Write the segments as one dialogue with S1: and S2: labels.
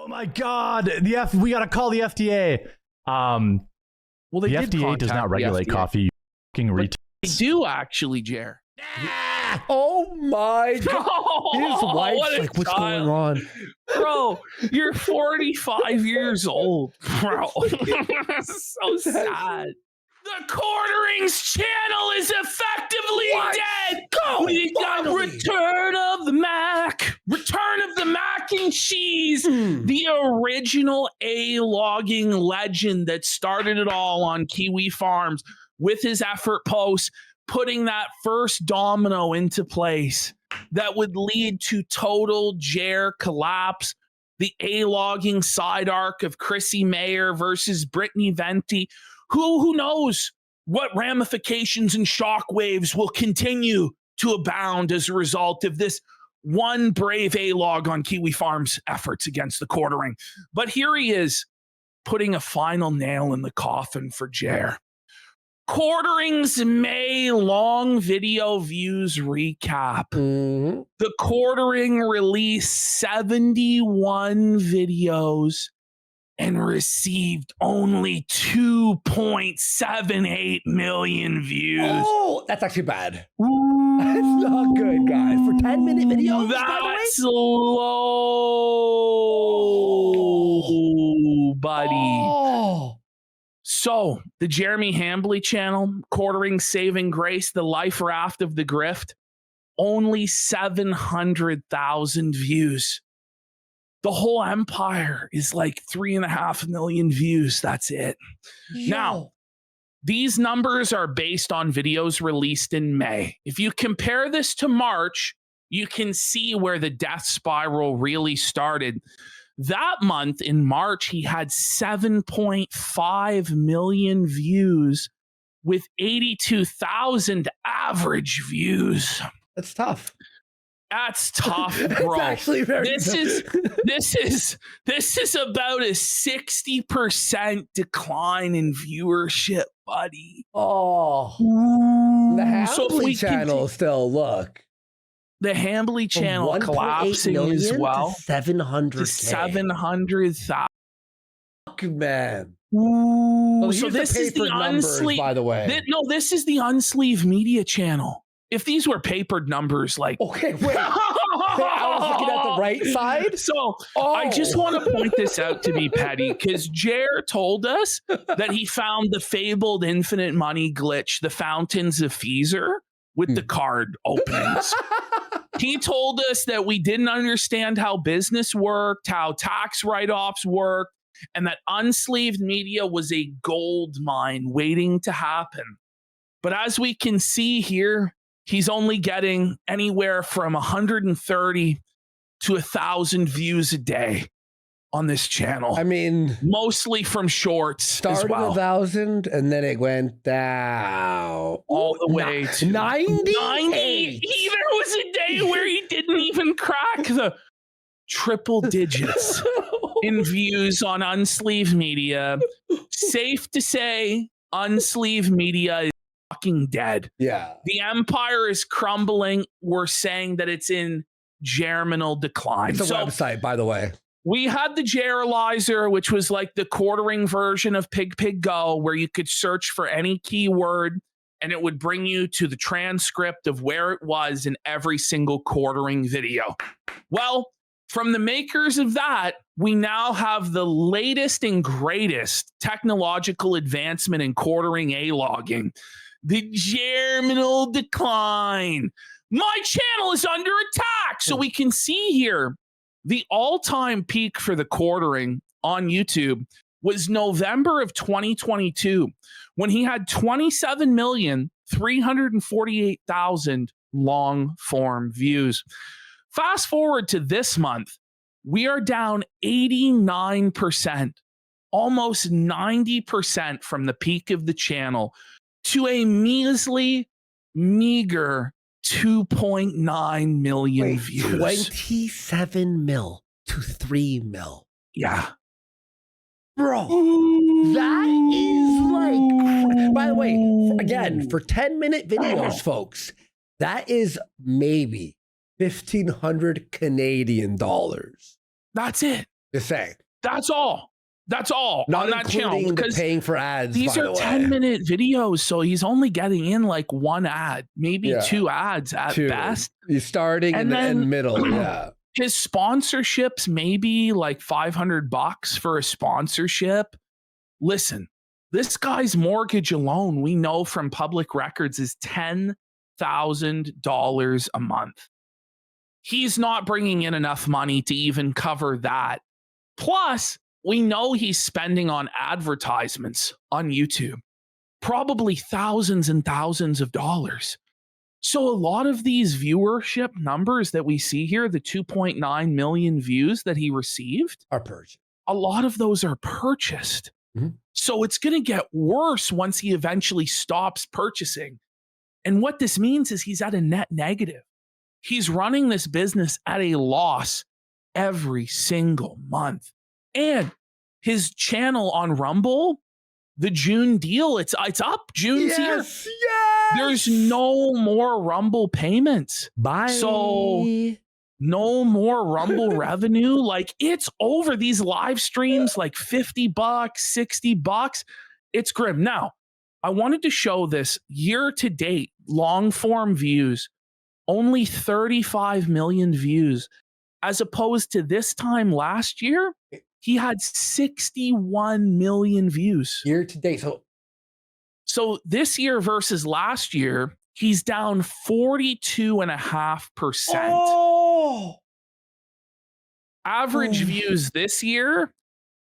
S1: Oh my God. We got to call the FDA.
S2: Well,
S1: the FDA does not regulate coffee. You retail.
S2: They do actually, Jer.
S3: Oh my God. His wife's like, what's going on?
S2: Bro, you're 45 years old, bro. So sad. The Quarterings channel is effectively dead. We got Return of the Mac. Return of the Mac and Cheese. The original A-logging legend that started it all on Kiwi Farms with his effort posts, putting that first domino into place that would lead to total Jer collapse. The A-logging side arc of Chrissy Mayer versus Brittany Venti. Who knows what ramifications and shockwaves will continue to abound as a result of this one brave A-log on Kiwi Farms' efforts against the Quartering. But here he is, putting a final nail in the coffin for Jer. Quartering's May long video views recap. The Quartering released 71 videos and received only 2.78 million views.
S3: Oh, that's actually bad. That's not good, guys. For 10-minute videos,
S2: that's low, buddy.
S3: Oh.
S2: So, the Jeremy Hambly channel, Quartering Saving Grace, the life raft of the grift, only 700,000 views. The whole empire is like 3.5 million views. That's it. Now, these numbers are based on videos released in May. If you compare this to March, you can see where the death spiral really started. That month in March, he had 7.5 million views with 82,000 average views.
S3: That's tough.
S2: That's tough, bro.
S3: It's actually very tough.
S2: This is about a 60% decline in viewership, buddy.
S3: Oh, the Hambly channel still look.
S2: The Hambly channel collapsing as well.
S3: 700,000.
S2: 700,000.
S3: Man.
S2: So this is the unsleeved.
S3: By the way,
S2: this is the unsleeved media channel. If these were papered numbers, like
S3: okay, wait. I was looking at the right side.
S2: So I just want to point this out to be petty because Jer told us that he found the fabled infinite money glitch, the Fountains of Feezer, with the card openings. He told us that we didn't understand how business worked, how tax write-offs worked, and that unsleeved media was a gold mine waiting to happen. But as we can see here, he's only getting anywhere from 130 to 1,000 views a day on this channel.
S3: I mean,
S2: mostly from shorts.
S3: Started
S2: as well.
S3: 1,000 and then it went down
S2: all the way to
S3: 90.
S2: There was a day where he didn't even crack the triple digits in views on unsleeved media. Safe to say, unsleeved media is fucking dead.
S3: Yeah.
S2: The empire is crumbling. We're saying that it's in germinal decline.
S3: It's a website, by the way.
S2: We had the Jerilizer, which was like the Quartering version of Pig Go, where you could search for any keyword and it would bring you to the transcript of where it was in every single Quartering video. Well, from the makers of that, we now have the latest and greatest technological advancement in Quartering A-logging. The germinal decline. My channel is under attack. So we can see here the all-time peak for the Quartering on YouTube was November of 2022 when he had 27,348,000 long-form views. Fast forward to this month, we are down 89%, almost 90% from the peak of the channel to a measly, meager 2.9 million views.
S3: 27 mil to 3 mil.
S2: Yeah.
S3: Bro, that is like, by the way, again, for 10-minute videos, folks, that is maybe 1,500 Canadian dollars.
S2: That's it.
S3: Just saying.
S2: That's all. That's all
S3: Not
S2: on that channel.
S3: including the
S2: Because
S3: paying for ads.
S2: these
S3: by
S2: are
S3: the way.
S2: 10-minute videos, so he's only getting in like one ad, maybe
S3: Yeah.
S2: 2 ads at
S3: Two.
S2: best.
S3: He's starting
S2: And
S3: and
S2: then-
S3: middle. Yeah.
S2: His sponsorships maybe like $500 for a sponsorship. Listen, this guy's mortgage alone, we know from public records, is $10,000 a month. He's not bringing in enough money to even cover that. Plus, we know he's spending on advertisements on YouTube, probably thousands and thousands of dollars. So a lot of these viewership numbers that we see here, the 2.9 million views that he received,
S3: Our purge.
S2: a lot of those are purchased.
S3: Mhm.
S2: So it's going to get worse once he eventually stops purchasing. And what this means is he's at a net negative. He's running this business at a loss every single month. And his channel on Rumble, the June deal, it's up. June's here.
S3: Yes.
S2: There's no more Rumble payments.
S3: Bye.
S2: So- No more Rumble revenue. Like, it's over. These live streams, like $50, $60. It's grim. Now, I wanted to show this year to date, long form views, only 35 million views, as opposed to this time last year, he had 61 million views.
S3: year to date.
S2: So this year versus last year, he's down 42.5%.
S3: Oh.
S2: Average
S3: Oh.
S2: views this year,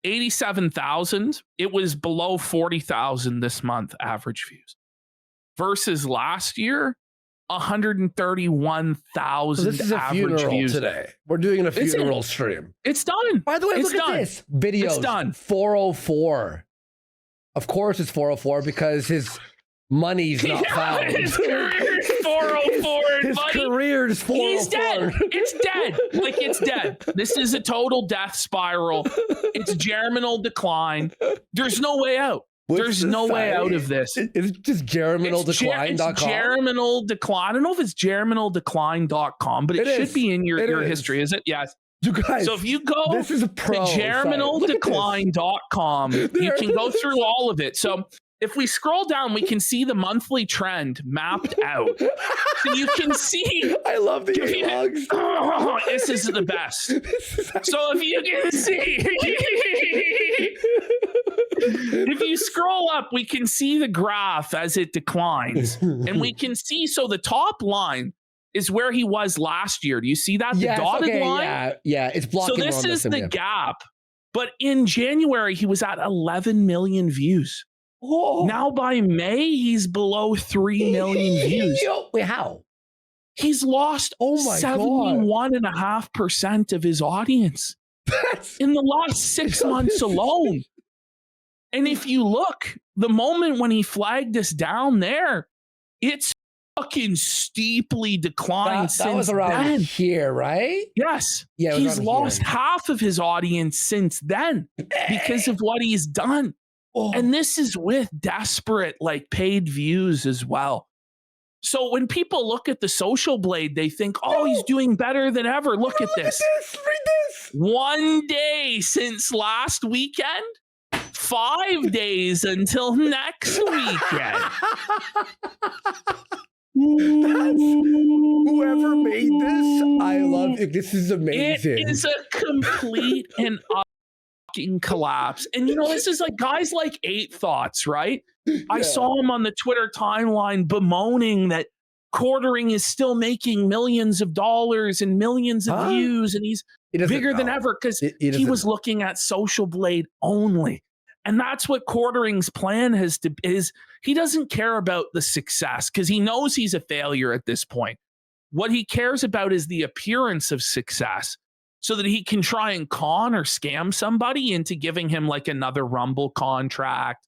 S2: 87,000. It was below 40,000 this month, average views. Versus last year,
S3: So
S2: 131,000
S3: this is a
S2: average
S3: funeral
S2: views.
S3: today. We're doing a
S2: Is it?
S3: funeral stream.
S2: It's done.
S3: By the way,
S2: It's
S3: look
S2: done.
S3: at this. Videos.
S2: It's done.
S3: 404. Of course it's 404 because his money's not found.
S2: His career's 404,
S3: His
S2: buddy.
S3: career's 404.
S2: He's dead. It's dead. Like, it's dead. This is a total death spiral. It's germinal decline. There's no way out.
S3: What's
S2: There's
S3: the
S2: no way
S3: site?
S2: out of this.
S3: It's just
S2: It's
S3: germinaldecline.com.
S2: germinal decline. I don't know if it's germinaldecline.com, but it
S3: It
S2: should
S3: is.
S2: be in your
S3: It is.
S2: history, is it? Yes.
S3: You guys,
S2: So if you go
S3: this is a
S2: to
S3: pro site. Look at this.
S2: germinaldecline.com, you
S3: There
S2: can
S3: it
S2: go
S3: is.
S2: through all of it. So if we scroll down, we can see the monthly trend mapped out. So you can see.
S3: I love the
S2: Yeah.
S3: logs.
S2: Oh, this is the best.
S3: This is
S2: So if you can see, if you scroll up, we can see the graph as it declines. And we can see, so the top line is where he was last year. Do you see that? The
S3: Yes,
S2: dotted
S3: okay,
S2: line?
S3: Yeah, it's blocking.
S2: So this
S3: where I'm
S2: is
S3: missing
S2: the
S3: him.
S2: gap. But in January, he was at 11 million views.
S3: Oh.
S2: Now by May, he's below 3 million views.
S3: Yo, wait, how?
S2: He's lost
S3: Oh my God.
S2: 71.5% of his audience
S3: That's
S2: in the last 6 months alone. And if you look, the moment when he flagged us down there, it's fucking steeply declined
S3: that
S2: since
S3: was around
S2: then.
S3: here, right?
S2: Yes.
S3: Yeah, it was
S2: He's
S3: around
S2: lost
S3: here.
S2: half of his audience since then because of what he's done.
S3: Oh.
S2: And this is with desperate, like, paid views as well. So when people look at the Social Blade, they think, oh, he's doing better than ever. Look at this.
S3: Read this.
S2: One day since last weekend, 5 days until next weekend.
S3: Whoever made this, I love it. This is amazing.
S2: It is a complete and fucking collapse. And you know, this is like guys like 8 Thoughts, right? I
S3: Yeah.
S2: saw him on the Twitter timeline bemoaning that Quartering is still making millions of dollars and millions of
S3: Huh?
S2: views, and he's
S3: He doesn't
S2: bigger than
S3: know.
S2: ever because
S3: He
S2: he
S3: doesn't
S2: was
S3: know.
S2: looking at Social Blade only. And that's what Quartering's plan is. He doesn't care about the success because he knows he's a failure at this point. What he cares about is the appearance of success so that he can try and con or scam somebody into giving him like another Rumble contract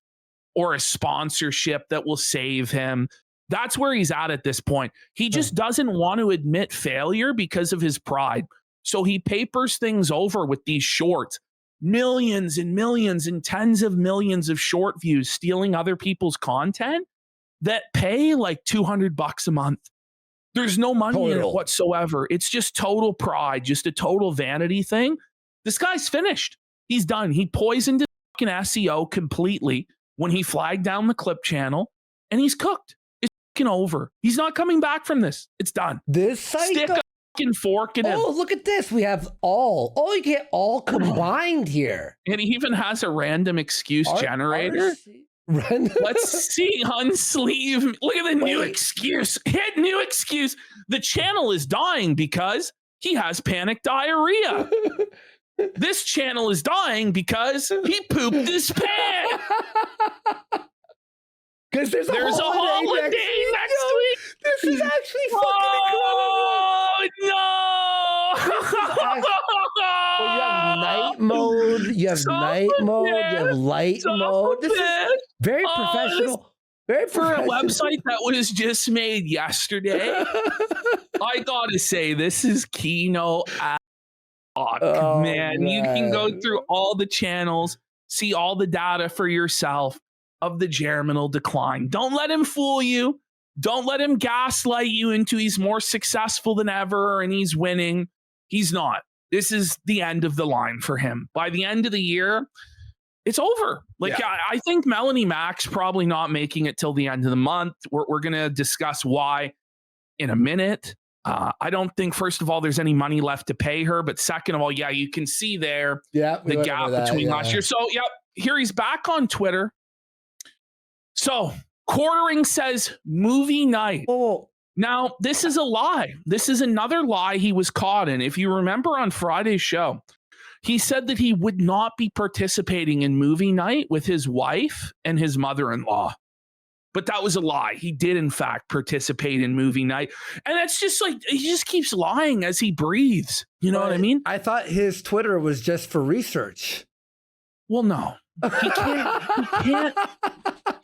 S2: or a sponsorship that will save him. That's where he's at this point. He just doesn't want to admit failure because of his pride. So he papers things over with these shorts, millions and millions and tens of millions of short views, stealing other people's content that pay like $200 a month. There's no money in it
S3: Total.
S2: whatsoever. It's just total pride, just a total vanity thing. This guy's finished. He's done. He poisoned his fucking SEO completely when he flagged down the clip channel, and he's cooked. It's fucking over. He's not coming back from this. It's done.
S3: This site.
S2: Stick a fucking fork in him.
S3: Oh, look at this. We have all. Oh, you get all combined here.
S2: And he even has a random excuse generator. Let's see, unsleeve. Look at the new excuse. Hit new excuse. The channel is dying because he has panic diarrhea. This channel is dying because he pooped his pants.
S3: Because there's a
S2: holiday next week.
S3: This is actually fucking incredible.
S2: No.
S3: Well, you have night mode. You have night mode. You have light mode. This is very professional. Very professional.
S2: For a website that was just made yesterday, I gotta say, this is Keynote. Man, you can go through all the channels, see all the data for yourself of the germinal decline. Don't let him fool you. Don't let him gaslight you into he's more successful than ever and he's winning. He's not. This is the end of the line for him. By the end of the year, it's over. I think Melanie Mack's probably not making it till the end of the month. We're going to discuss why in a minute. I don't think, first of all, there's any money left to pay her. But second of all, you can see there the gap between last year. So, here he's back on Twitter. So, Quartering says movie night.
S3: Oh.
S2: Now, this is a lie. This is another lie he was caught in. If you remember on Friday's show, he said that he would not be participating in movie night with his wife and his mother-in-law. But that was a lie. He did, in fact, participate in movie night. And it's just like, he just keeps lying as he breathes. You know what I mean?
S3: I thought his Twitter was just for research.
S2: Well, no.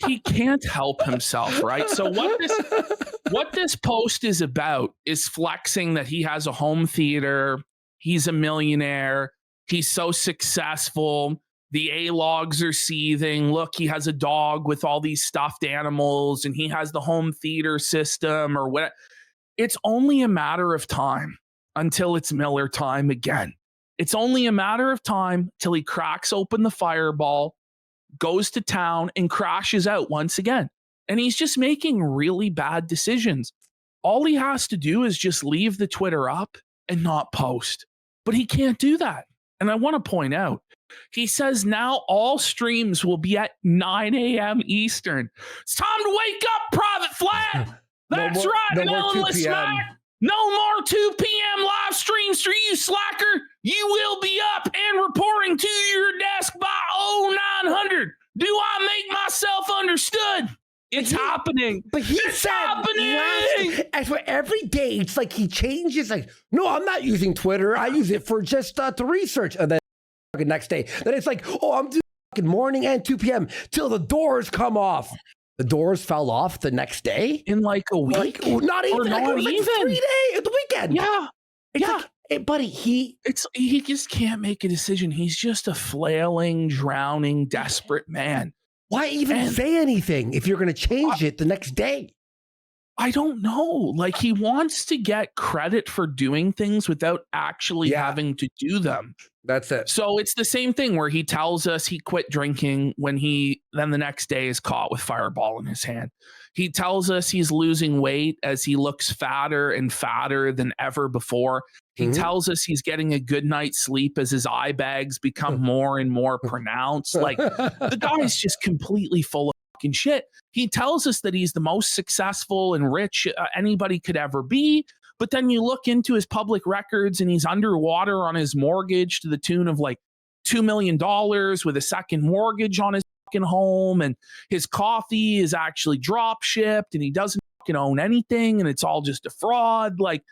S2: He can't help himself, right? So what this post is about is flexing that he has a home theater. He's a millionaire. He's so successful. The A-logs are seething. Look, he has a dog with all these stuffed animals and he has the home theater system or what. It's only a matter of time until it's Miller time again. It's only a matter of time till he cracks open the fireball, goes to town and crashes out once again. And he's just making really bad decisions. All he has to do is just leave the Twitter up and not post. But he can't do that. And I want to point out, he says now all streams will be at 9 a.m. Eastern. It's time to wake up, Private Flat. That's right, Melonless Smack. No more 2 p.m. live streams for you, slacker. You will be up and reporting to your desk by 0900. Do I make myself understood? It's happening.
S3: But
S2: it's happening.
S3: As for every day, it's like he changes. Like, no, I'm not using Twitter. I use it for just to research. And then the next day, then it's like, oh, I'm doing morning and 2 p.m. till the doors come off. The doors fell off the next day
S2: in like a week.
S3: Not even.
S2: Or not even
S3: 3 days at the weekend.
S2: Yeah.
S3: It's like, buddy, he
S2: just can't make a decision. He's just a flailing, drowning, desperate man.
S3: Why even say anything if you're going to change it the next day?
S2: I don't know. Like, he wants to get credit for doing things without actually having to do them.
S3: That's it.
S2: So it's the same thing where he tells us he quit drinking when then the next day is caught with Fireball in his hand. He tells us he's losing weight as he looks fatter and fatter than ever before. He tells us he's getting a good night's sleep as his eye bags become more and more pronounced. Like, the guy's just completely full of fucking shit. He tells us that he's the most successful and rich anybody could ever be. But then you look into his public records and he's underwater on his mortgage to the tune of like $2 million with a second mortgage on his fucking home. And his coffee is actually drop shipped and he doesn't fucking own anything. And it's all just a fraud. Like,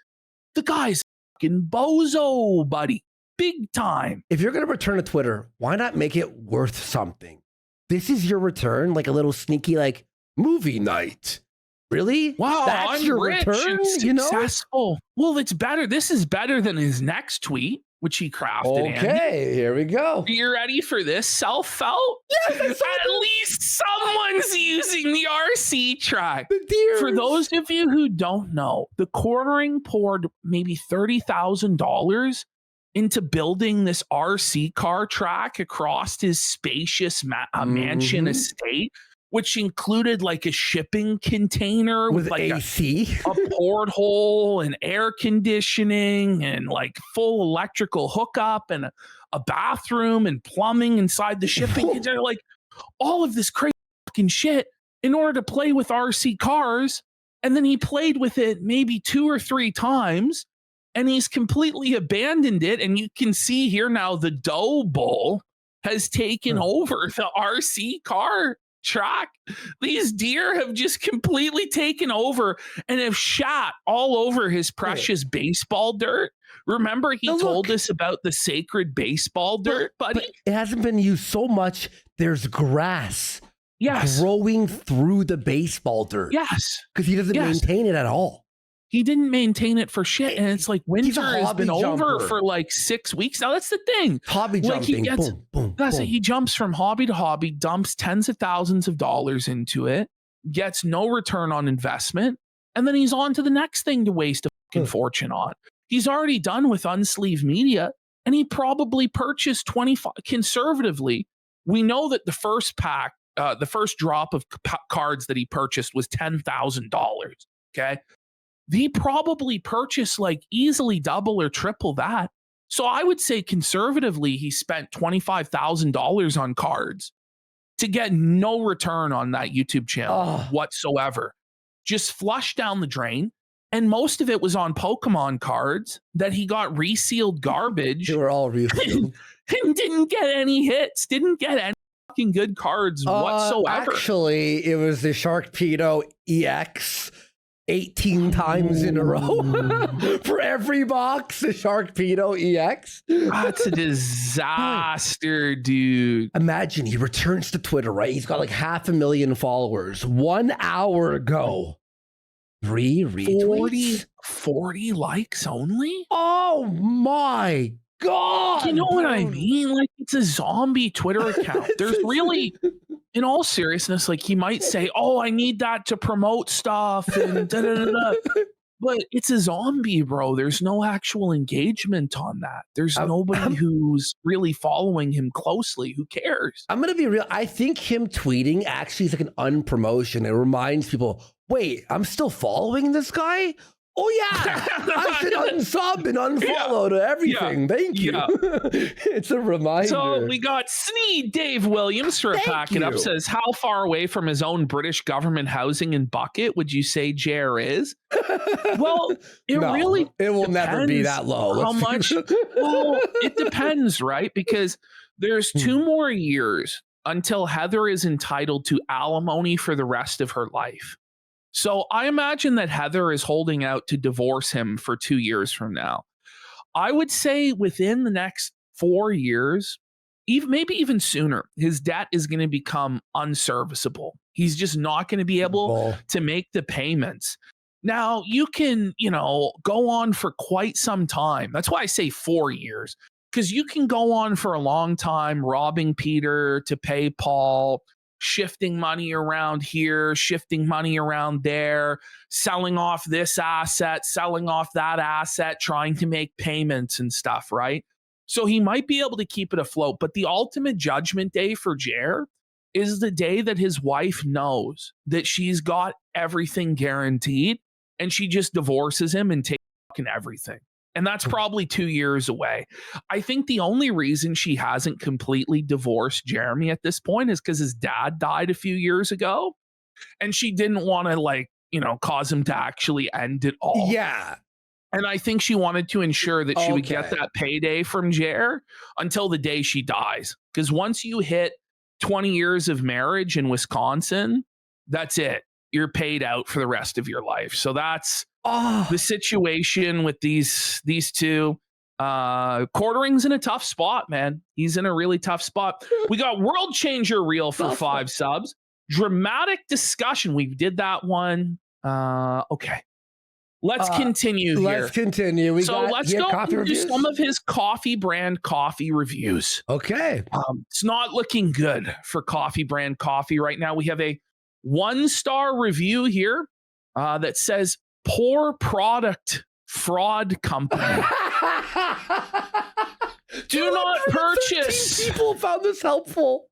S2: the guy's fucking bozo, buddy. Big time.
S3: If you're going to return to Twitter, why not make it worth something? This is your return, like a little sneaky, like movie night. Really?
S2: Wow,
S3: that's
S2: I'm
S3: your
S2: rich
S3: return.
S2: And successful. Well, it's better. This is better than his next tweet, which he crafted.
S3: Okay,
S2: Andy.
S3: Here we go.
S2: Are you ready for this? Self-felt?
S3: Yes,
S2: at least someone's using the RC track.
S3: Dear.
S2: For those of you who don't know, the Quartering poured maybe $30,000 into building this RC car track across his spacious mansion estate, which included like a shipping container with like
S3: AC,
S2: a porthole and air conditioning and like full electrical hookup and a bathroom and plumbing inside the shipping container, like all of this crazy fucking shit in order to play with RC cars. And then he played with it maybe 2 or 3 times. And he's completely abandoned it. And you can see here now the Doe Bowl has taken over the RC car track. These deer have just completely taken over and have shat all over his precious baseball dirt. Remember, he told us about the sacred baseball dirt, buddy?
S3: But it hasn't been used so much. There's grass growing through the baseball dirt.
S2: Yes.
S3: Because he doesn't maintain it at all.
S2: He didn't maintain it for shit. And it's like winter has been over for like 6 weeks. Now that's the thing.
S3: Hobby jumping. Boom.
S2: He jumps from hobby to hobby, dumps tens of thousands of dollars into it, gets no return on investment. And then he's on to the next thing to waste a fucking fortune on. He's already done with Unsleeved Media, and he probably purchased 25 conservatively. We know that the first pack, the first drop of cards that he purchased was $10,000. Okay. He probably purchased like easily double or triple that. So I would say conservatively, he spent $25,000 on cards to get no return on that YouTube channel whatsoever. Just flushed down the drain. And most of it was on Pokemon cards that he got resealed garbage.
S3: They were all resealed.
S2: And didn't get any hits, didn't get any fucking good cards whatsoever.
S3: Actually, it was the Sharkpedo EX 18 times in a row for every box, the Sharkpedo EX.
S2: That's a disaster, dude.
S3: Imagine he returns to Twitter, right? He's got like 500,000 followers. 1 hour ago, 3 retweets. 40
S2: likes only?
S3: Oh my God.
S2: You know what I mean? Like, it's a zombie Twitter account. There's really, in all seriousness, like he might say, oh, I need that to promote stuff and da da da da. But it's a zombie, bro. There's no actual engagement on that. There's nobody who's really following him closely. Who cares?
S3: I'm going to be real. I think him tweeting actually is like an unpromotion. It reminds people, wait, I'm still following this guy? Oh, yeah. I should unsub and unfollow to everything. Thank you. It's a reminder.
S2: So we got Sneed Dave Williams for a pack it up. Says, how far away from his own British government housing in Bucket would you say Jer is? Well, it will
S3: never be that low.
S2: How much? Well, it depends, right? Because there's 2 more years until Heather is entitled to alimony for the rest of her life. So I imagine that Heather is holding out to divorce him for 2 years from now. I would say within the next 4 years, maybe even sooner, his debt is going to become unserviceable. He's just not going to be able to make the payments. Now, you can, go on for quite some time. That's why I say 4 years, because you can go on for a long time robbing Peter to pay Paul, shifting money around here, shifting money around there, selling off this asset, selling off that asset, trying to make payments and stuff, right? So he might be able to keep it afloat. But the ultimate judgment day for Jer is the day that his wife knows that she's got everything guaranteed and she just divorces him and takes fucking everything. And that's probably 2 years away. I think the only reason she hasn't completely divorced Jeremy at this point is because his dad died a few years ago. And she didn't want to cause him to actually end it all.
S3: Yeah.
S2: And I think she wanted to ensure that she would get that payday from Jer until the day she dies. Because once you hit 20 years of marriage in Wisconsin, that's it. You're paid out for the rest of your life. So that's the situation with these two. Quartering's in a tough spot, man. He's in a really tough spot. We got World Changer Reel for 5 subs. Dramatic discussion. We did that one. Okay. Let's continue here.
S3: Let's continue. Let's go
S2: into some of his coffee brand coffee reviews.
S3: Okay.
S2: It's not looking good for coffee brand coffee right now. We have a 1-star review here that says, poor product fraud company. Do not purchase.
S3: People found this helpful.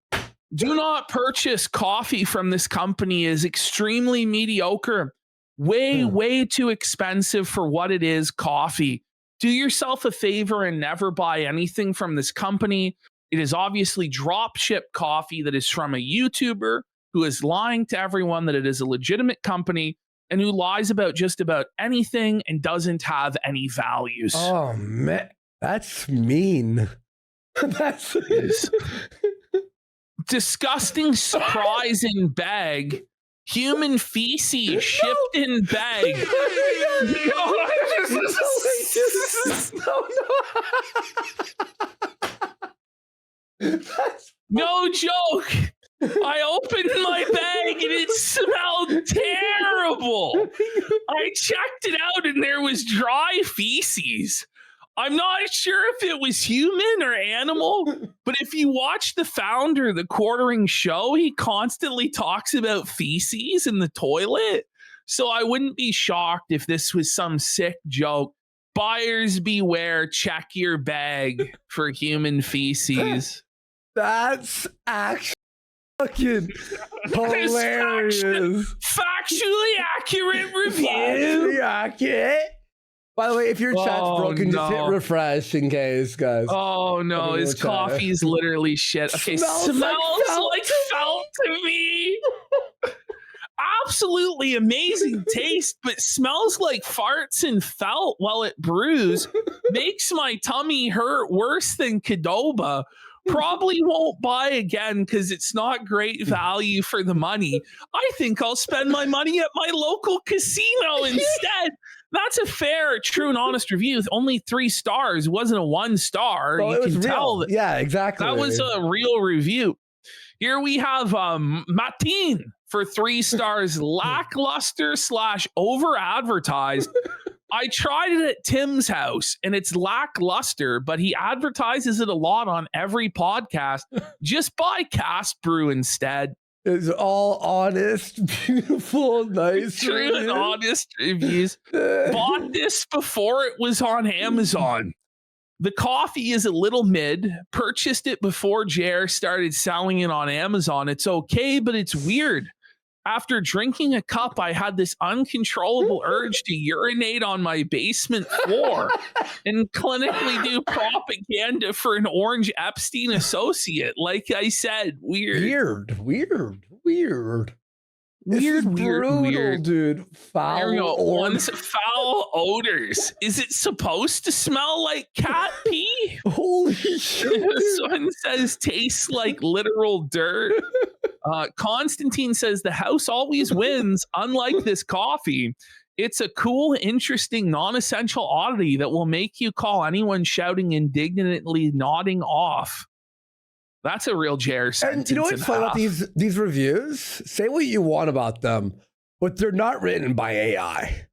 S2: Do not purchase coffee from this company. It is extremely mediocre. Way too expensive for what it is, coffee. Do yourself a favor and never buy anything from this company. It is obviously drop ship coffee that is from a YouTuber who is lying to everyone that it is a legitimate company and who lies about just about anything and doesn't have any values.
S3: Oh, man. That's mean. That's
S2: disgusting, surprising bag. Human feces shipped in bag. No joke. I opened my bag and it smelled terrible. I checked it out and there was dry feces. I'm not sure if it was human or animal, but if you watch the founder of the Quartering Show, he constantly talks about feces in the toilet. So I wouldn't be shocked if this was some sick joke. Buyers beware, check your bag for human feces.
S3: That's actually fucking hilarious.
S2: Factually accurate review.
S3: Factually accurate. By the way, if your chat's broken, just hit refresh in case, guys.
S2: Oh no, his coffee's literally shit. Okay, smells like felt to me. Absolutely amazing taste, but smells like farts and felt while it brews. Makes my tummy hurt worse than Qdoba. Probably won't buy again because it's not great value for the money. I think I'll spend my money at my local casino instead. That's a fair, true, and honest review. With only 3 stars. It wasn't a 1 star.
S3: Well,
S2: you can tell that.
S3: Yeah, exactly.
S2: That was a real review. Here we have Matin for 3 stars. Lackluster / over advertised. I tried it at Tim's house and it's lackluster, but he advertises it a lot on every podcast. Just buy Cast Brew instead.
S3: It's all honest, beautiful, nice.
S2: True and honest reviews. Bought this before it was on Amazon. The coffee is a little mid. Purchased it before JR started selling it on Amazon. It's okay, but it's weird. After drinking a cup, I had this uncontrollable urge to urinate on my basement floor and clinically do propaganda for an Orange Epstein associate. Like I said, weird. This is brutal, dude. Foul odors. Is it supposed to smell like cat pee?
S3: Holy shit.
S2: This one says tastes like literal dirt. Constantine says the house always wins, unlike this coffee. It's a cool, interesting, non-essential oddity that will make you call anyone shouting indignantly nodding off. That's a real JR sentence.
S3: And you know what's fun about these reviews? Say what you want about them, but they're not written by AI.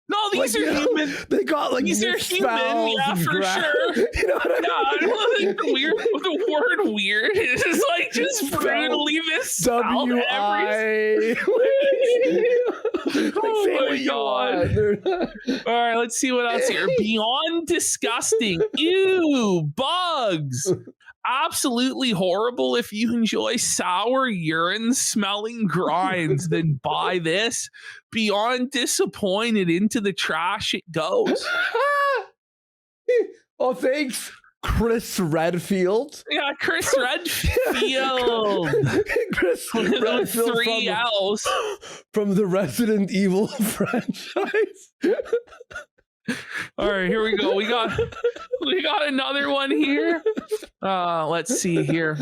S2: No, these are human.
S3: They got like
S2: these are human, yeah, for sure.
S3: You know what I mean?
S2: I don't think the word weird is like just brutally misspelled.
S3: W-I.
S2: Oh my god! All right, let's see what else here. Beyond disgusting. Ew, bugs. Absolutely horrible. If you enjoy sour urine smelling grinds, then buy this. Beyond disappointed, into the trash it goes.
S3: Oh, thanks, Chris Redfield.
S2: Yeah, Chris Redfield.
S3: Chris Redfield
S2: 3 L's
S3: from the Resident Evil franchise.
S2: All right, here we go. We got another one here. Let's see here.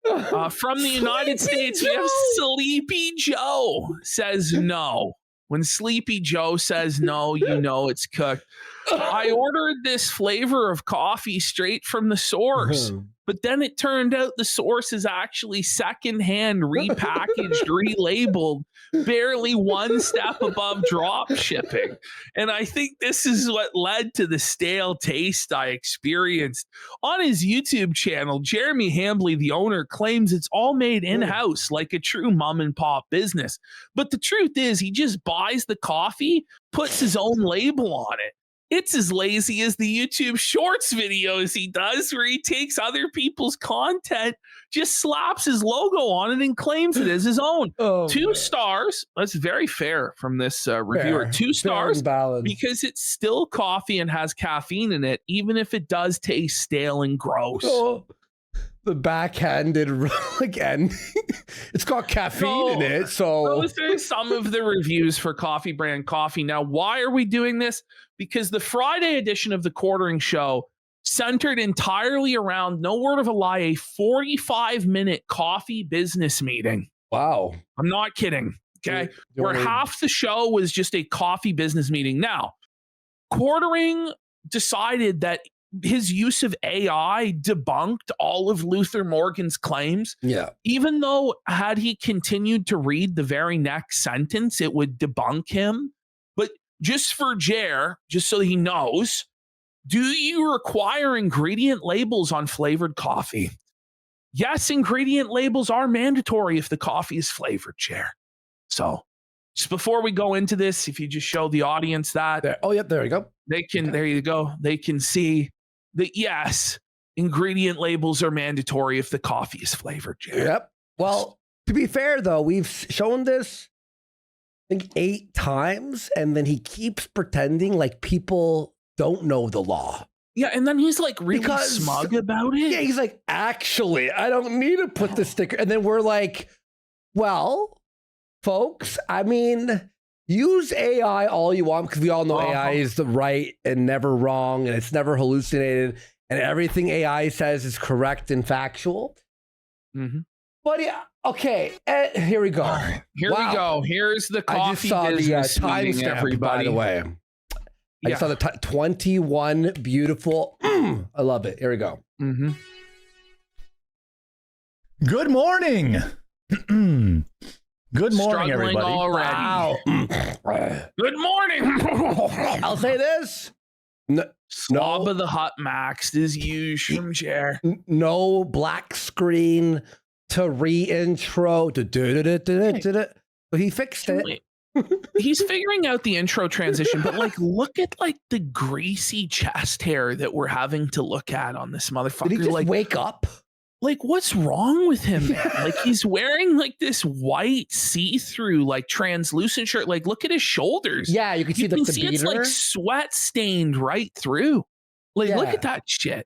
S2: From the United States, we have Sleepy Joe says no. When Sleepy Joe says no, you know it's cooked. I ordered this flavor of coffee straight from the source, but then it turned out the source is actually secondhand, repackaged, relabeled, barely one step above drop shipping. And I think this is what led to the stale taste I experienced. On his YouTube channel, Jeremy Hambley, the owner, claims it's all made in-house like a true mom and pop business. But the truth is he just buys the coffee, puts his own label on it. It's as lazy as the YouTube Shorts videos he does, where he takes other people's content, just slaps his logo on it, and claims it as his own.
S3: Oh,
S2: 2
S3: man.
S2: stars. That's very fair from this reviewer.
S3: Fair.
S2: 2
S3: Fair
S2: stars
S3: and balanced.
S2: because it's still coffee and has caffeine in it, even if it does taste stale and gross.
S3: Oh, the backhanded again. It's got caffeine in it, so
S2: Those are some of the reviews for Coffee Brand Coffee. Now, why are we doing this? Because the Friday edition of the Quartering Show centered entirely around, no word of a lie, a 45-minute coffee business meeting.
S3: wow.
S2: I'm not kidding. Okay.
S3: You
S2: Where
S3: wanna-
S2: half the show was just a coffee business meeting. Now, Quartering decided that his use of AI debunked all of Luther Morgan's claims,
S3: Yeah.
S2: even though had he continued to read the very next sentence, it would debunk him. But just for Jer, just so he knows, do you require ingredient labels on flavored coffee? Yes, ingredient labels are mandatory if the coffee is flavored, Jer. So just before we go into this, if you just show the audience that,
S3: There. Oh, yep. There you go.
S2: they can, there you go. They can see that, yes, ingredient labels are mandatory if the coffee is flavored, Jer.
S3: Yep. Well, to be fair though, we've shown this, I think 8 times, and then he keeps pretending like people don't know the law.
S2: Yeah, and then he's like really
S3: Because-
S2: smug about it.
S3: Yeah, he's like, actually, I don't need to put the sticker. And then we're like, well, folks, I mean, use AI all you want, because we all know AI is the right and never wrong, and it's never hallucinated, and everything AI says is correct and factual.
S2: Mm-hmm.
S3: But yeah, okay, here we go.
S2: All right, here
S3: Wow.
S2: we go. Here's the
S3: I just
S2: coffee
S3: saw the
S2: business meeting,
S3: timestamp,
S2: everybody.
S3: by the way. I just saw the 21 beautiful. I love it. Here we go.
S2: Mm-hmm.
S1: Good morning. Good morning,
S2: Struggling
S1: everybody.
S2: already.
S3: Wow.
S2: Good morning.
S3: I'll say this.
S2: Slob
S3: No.
S2: of the Hut maxed as usual from Jer.
S3: No black screen to re-intro. But he fixed it.
S2: Wait, he's figuring out the intro transition, but like, look at like the greasy chest hair that we're having to look at on this motherfucker.
S3: Did he just
S2: like,
S3: wake up?
S2: like, what's wrong with him, man? Like, he's wearing like this white see-through, like translucent shirt. Like, look at his shoulders.
S3: Yeah, you can see
S2: You
S3: the
S2: can see it's
S3: beater.
S2: like sweat stained right through. Like, look
S3: Yeah.
S2: at that shit.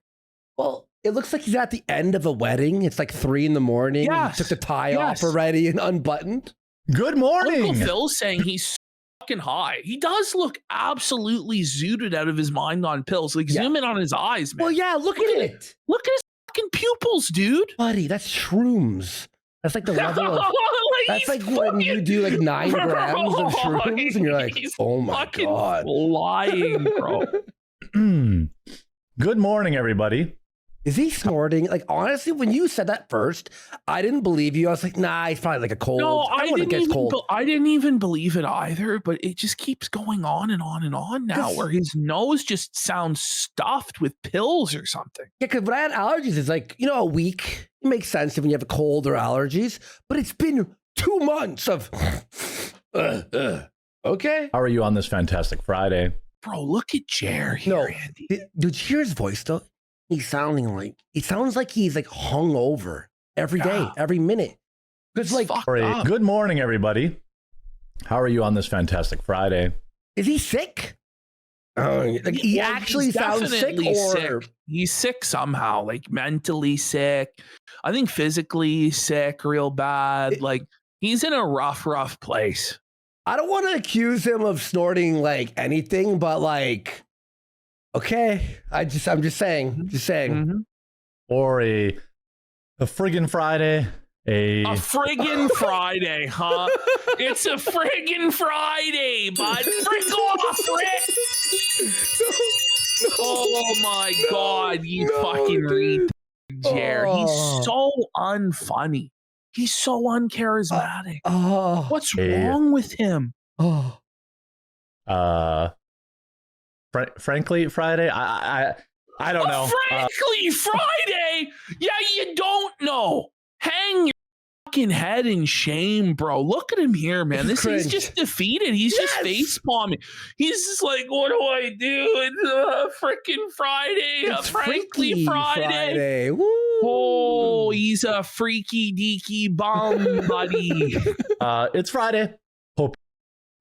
S3: Well, it looks like he's at the end of a wedding. It's like 3 a.m.
S2: Yes.
S3: He took the tie
S2: Yes.
S3: off already and unbuttoned.
S1: Good
S2: Uncle
S1: morning.
S2: Phil's saying he's fucking high. He does look absolutely zooted out of his mind on pills. Like,
S3: Yeah.
S2: zoom in on his eyes, man.
S3: Well, yeah, look at it.
S2: Look at his fucking pupils, dude.
S3: Buddy, that's shrooms. That's like the level of... That's like
S2: He's
S3: when you
S2: fucking-
S3: do like 9
S2: Bro,
S3: grams of shrooms and you're like,
S2: he's
S3: oh my
S2: fucking
S3: God.
S2: flying, bro.
S1: Good morning, everybody.
S3: Is he snorting? Like, honestly, when you said that first, I didn't believe you. I was like, nah, he's probably like a cold.
S2: No, I
S3: when it
S2: didn't
S3: gets
S2: even.
S3: cold.
S2: I didn't even believe it either. But it just keeps going on and on and on now,
S3: 'Cause-
S2: where his nose just sounds stuffed with pills or something.
S3: Yeah, because when I had allergies, it's like, a week. It makes sense when you have a cold or allergies, but it's been 2 months of, okay.
S1: How are you on this fantastic Friday?
S2: Bro, look at Jer here,
S3: No.
S2: Andy.
S3: Did you hear his voice though? He sounds like he's like hungover every day,
S2: Yeah.
S3: every minute. Because like,
S2: Fucked
S1: All right.
S2: up.
S1: Good morning, everybody. How are you on this fantastic Friday?
S3: is he sick? Like he
S2: Well,
S3: actually
S2: he's
S3: sounds sick,
S2: definitely
S3: or
S2: sick. He's sick somehow, like mentally sick. I think physically he's sick real bad. Like, he's in a rough place.
S3: I don't want to accuse him of snorting like anything, but like, okay, I'm just saying,
S2: Mhm.
S1: Or a friggin' Friday?
S2: A friggin' Friday, huh? It's a friggin' Friday, bud. Frick off, Rick. Oh my God, you
S3: No,
S2: fucking read, Jer.
S3: Oh.
S2: He's so unfunny. He's so uncharismatic.
S3: Oh,
S2: What's
S1: Hey.
S2: wrong with him?
S3: oh,
S1: Frankly, Friday? I don't know.
S2: Frankly, Friday? Yeah, you don't know. Hang your fucking head in shame, bro. Look at him here, man.
S3: This is
S2: He's
S3: cringe.
S2: just defeated. He's just
S3: Yes.
S2: face palming. He's just like, what do I do? It's freaking Friday,
S3: It's
S2: frankly
S3: Freaky
S2: Friday.
S3: Woo.
S2: Oh, he's a freaky deaky bum, buddy.
S1: It's Friday.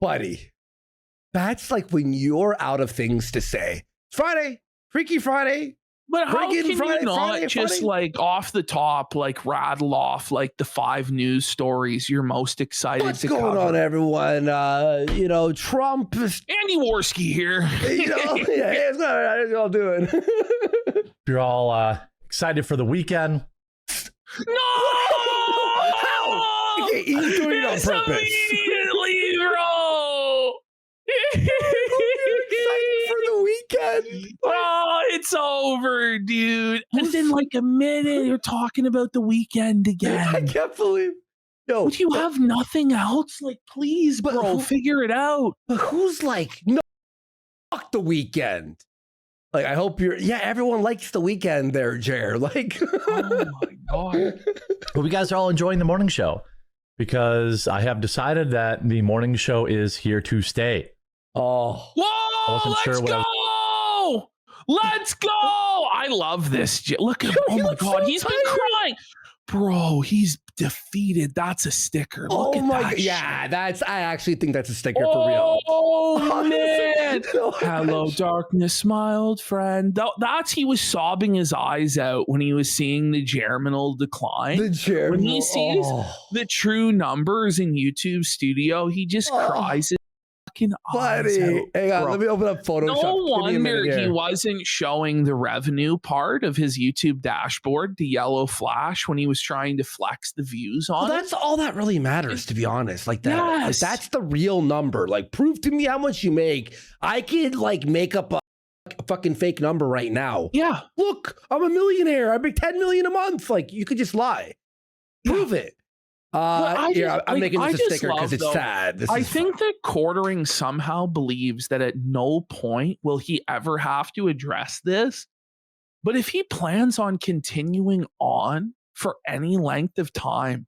S3: Buddy, that's like when you're out of things to say. Friday, Freaky Friday.
S2: But how
S3: Friggin'
S2: can
S3: Friday,
S2: you not
S3: Friday,
S2: just
S3: Friday.
S2: like off the top, like rattle off like the 5 news stories you're most excited
S3: What's
S2: to
S3: going
S2: cover?
S3: on, everyone? Trump is,
S2: Andy Worski here.
S3: yeah, it's not, how you all doing?
S1: You're all excited for the weekend.
S2: No!
S3: How? He's doing it on
S2: Yes,
S3: purpose.
S2: Immediately, bro.
S3: Excited for the weekend.
S2: Oh, it's over, dude. And then, like a minute, you're talking about the weekend
S3: I
S2: again.
S3: can't believe. Yo,
S2: Would you have nothing else? Like, please,
S3: But
S2: bro,
S3: who-
S2: figure it out.
S3: but who's like, no, fuck the weekend? Like, I hope everyone likes the weekend there, Jer. Like,
S2: Oh my god.
S1: Hope you guys are all enjoying the morning show because I have decided that the morning show is here to stay.
S3: oh,
S2: Whoa,
S1: wasn't
S2: let's
S1: sure what
S2: go! Let's go! I love this. Look at him.
S3: Yo, he
S2: Oh my
S3: looks
S2: god,
S3: so
S2: he's been
S3: tired.
S2: crying. Bro, he's defeated. That's a sticker. Look
S3: oh
S2: at
S3: my
S2: that.
S3: god. Yeah, I actually think that's a sticker for real.
S2: Oh man.
S3: No,
S2: Hello, darkness, my old friend. That's he was sobbing his eyes out when he was seeing the germinal decline.
S3: The Jer.
S2: When he sees the true numbers in YouTube Studio, he just
S3: Oh.
S2: cries his fucking eyes
S3: buddy,
S2: out.
S3: hang on,
S2: bro.
S3: let me open up Photoshop.
S2: No
S3: Give me a
S2: wonder
S3: minute
S2: he
S3: here.
S2: wasn't showing the revenue part of his YouTube dashboard, the yellow flash, when he was trying to flex the views
S3: Well,
S2: on it.
S3: that's all that really matters, to be honest. Like that, like,
S2: Yes.
S3: that's the real number. Like, prove to me how much you make. I could like make up a fucking fake number right now.
S2: Yeah.
S3: Look, I'm a millionaire. I make 10 million a month. Like, you could just lie. Prove it.
S2: I
S3: Yeah,
S2: just-
S3: I'm
S2: like,
S3: making
S2: I
S3: this a
S2: just
S3: sticker because
S2: love,
S3: it's
S2: though,
S3: sad.
S2: I think that Quartering somehow believes that at no point will he ever have to address this. But if he plans on continuing on for any length of time,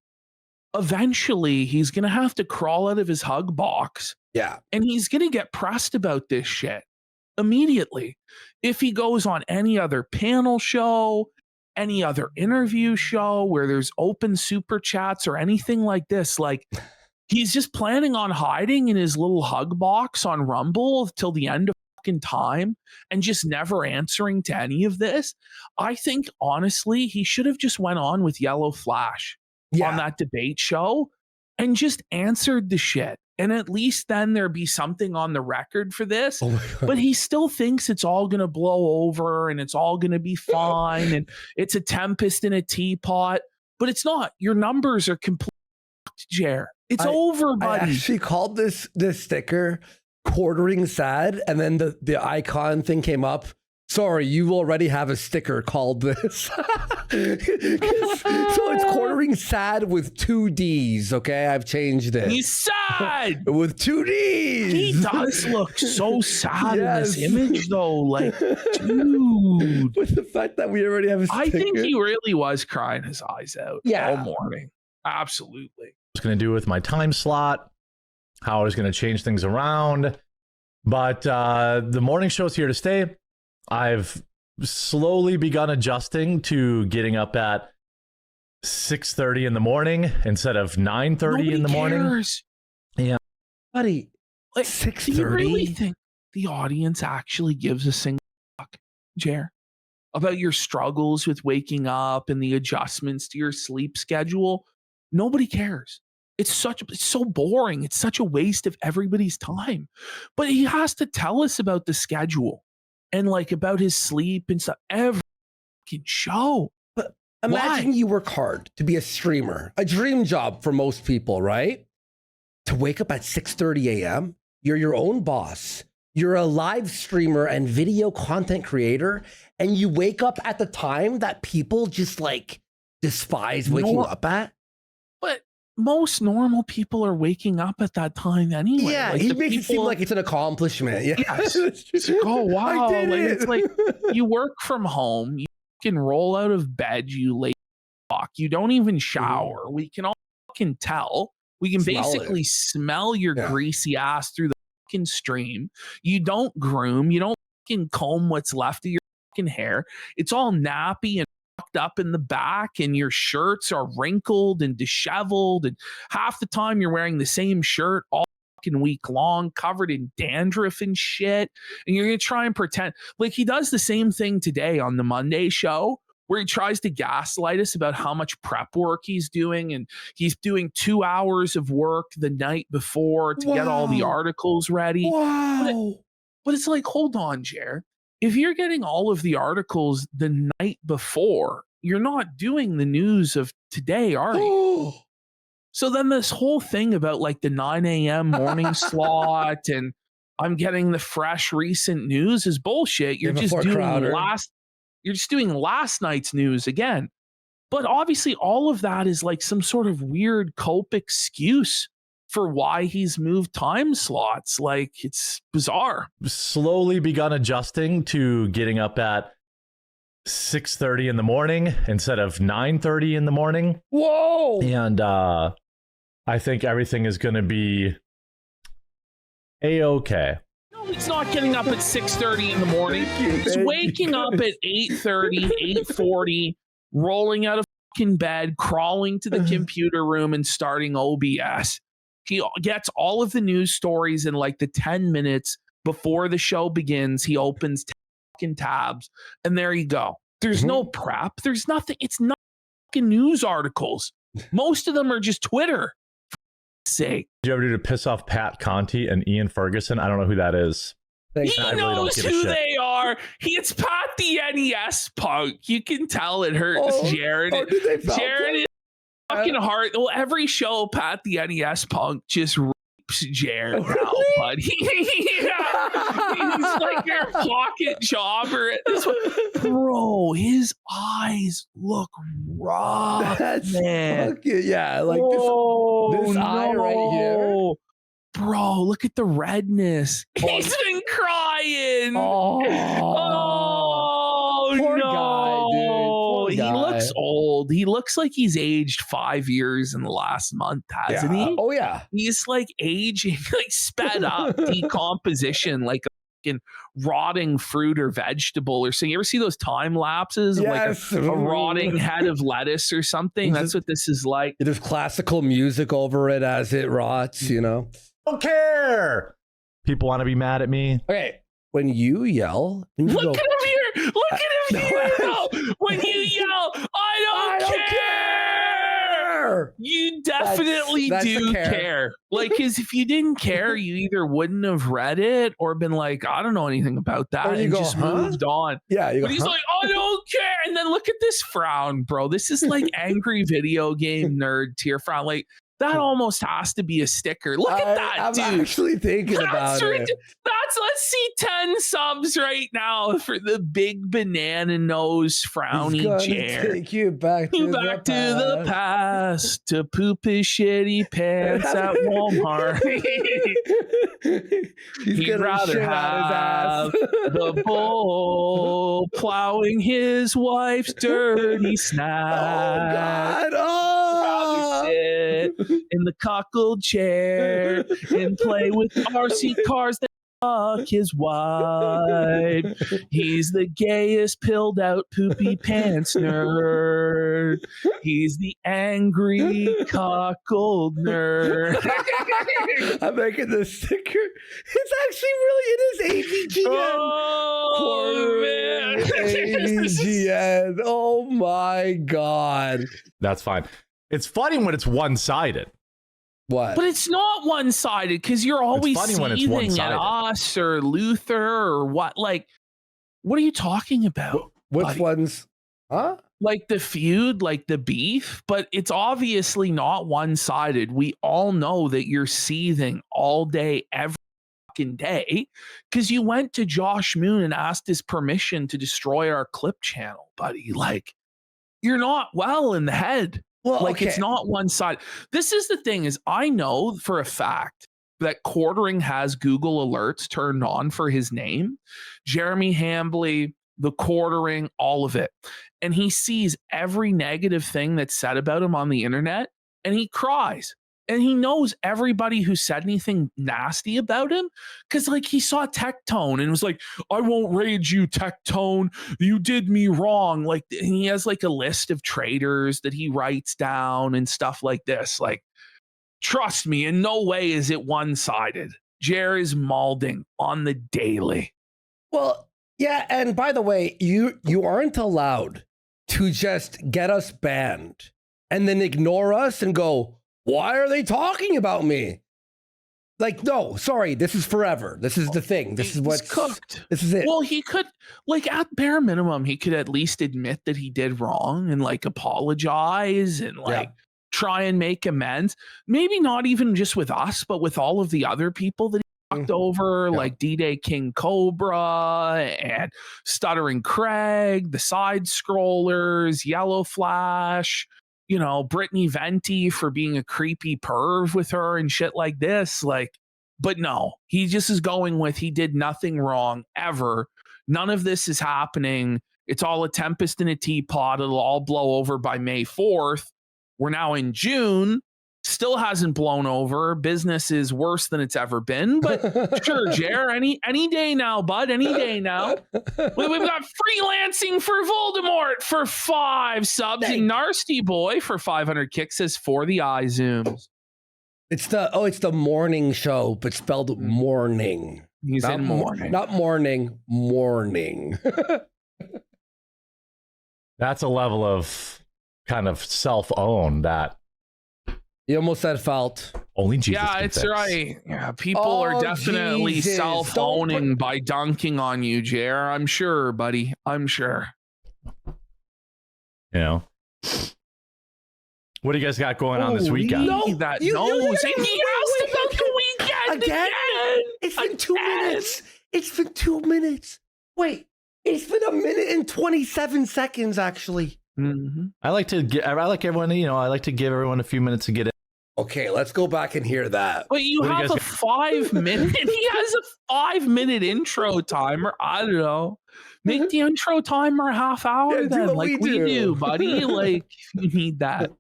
S2: eventually he's going to have to crawl out of his hug box
S3: yeah,
S2: and he's going to get pressed about this shit immediately. If he goes on any other panel show, any other interview show where there's open super chats or anything like this, like he's just planning on hiding in his little hug box on Rumble till the end of fucking time and just never answering to any of this. I think honestly, he should have just went on with Yellow Flash on that debate show and just answered the shit. And at least then there'd be something on the record for this.
S3: Oh my God.
S2: But he still thinks it's all going to blow over and it's all going to be fine and it's a tempest in a teapot. But it's not. Your numbers are complete, Jer. It's over,
S3: I
S2: buddy.
S3: actually called this sticker Quartering sad, and then the icon thing came up. Sorry, you already have a sticker called this. So it's Quartering sad with 2 D's. Okay, I've changed it.
S2: He's sad.
S3: With 2 D's.
S2: He does look so sad in this
S3: Yes.
S2: image, though. Like, dude.
S3: With the fact that we already have a sticker.
S2: I think he really was crying his eyes out
S3: Yeah.
S2: all morning. Absolutely.
S1: I was going to do with my time slot, how I was going to change things around. But the morning show is here to stay. I've slowly begun adjusting to getting up at 6:30 in the morning instead of 9:30 in the morning.
S2: Cares.
S3: Buddy,
S2: Like, do you really
S3: 6:30?
S2: think the audience actually gives a single fuck, Jer, about your struggles with waking up and the adjustments to your sleep schedule? Nobody cares. It's so boring. It's such a waste of everybody's time. But he has to tell us about the schedule and like about his sleep and stuff. Every fucking show.
S3: Imagine you work hard to be a streamer, a dream job for most people, right? To wake up at 6:30 a.m., you're your own boss. You're a live streamer and video content creator, and you wake up at the time that people just like despise waking
S2: No.
S3: up at.
S2: But most normal people are waking up at that time anyway.
S3: Yeah,
S2: Like,
S3: he
S2: the
S3: makes it seem
S2: people-
S3: like it's an accomplishment. Yeah.
S2: Yes.
S3: It's
S2: It's
S3: just-
S2: like, oh
S3: I
S2: wow.
S3: did
S2: Like,
S3: it.
S2: it's like you work from home, you can roll out of bed, you late fuck. You don't even shower. We can all fucking tell. We can
S3: Smell it.
S2: basically smell your
S3: Yeah.
S2: greasy ass through the fucking stream. You don't groom. You don't fucking comb what's left of your fucking hair. It's all nappy and fucked up in the back, and your shirts are wrinkled and disheveled. And half the time you're wearing the same shirt all fucking week long, covered in dandruff and shit. And you're going to try and pretend like he does the same thing today on the Monday show, where he tries to gaslight us about how much prep work he's doing. And he's doing 2 hours of work the night before to get all the
S3: Wow.
S2: articles ready.
S3: Wow.
S2: But it's like, hold on, Jer. If you're getting all of the articles the night before, you're not doing the news of today, are you? So then this whole thing about like the 9 a.m. morning slot and I'm getting the fresh recent news is bullshit. You're
S3: Yeah,
S2: just
S3: before
S2: doing
S3: Crowder.
S2: you're just doing last night's news again. But obviously all of that is like some sort of weird cope excuse for why he's moved time slots. Like, it's bizarre.
S1: Slowly begun adjusting to getting up at 6:30 in the morning instead of 9:30 in the morning.
S3: Whoa.
S1: And I think everything is going to be a-okay.
S2: No, he's not getting up at 6:30 in the morning. He's waking up at 8:30, 8:40, rolling out of fucking bed, crawling to the computer room and starting OBS. He gets all of the news stories in like the 10 minutes before the show begins. He opens 10 fucking tabs, and there you go. There's no prep. There's nothing. It's not fucking news articles. Most of them are just Twitter. For sake.
S1: Did you ever do to piss off Pat Conti and Ian Ferguson? I don't know who that is.
S3: Thanks.
S2: He
S1: I really don't
S2: knows
S1: give a
S2: who
S1: shit.
S2: they are. It's Pat the NES punk. You can tell it hurts Jared.
S3: Oh, did they foul
S2: Jared is fucking hard. Well, every show, Pat the NES punk just rapes Jared now, bud. He's like your pocket jobber at this one. Bro, his eyes look rough,
S3: That's
S2: man.
S3: fucking, yeah, like this eye right here.
S2: Bro, look at the redness. He's been crying.
S3: Oh, poor
S2: no.
S3: guy, dude. Poor
S2: He
S3: guy.
S2: looks old. He looks like he's aged 5 years in the last month, hasn't
S3: Yeah.
S2: he?
S3: Oh yeah.
S2: He's like aging, like sped up decomposition, like a fucking rotting fruit or vegetable or something. You ever see those time lapses of
S3: Yes.
S2: like a rotting head of lettuce or something? That's what this is like.
S3: There's classical music over it as it rots, you know.
S1: Don't care. People want to be mad at me.
S3: Okay, when you yell, when you
S2: Look
S3: go,
S2: at him here. Look at him here. Now. When you yell, I don't care. You definitely
S3: That's
S2: do
S3: a care.
S2: care. Like, because if you didn't care, you either wouldn't have read it or been like, I don't know anything about that,
S3: Or you
S2: and
S3: go,
S2: just
S3: huh?
S2: moved on.
S3: Yeah, you go,
S2: But he's
S3: huh?
S2: like, I don't care. And then look at this frown, bro. This is like angry video game nerd tier frown. Like, that almost has to be a sticker. Look at that,
S3: I'm
S2: dude.
S3: actually thinking about it.
S2: Let's see 10 subs right now for the big banana nose
S3: He's
S2: frowny
S3: gonna
S2: chair.
S3: take you back to
S2: You back to the
S3: past.
S2: past to poop his shitty pants at Walmart.
S3: He's
S2: He'd
S3: gonna
S2: rather
S3: shit
S2: have
S3: out his ass.
S2: the bull plowing his wife's dirty
S3: Oh
S2: snack.
S3: God! Oh!
S2: Sit in the cuckold chair and play with RC cars that fuck his wife. He's the gayest pilled out poopy pants nerd. He's the angry cuckold nerd.
S3: I'm making the sticker. It's actually really, it is AVGN.
S2: Oh man.
S3: AVGN. Oh my God.
S1: That's fine. It's funny when it's one-sided.
S3: What?
S2: But it's not one-sided because you're always
S1: funny when it's
S2: seething
S1: one-sided.
S2: at us or Luther or what. Like, what are you talking about?
S3: Which
S2: buddy?
S3: ones? Huh?
S2: Like the feud, like the beef, but it's obviously not one-sided. We all know that you're seething all day, every fucking day, because you went to Josh Moon and asked his permission to destroy our clip channel, buddy. Like, you're not well in the head.
S3: Well,
S2: Like, it's not one side. This is the thing is I know for a fact that Quartering has Google alerts turned on for his name. Jeremy Hambly, the Quartering, all of it. And he sees every negative thing that's said about him on the internet. and he cries. And he knows everybody who said anything nasty about him because, like, he saw Tectone and was like, I won't rage you, Tectone. You did me wrong. Like, and he has like a list of traitors that he writes down and stuff like this. Like, trust me, in no way is it one-sided. Jer is mauling on the daily.
S3: Well, yeah, and by the way, you aren't allowed to just get us banned and then ignore us and go, why are they talking about me? Like, no, sorry, this is forever. This is the thing. This is what's
S2: cooked.
S3: This is it.
S2: Well, he could, like, at bare minimum, he could at least admit that he did wrong and, like, apologize and, like, try and make amends. Maybe not even just with us, but with all of the other people that he fucked over, like D-Day King Cobra and Stuttering Craig, the Side Scrollers, Yellow Flash, you know, Brittany Venti for being a creepy perv with her and shit like this. Like, but no, he just is going with he did nothing wrong ever. None of this is happening. It's all a tempest in a teapot. It'll all blow over by May 4th. We're now in June. Still hasn't blown over. Business is worse than it's ever been. But sure, Jer, any day now, bud. Any day now. We've got freelancing for Voldemort for 5 subs. And Nasty Boy for 500 kicks says for the eye zooms.
S3: It's the morning show, but spelled morning.
S2: He's in morning.
S3: Not morning, morning.
S1: That's a level of kind of self-own that
S3: you almost said felt.
S1: Only Jesus.
S2: Yeah,
S1: can
S2: it's
S1: fix.
S2: right. Yeah, people are definitely
S3: Jesus.
S2: self-owning by dunking on you, Jer. I'm sure, buddy. I'm sure.
S1: You know. What do you guys got going on this weekend?
S2: No, that knows. And he asked about the weekend again.
S3: It's been 2 minutes. It's been 2 minutes. Wait, it's been 1 minute and 27 seconds, actually.
S2: Mm-hmm.
S1: I like everyone, you know, I like to give everyone a few minutes to get in.
S3: Okay, let's go back and hear that.
S2: But you have a 5 minute. He has a 5-minute intro timer. I don't know. Make the intro timer a half hour then, like we do, buddy. Like you need that.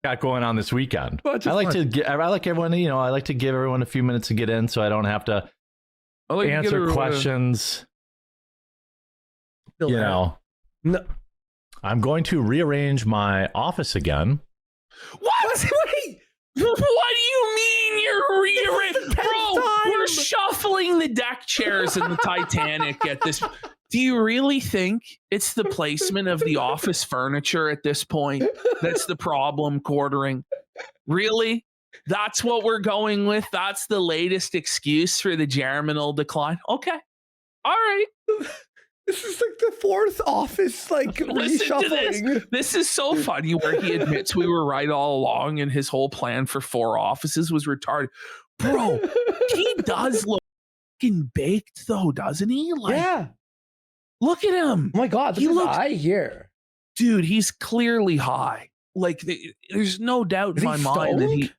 S1: Got going on this weekend.
S3: I like
S1: everyone, you know, I like to give everyone a few minutes to get in so I don't have to answer questions. You know. No. I'm going to rearrange my office again.
S2: What? Wait. What do you mean you're rearranging? Bro, we're shuffling the deck chairs in the Titanic at this. Do you really think it's the placement of the office furniture at this point that's the problem, Quartering? Really? That's what we're going with? That's the latest excuse for the germinal decline? Okay. All right.
S3: This is like the 4th office, like,
S2: listen to this.
S3: reshuffling.
S2: This is so funny where he admits we were right all along and his whole plan for 4 offices was retarded. Bro, he does look fucking baked though, doesn't he? Like,
S3: Yeah.
S2: Look at him.
S3: Oh my God,
S2: He looks
S3: high here.
S2: Dude, he's clearly high. Like, there's no doubt in my mind that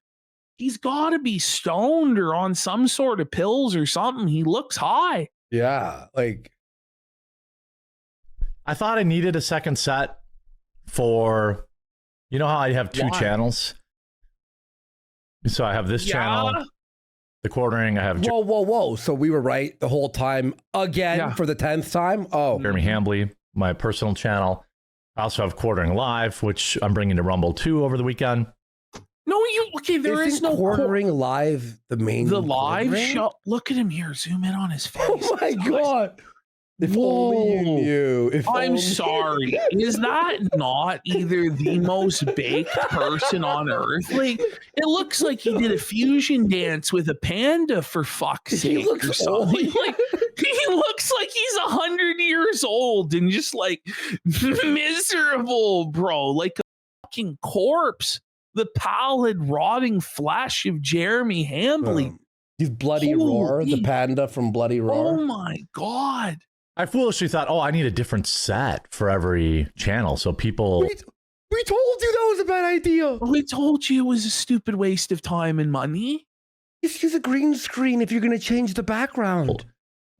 S2: he's got to be stoned or on some sort of pills or something. He looks high.
S3: Yeah, like.
S1: I thought I needed a second set for, you know how I have 2 channels? So I have this channel, the Quartering, I have
S3: Whoa. So we were right the whole time again for the 10th time? Oh.
S1: Jeremy Hambley, my personal channel. I also have Quartering Live, which I'm bringing to Rumble 2 over the weekend.
S2: No, there is no
S3: Quartering Live, the
S2: live show. Look at him here. Zoom in on his face.
S3: Oh my God. If only you knew.
S2: I'm sorry. Is that not either the most baked person on earth? Like, it looks like he did a fusion dance with a panda, for fuck's sake.
S3: He looks
S2: old. Like, he looks like he's 100 years old and just like miserable, bro. Like a fucking corpse. The pallid, rotting flesh of Jeremy Hambley.
S3: He's Bloody Roar, the panda from Bloody Roar.
S2: Oh my God.
S1: I foolishly thought, I need a different set for every channel. So people.
S3: We told you that was a bad idea.
S2: We told you it was a stupid waste of time and money.
S3: Just use a green screen if you're going to change the background.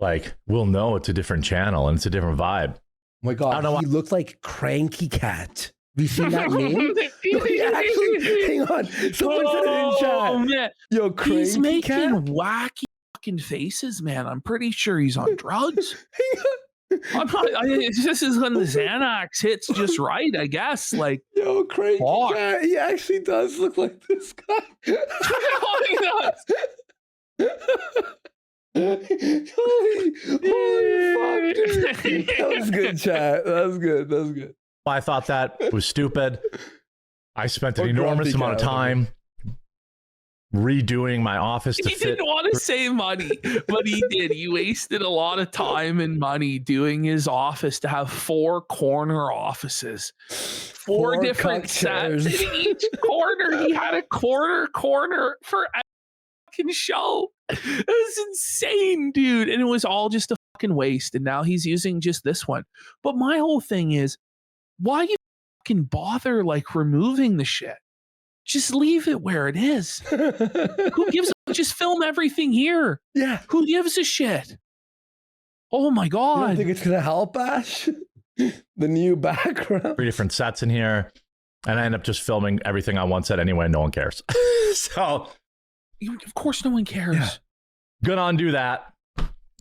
S1: Like, we'll know it's a different channel and it's a different vibe.
S3: Oh my God,
S1: I don't know
S3: he looked like Cranky Cat. Have you seen that meme? No, he actually, hang on. Someone said it in chat.
S2: Man.
S3: Yo, cranky
S2: He's making
S3: cat.
S2: wacky fucking faces, man. I'm pretty sure he's on drugs.
S3: Hang on.
S2: This is when the Xanax hits just right, I guess. Like,
S3: Yo, cranky
S2: Fuck.
S3: cat. He actually does look like this guy. holy fuck, dude. That was good, chat. That was good.
S1: I thought that was stupid. I spent an
S3: Or
S1: enormous
S3: grumpy
S1: amount of
S3: cat.
S1: time redoing my office to
S2: he
S1: fit.
S2: didn't want to save money, but he did. He wasted a lot of time and money doing his office to have 4 corner offices, 4 different
S3: cuck
S2: sets
S3: chairs.
S2: in each corner. He had a corner for a fucking show. It was insane, dude. And it was all just a fucking waste. And now he's using just this one. But my whole thing is, why you fucking bother like removing the shit? Just leave it where it is. Who gives a just film everything here?
S3: Yeah.
S2: Who gives a shit? Oh my
S3: You don't
S2: god.
S3: think it's gonna help, Ash? The new background.
S1: 3 different sets in here, and I end up just filming everything on one set anyway. No one cares. So
S2: Of course no one cares.
S3: Yeah.
S1: gonna undo that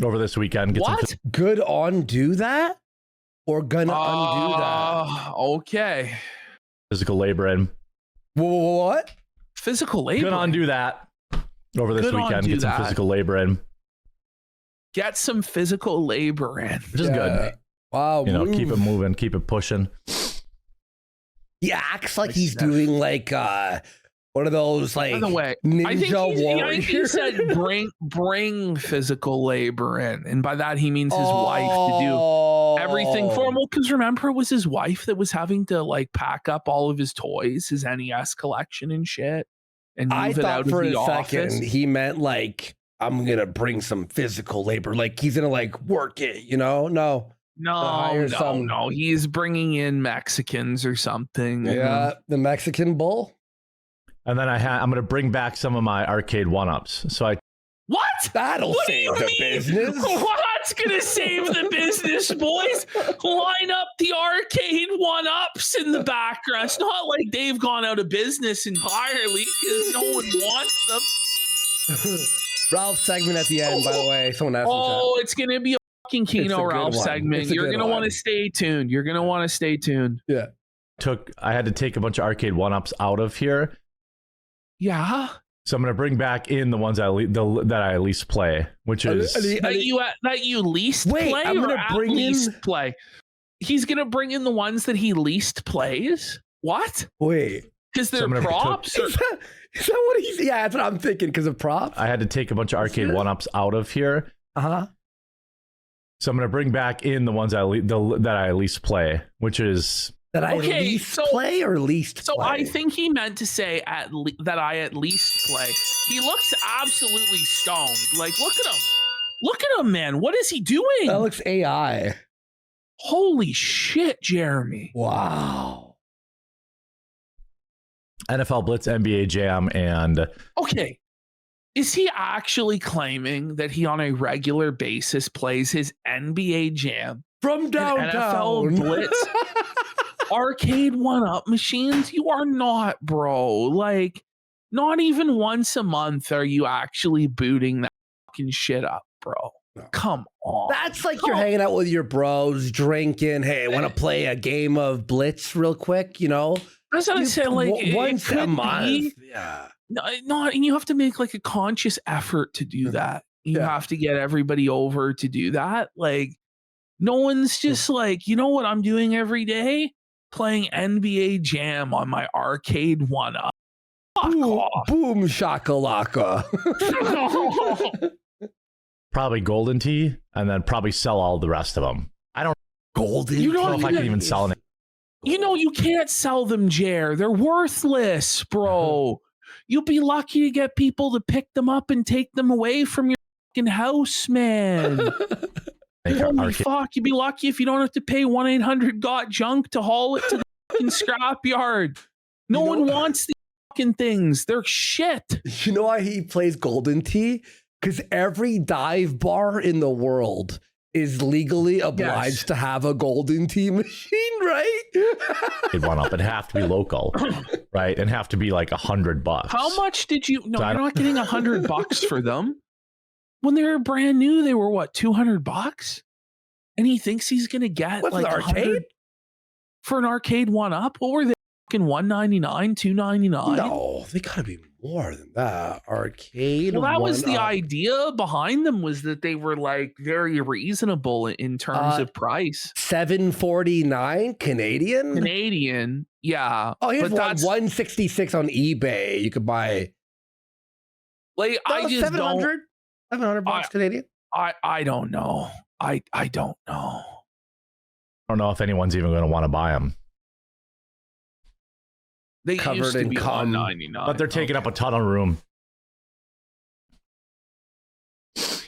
S1: over this weekend. Get
S2: What?
S1: some
S3: Good on do that? Or gonna undo that?
S2: Okay.
S1: physical labor in.
S3: What?
S2: Physical labor.
S1: Gonna undo that over this
S2: Good on
S1: weekend.
S2: do
S1: Get some
S2: that.
S1: physical labor in,
S2: Get some physical labor in.
S1: which is good.
S3: Wow.
S1: You know, keep it
S3: move.
S1: moving, keep it pushing.
S3: He acts like
S2: Like
S3: he's
S2: Steph.
S3: doing like one of those like
S2: By the way,
S3: ninja
S2: I think he
S3: warriors.
S2: said bring physical labor in, and by that he means his wife to do everything for him. Well, because remember, it was his wife that was having to like pack up all of his toys, his NES collection and shit, and move
S3: I
S2: it
S3: thought
S2: out
S3: for
S2: of
S3: a
S2: the
S3: second
S2: office.
S3: he meant like I'm gonna bring some physical labor, like he's gonna like work it, you know? No, hire some-
S2: No. He's bringing in Mexicans or something.
S3: yeah, the Mexican bull.
S1: And then I'm gonna bring back some of my arcade one-ups. So I
S2: What?
S3: That'll
S2: What do
S3: save
S2: you
S3: the
S2: mean?
S3: business.
S2: What's gonna save the business, boys? Line up the arcade one-ups in the background. It's not like they've gone out of business entirely because no one wants them.
S3: Ralph segment at the end, by the way. Someone asked
S2: Oh, it's gonna be a fucking
S3: It's a
S2: Keno
S3: good
S2: Ralph
S3: one.
S2: segment.
S3: It's a
S2: You're
S3: good
S2: gonna want
S3: one.
S2: to stay tuned. You're gonna want to stay tuned.
S3: Yeah.
S1: I had to take a bunch of arcade one-ups out of here.
S2: Yeah,
S1: So I'm gonna bring back in the ones that I at least play, which is
S2: that you least
S3: Wait,
S2: play
S3: I'm
S2: or
S3: gonna
S2: at
S3: bring
S2: least
S3: in-
S2: play. He's gonna bring in the ones that he least plays. What?
S3: Wait.
S2: Because
S1: So
S2: they're
S1: I'm gonna
S2: props. Or,
S3: Is that what he's? Yeah, that's what I'm thinking because of props.
S1: I had to take a bunch of arcade one-ups out of here.
S3: Uh-huh.
S1: So I'm gonna bring back in the ones that I at least play, which is
S3: That I
S2: Okay,
S3: least
S2: so-
S3: play or least
S2: so
S3: play?
S2: I think he meant to say that I at least play. He looks absolutely stoned. Like, look at him. Look at him, man. What is he doing?
S3: that looks AI.
S2: Holy shit, Jeremy.
S3: Wow.
S1: NFL Blitz, NBA Jam, and
S2: Okay. Is he actually claiming that he on a regular basis plays his NBA Jam,
S3: From downtown.
S2: NFL Blitz? arcade one-up machines? You are not, bro. Like, not even once a month are you actually booting that fucking shit up, bro.
S3: No.
S2: Come on.
S3: That's like you're
S2: Come on.
S3: hanging out with your bros, drinking. Hey, want to play a game of Blitz real quick? You know,
S2: That's what I said. Like,
S3: once
S2: it could
S3: a month.
S2: be-
S3: Yeah.
S2: No, and you have to make like a conscious effort to do that. You
S3: Yeah.
S2: have to get everybody over to do that. Like, no one's just like, you know what I'm doing every day? Playing NBA Jam on my arcade one-up. Fuck
S3: Boom,
S2: off.
S3: boom shakalaka.
S1: probably Golden Tee, and then probably sell all the rest of them.
S3: Golden.
S2: You
S1: I don't know if I
S2: Yeah.
S1: can even sell it.
S2: You know, you can't sell them, Jer. They're worthless, bro. You'll be lucky to get people to pick them up and take them away from your fucking house, man.
S1: Like
S2: Holy
S1: arcade.
S2: fuck, you'd be lucky if you don't have to pay 1-800-GOT-JUNK to haul it to the fucking scrapyard. No
S3: You know-
S2: one wants these fucking things. They're shit.
S3: You know why he plays Golden Tee? Because every dive bar in the world is legally obliged to have a Golden Tee machine, right?
S1: It'd one up. It'd have to be local, right? And have to be like $100.
S2: How much did you? No,
S1: So I
S2: you're
S1: don't-
S2: not getting $100 for them. When they were brand new, they were what, $200? And he thinks he's gonna get
S3: What's
S2: like
S3: an arcade?
S2: 100 for an arcade one up. What were they? Fucking $199, $299.
S3: No, they gotta be more than that. Arcade.
S2: Well, that was the
S3: one-up.
S2: idea behind them, was that they were like very reasonable in terms of price.
S3: $749 Canadian.
S2: Yeah.
S3: Oh, here's
S2: but
S3: one,
S2: that's
S3: 166 on eBay. You could buy
S2: like I just don't.
S3: 700 $700 Canadian.
S2: I don't know. I don't know.
S1: I don't know if anyone's even going to want to buy them,
S2: They
S3: Covered
S2: used to
S3: in
S2: be
S3: cum.
S2: $199.
S1: but they're taking up a ton of room.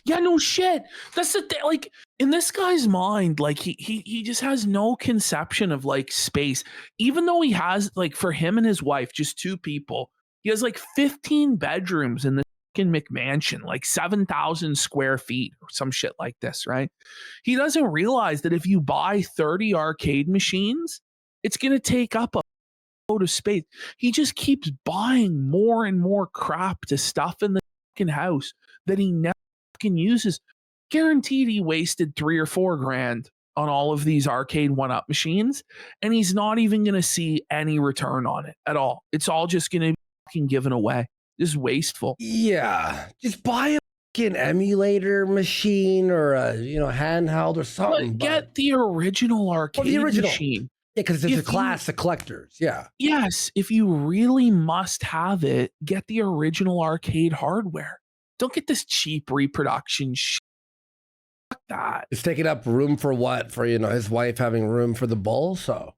S2: Yeah, no shit. That's the thing. Like in this guy's mind, like he just has no conception of like space. Even though he has like for him and his wife, just two people, he has like 15 bedrooms in this fucking McMansion, like 7,000 square feet or some shit like this, right? He doesn't realize that if you buy 30 arcade machines, it's gonna take up a load of space. He just keeps buying more and more crap to stuff in the fucking house that he never uses. Guaranteed he wasted $3 or $4 grand on all of these arcade one-up machines, and he's not even going to see any return on it at all. It's all just going to be fucking given away. This is wasteful.
S3: Yeah, just buy a fucking emulator machine or a handheld or something.
S2: But get the original arcade
S3: original.
S2: machine.
S3: Yeah, because it's
S2: if
S3: a class of collectors. Yeah.
S2: Yes, if you really must have it, get the original arcade hardware. Don't get this cheap reproduction shit. Fuck that.
S3: It's taking up room for what? For his wife having room for the bull. So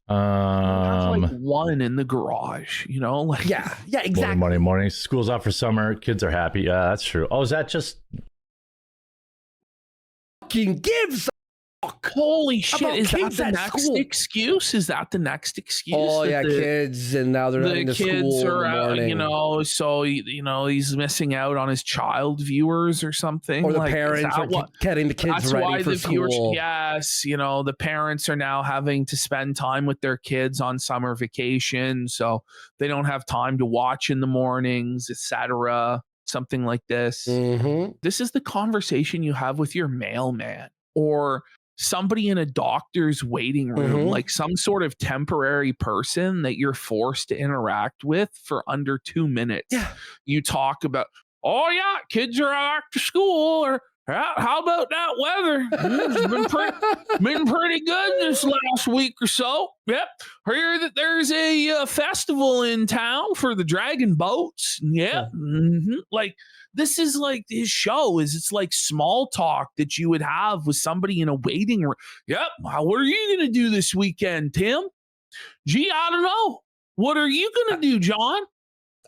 S2: Have like one in the garage, like
S3: yeah, exactly.
S1: Morning. School's out for summer. Kids are happy. Yeah, that's true. Oh, is that just?
S3: Fucking gives.
S2: holy shit!
S3: About
S2: Is that
S3: kids
S2: the
S3: at
S2: next
S3: school.
S2: excuse? Is that the next excuse?
S3: Oh
S2: that
S3: yeah,
S2: the,
S3: kids, and now they're not
S2: the
S3: into
S2: kids
S3: school
S2: are
S3: in the
S2: out,
S3: morning.
S2: so he's missing out on his child viewers or something.
S3: Or the
S2: Like, is
S3: parents
S2: that
S3: are
S2: what-
S3: getting the kids
S2: That's
S3: ready
S2: why
S3: for
S2: the viewers,
S3: school.
S2: yes, the parents are now having to spend time with their kids on summer vacation, so they don't have time to watch in the mornings, etc. Something like this.
S3: Mm-hmm.
S2: This is the conversation you have with your mailman or somebody in a doctor's waiting room,
S3: Mhm.
S2: like some sort of temporary person that you're forced to interact with for under 2 minutes.
S3: Yeah.
S2: You talk about, oh yeah, kids are back to school, or how about that weather? It's been pretty good this last week or so. Yep. Hear that there's a festival in town for the dragon boats. Yep. Like, this is like his show it's like small talk that you would have with somebody in a waiting room. Yep. What are you going to do this weekend, Tim? Gee, I don't know. What are you going to do, John?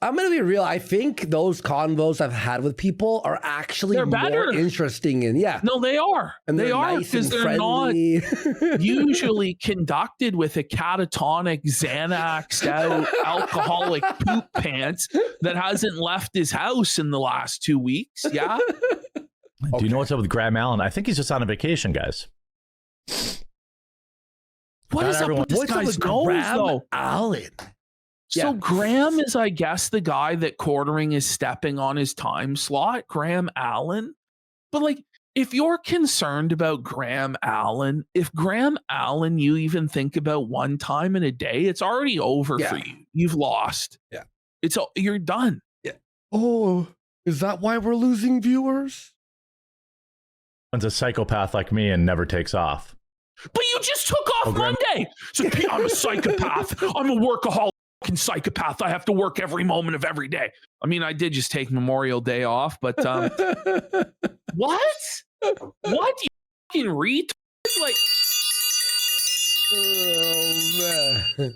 S3: I'm gonna be real. I think those convos I've had with people are actually
S2: They're
S3: more
S2: better.
S3: interesting, and
S2: No, they are.
S3: and
S2: They
S3: they're
S2: are
S3: nice
S2: because
S3: and
S2: they're not
S3: friendly.
S2: usually conducted with a catatonic, Xanaxed out alcoholic poop pants that hasn't left his house in the last 2 weeks. Yeah.
S1: Do you know what's up with Graham Allen? I think he's just on a vacation, guys.
S2: What
S1: Not
S2: is up
S1: everyone-
S2: with this
S3: What's up
S2: guy's
S3: with
S2: nose,
S3: Graham
S2: though?
S3: Allen?
S2: So
S3: Yeah.
S2: Graham is, I guess, the guy that Quartering is stepping on his time slot, Graham Allen. But like, if you're concerned about Graham Allen, if Graham Allen you even think about one time in a day, it's already over
S3: Yeah.
S2: for you. You've lost.
S3: Yeah.
S2: You're done.
S3: Oh, is that why we're losing viewers?
S1: One's a psychopath like me and never takes off.
S2: But you just took off
S1: Oh, Graham-
S2: Monday. So I'm a psychopath. I'm a workaholic psychopath. I have to work every moment of every day. I mean, I did just take Memorial Day off, but what? What? You fucking retard? Like,
S3: Oh man.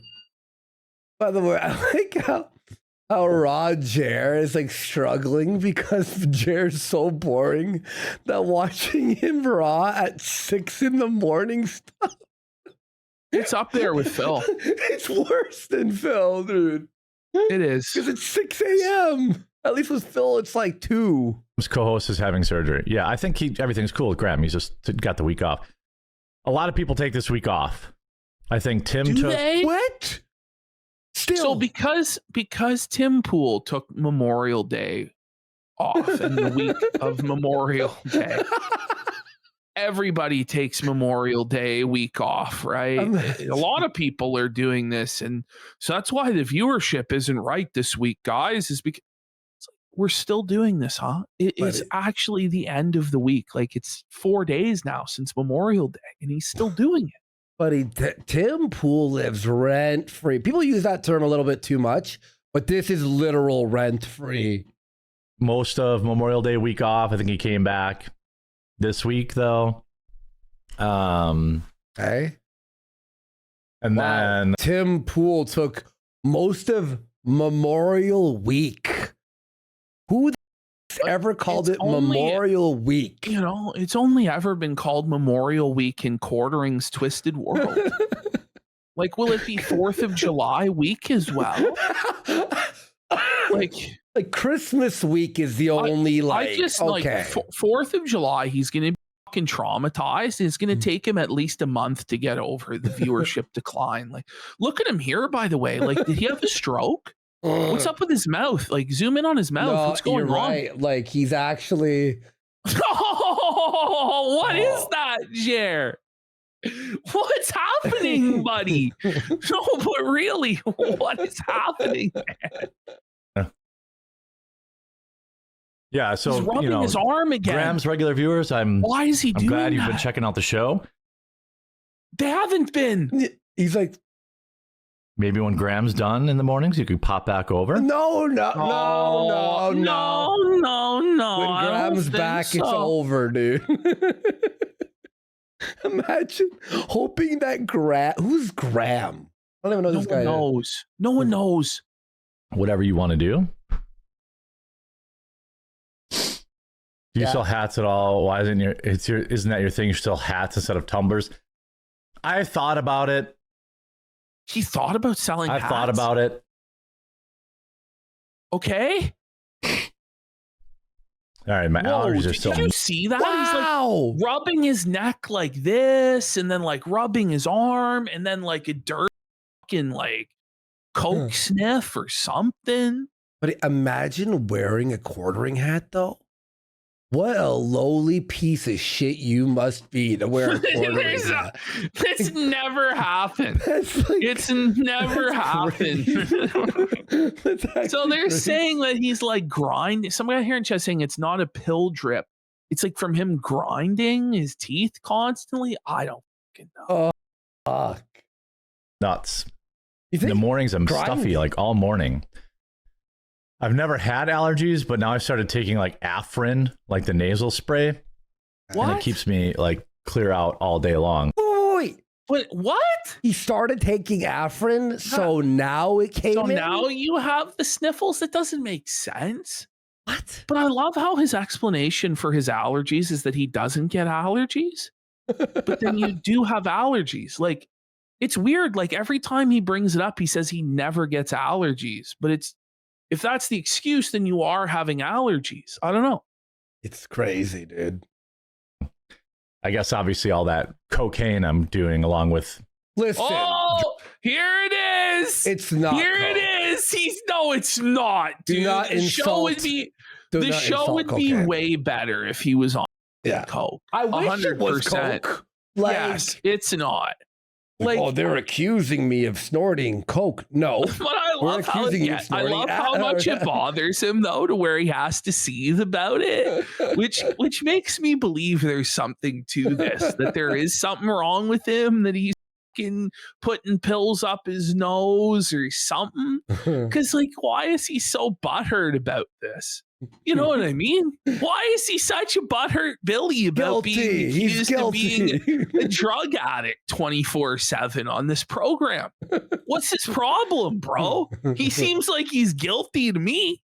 S3: By the way, I like how Raw Jer is like struggling because Jer's so boring that watching him Raw at 6 a.m. stuff.
S2: it's up there with Phil.
S3: It's worse than Phil, dude.
S2: It is.
S3: Because it's 6 a.m. At least with Phil, it's like 2.
S1: His co-host is having surgery. Yeah, I think everything's cool with Graham. He's just got the week off. A lot of people take this week off. I think Tim
S2: Do
S1: took.
S2: they?
S3: What? Still.
S2: So because Tim Pool took Memorial Day off in the week of Memorial Day, everybody takes Memorial Day week off, right? A lot of people are doing this, and so that's why the viewership isn't right this week, guys. Is because we're still doing this, huh? It's actually the end of the week. Like it's 4 days now since Memorial Day, and he's still doing it.
S3: Buddy, Tim Pool lives rent free. People use that term a little bit too much, but this is literal rent free.
S1: Most of Memorial Day week off. I think he came back this week though.
S3: Okay.
S1: And then
S3: Tim Pool took most of Memorial Week. Who ever called it Memorial Week?
S2: You know, it's only ever been called Memorial Week in Quartering's Twisted World. Like, will it be 4th of July week as well? Like
S3: Christmas week is the only
S2: I just
S3: okay.
S2: 4th of July, he's going to be fucking traumatized. It's going to take him at least a month to get over the viewership decline. Like, look at him here, by the way. Like, did he have a stroke? What's up with his mouth? Like, zoom in on his mouth.
S3: No,
S2: what's going on?
S3: Right. Like, he's actually.
S2: Oh, what is that, Jer? What's happening, buddy? No, but really, what is happening, man?
S1: Yeah, so
S2: he's rubbing his arm again.
S1: Graham's regular viewers,
S2: why is he doing that?
S1: I'm glad you've been checking out the show.
S2: They haven't been.
S3: He's like,
S1: maybe when Graham's done in the mornings, you could pop back over.
S3: no.
S2: When
S3: Graham's back, it's over, dude. Imagine hoping that who's Graham? I don't even know this guy.
S2: No one knows.
S1: Whatever you want to do. Do you sell hats at all? Why isn't isn't that your thing? You sell hats instead of tumblers? I thought about it.
S2: He thought about selling hats?
S1: I thought about it.
S2: Okay.
S1: All right, my allergies are still.
S2: Did you see that?
S3: Wow.
S2: He's like rubbing his neck like this, and then like rubbing his arm, and then like a dirt fucking like Coke sniff or something.
S3: But imagine wearing a quartering hat, though. What a lowly piece of shit you must be to wear a quartering hat.
S2: This never happened. It's never happened. So they're saying that he's like grinding. Some guy here in chat saying it's not a pill drip. It's like from him grinding his teeth constantly. I don't fucking know.
S3: Fuck.
S1: Nuts. In the mornings, I'm stuffy like all morning. I've never had allergies, but now I've started taking like Afrin, like the nasal spray.
S2: What?
S1: And it keeps me like clear out all day long.
S3: Wait.
S2: But what?
S3: He started taking Afrin, so now it came in?
S2: So now you have the sniffles? That doesn't make sense.
S3: What?
S2: But I love how his explanation for his allergies is that he doesn't get allergies. But then you do have allergies. Like, it's weird. Like, every time he brings it up, he says he never gets allergies. But if that's the excuse, then you are having allergies. I don't know.
S3: It's crazy, dude.
S1: I guess obviously all that cocaine I'm doing along with.
S3: Listen.
S2: Oh, here it is.
S3: It's not.
S2: Here it is. No, it's not, dude.
S3: Do not insult.
S2: The show would be way better if he was on coke.
S3: I wish 100%. It was coke. Like,
S2: yes, it's not. Like,
S3: they're accusing me of snorting coke. No,
S2: but I love how much it bothers him, though, to where he has to seethe about it, which makes me believe there's something to this, that there is something wrong with him, that he's putting pills up his nose or something. Because, like, why is he so butthurt about this? You know what I mean? Why is he such a butthurt Billy about being accused of being a drug addict 24/7 on this program? What's his problem, bro? He seems like he's guilty to me.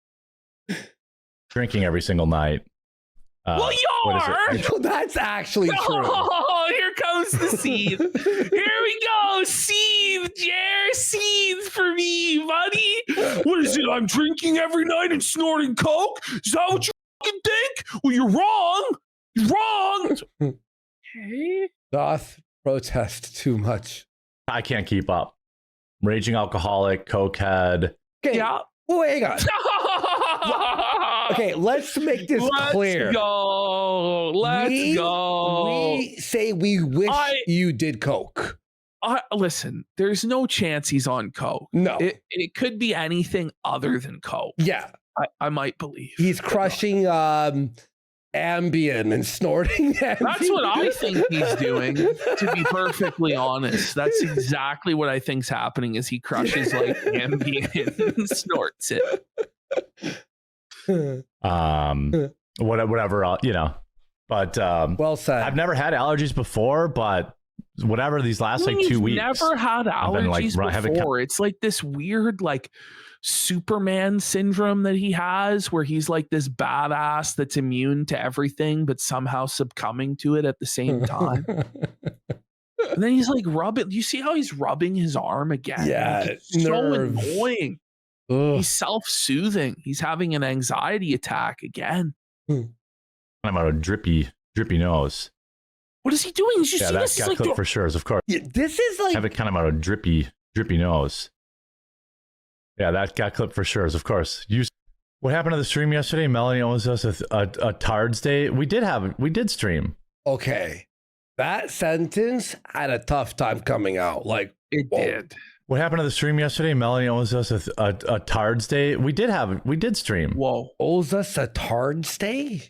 S1: Drinking every single night.
S2: Well, you are.
S3: That's actually true.
S2: Oh, here comes comes the seed. Here we go. Seed, Jer. Seed for me, buddy. What is it? I'm drinking every night and snorting coke? Is that what you fucking think? Well, you're wrong. You're wrong. Okay.
S3: Doth protest too much.
S1: I can't keep up. Raging alcoholic, cokehead.
S3: Okay.
S2: Yeah.
S3: Wait, hang on. Okay, let's make this clear.
S2: Let's go.
S3: We say we wish you did coke.
S2: Listen, there's no chance he's on coke.
S3: No.
S2: It could be anything other than coke.
S3: Yeah.
S2: I might believe.
S3: He's crushing Ambien and snorting Ambien.
S2: That's what I think he's doing, to be perfectly honest. That's exactly what I think's happening is he crushes like Ambien and snorts it.
S1: Whatever, but
S3: well said.
S1: I've never had allergies before, but whatever these last like 2 weeks,
S2: never had allergies
S1: been,
S2: before. It's like this weird like Superman syndrome that he has where he's like this badass that's immune to everything but somehow succumbing to it at the same time. And then he's like rubbing. You see how he's rubbing his arm again?
S3: Yeah,
S2: like, it's so annoying. Ugh. He's self-soothing. He's having an anxiety attack again.
S1: I'm on a drippy nose.
S2: What is he doing? Did you see
S1: that
S2: this?
S1: got clipped for sure, of course.
S3: Yeah, this is like
S1: I have it kind of on a drippy nose. Yeah, that got clipped for sure, of course. What happened to the stream yesterday? Melanie owes us a Tards Day. We did stream.
S3: Okay. That sentence had a tough time coming out. Like
S2: it did.
S1: What happened to the stream yesterday? Melanie owes us a Tards Day. We did stream.
S2: Whoa.
S3: Owes us a Tards Day?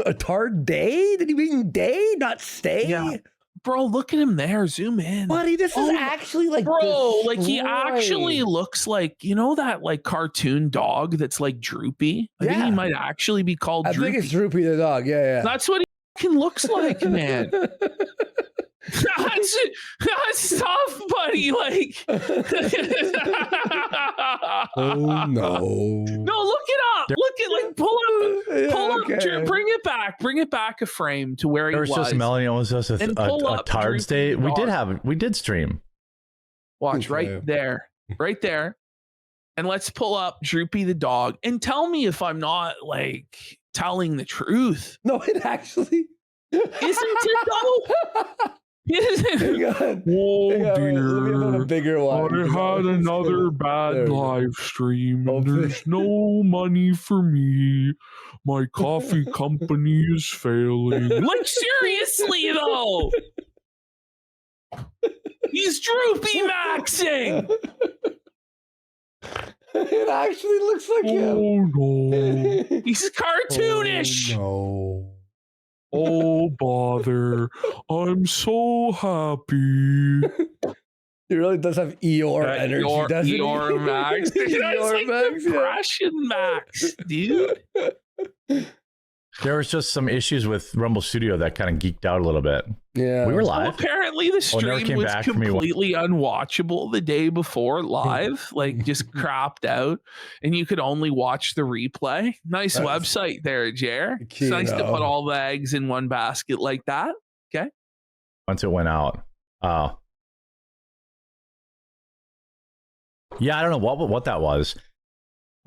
S3: A Tard Day? Did he mean day, not stay?
S2: Yeah. Bro, look at him there. Zoom in.
S3: Buddy, this is actually like
S2: bro, like he actually looks like, that like cartoon dog that's like Droopy. I think he might actually be called Droopy.
S3: I think it's Droopy the dog. Yeah.
S2: That's what he fucking looks like, man. That's tough, buddy. Like,
S3: oh no!
S2: No, look it up. Look at pull up. Okay. Bring it back a frame to where he was.
S1: Just Melanie owes us a Tards Day. We did stream.
S2: Watch right there, and let's pull up Droopy the dog and tell me if I'm not like telling the truth.
S3: No, it actually
S2: isn't it though.
S3: Hang on.
S2: Oh
S3: dear!
S2: Let
S3: me put a bigger one.
S2: I had another bad live stream, and there's no money for me. My coffee company is failing. Like seriously though, he's Droopy maxing.
S3: It actually looks like him.
S2: Oh no! He's cartoonish.
S3: Oh, no.
S2: Oh, bother. I'm so happy.
S3: He really does have Eeyore energy, doesn't he?
S2: Eeyore Max. Eeyore Max, Depression Max, dude.
S1: There was just some issues with Rumble Studio that kind of geeked out a little bit.
S3: Yeah.
S1: We were live.
S2: Well, apparently the stream was completely unwatchable the day before live, like just crapped out, and you could only watch the replay. Nice website there, Jer. It's nice to put all the eggs in one basket like that. Okay.
S1: Once it went out. Oh. Yeah, I don't know what that was.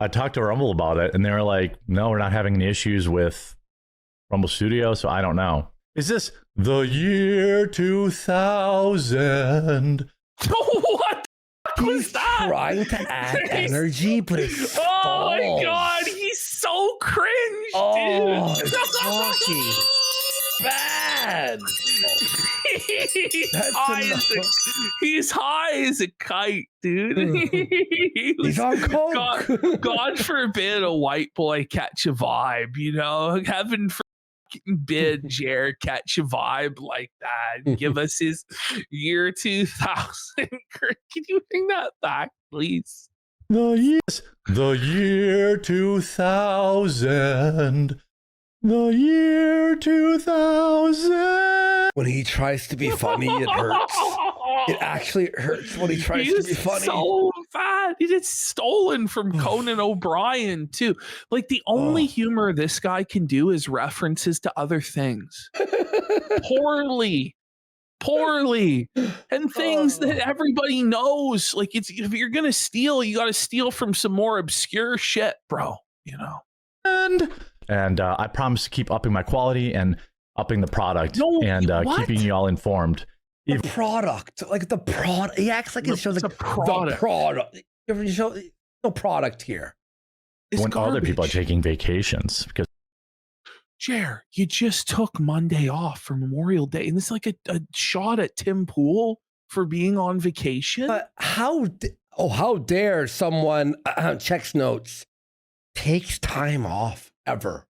S1: I talked to Rumble about it, and they were like, no, we're not having any issues with Rumble Studio, so I don't know. Is this the year 2000?
S2: What
S3: was that? Trying to add energy, but it's
S2: my god, he's so cringe, dude.
S3: It's bad.
S2: He's high as a kite, dude.
S3: He's on coke.
S2: God forbid a white boy catch a vibe, Heaven forbid Jer catch a vibe like that and give us his year 2000. Can you bring that back, please?
S1: The year 2000. The year 2000.
S3: When he tries to be funny, it hurts. It actually hurts when he tries to be funny.
S2: So bad. It's stolen from Conan O'Brien too. Like the only humor this guy can do is references to other things. Poorly. poorly and things that everybody knows. Like, it's, if you're gonna steal, you got to steal from some more obscure shit, bro. You know.
S1: And I promise to keep upping my quality and upping the product keeping you all informed.
S3: The product, like the product. He acts like it shows like
S2: product.
S3: the product. You ever show no product here?
S2: It's
S1: when other people are
S2: garbage.
S1: taking vacations because
S2: Jer, you just took Monday off for Memorial Day, and it's like a shot at Tim Pool for being on vacation.
S3: But how dare someone checks notes, takes time off ever?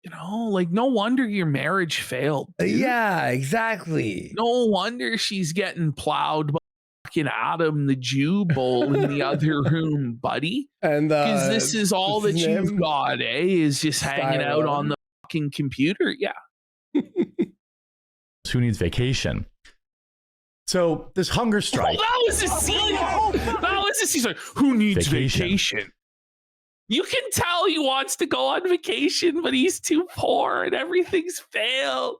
S2: You know, like, no wonder your marriage failed. Dude.
S3: Yeah, exactly.
S2: No wonder she's getting plowed by fucking Adam the Jew Bull in the other room, buddy.
S3: And
S2: Because this is all that you've got, is just hanging out on the fucking computer. Yeah.
S1: who needs vacation? So this hunger strike.
S2: Oh, that was a scene. That was a scene. Like, who needs vacation? You can tell he wants to go on vacation, but he's too poor and everything's failed.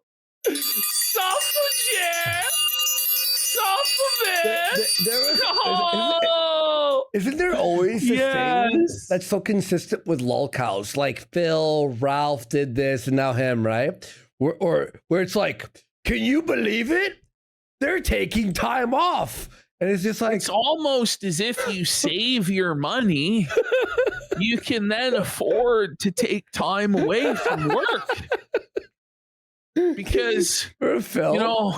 S3: Isn't there always a thing that's so consistent with lolcows? Like Phil, Ralph did this, and now him, right? Where it's like, can you believe it? They're taking time off. And it's just like,
S2: it's almost as if you save your money, you can then afford to take time away from work. Because, you know,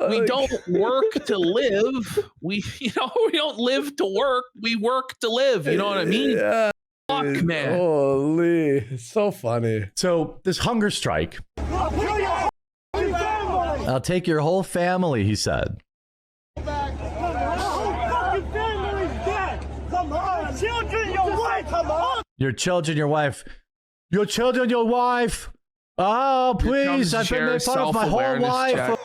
S2: we don't work to live. We don't live to work. We work to live. You know what I mean?
S3: Yeah.
S2: Fuck, man.
S3: Holy, it's so funny.
S1: So this hunger strike. I'll take your whole family, he said. Your children, your wife. Your children, your wife. Oh, please. I've been made fun of my whole life.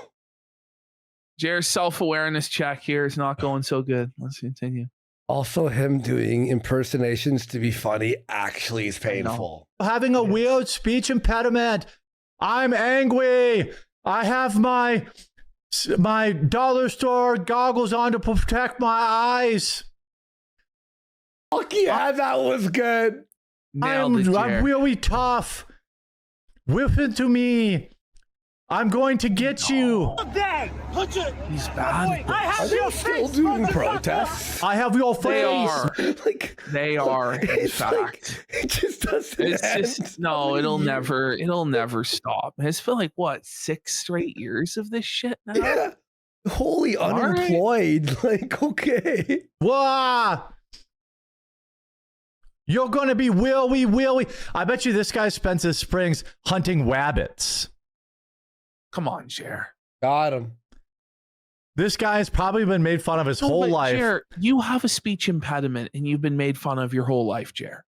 S2: Jared's self-awareness check here is not going so good. Let's continue.
S3: Also, him doing impersonations to be funny actually is painful.
S1: Having a weird speech impediment. I'm angry. I have my dollar store goggles on to protect my eyes.
S3: Fuck yeah, that was good.
S1: I'm really tough. Whip into me. I'm going to get you.
S2: He's bad.
S3: Are they still doing protests?
S1: I have your face.
S2: They are.
S3: Like,
S2: They are, in fact.
S3: like, it just doesn't
S2: It's
S3: end.
S2: just, no, it'll never stop. It's been like, what, 6 straight years of this shit now?
S3: Yeah. Wholly
S2: right.
S3: unemployed. Like, okay.
S1: Wah! You're going to be willy. I bet you this guy spends his springs hunting rabbits.
S2: Come on, Jer.
S3: Got him.
S1: This guy's probably been made fun of his whole life.
S2: Jer, you have a speech impediment and you've been made fun of your whole life, Jer,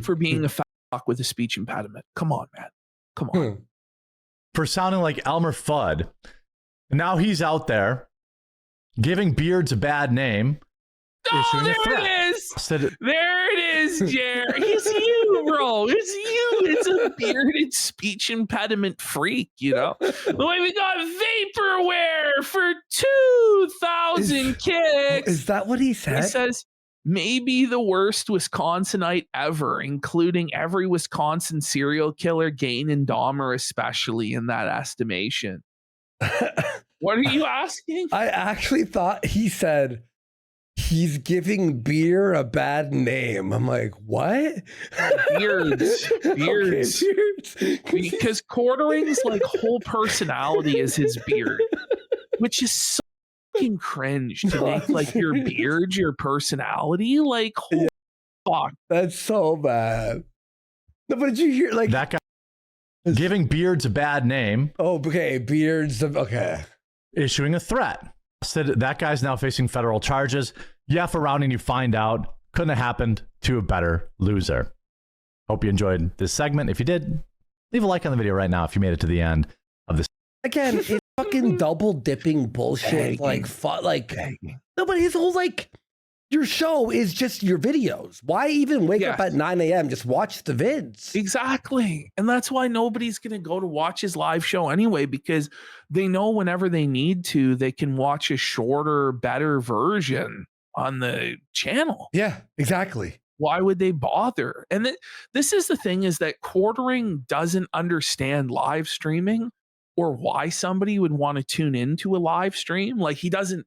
S2: for being a fuck with a speech impediment. Come on, man. Come on.
S1: For sounding like Elmer Fudd. Now he's out there giving beards a bad name.
S2: Oh, there it is. There it is, Jer. It's you, bro. It's you. It's a bearded speech impediment freak, you know? Like, we got vaporware for 2,000 kicks.
S3: Is that what he said?
S2: He says, maybe the worst Wisconsinite ever, including every Wisconsin serial killer, Gain and Dahmer, especially in that estimation. What are you asking?
S3: I actually thought he said he's giving beer a bad name. I'm like, what?
S2: Beards. Beards.
S3: Okay, beards.
S2: Because Quartering's like whole personality is his beard, which is so fucking cringe to make like your beard your personality. Like, holy fuck.
S3: That's so bad. No, but did you hear like
S1: that guy giving beards a bad name?
S3: Oh, okay, beards. Okay.
S1: Issuing a threat. Said that guy's now facing federal charges. Yeah, for rounding, you find out. Couldn't have happened to a better loser. Hope you enjoyed this segment. If you did, leave a like on the video right now if you made it to the end of this.
S3: Again, it's fucking double dipping bullshit.
S2: Begging.
S3: No, but his whole like your show is just your videos. Why even wake up
S2: Yes.
S3: at 9 a.m.? Just watch the vids.
S2: Exactly. And that's why nobody's going to go to watch his live show anyway, because they know whenever they need to, they can watch a shorter, better version on the channel.
S3: Yeah, exactly.
S2: Why would they bother? And this is the thing, is that Quartering doesn't understand live streaming or why somebody would want to tune into a live stream. Like he doesn't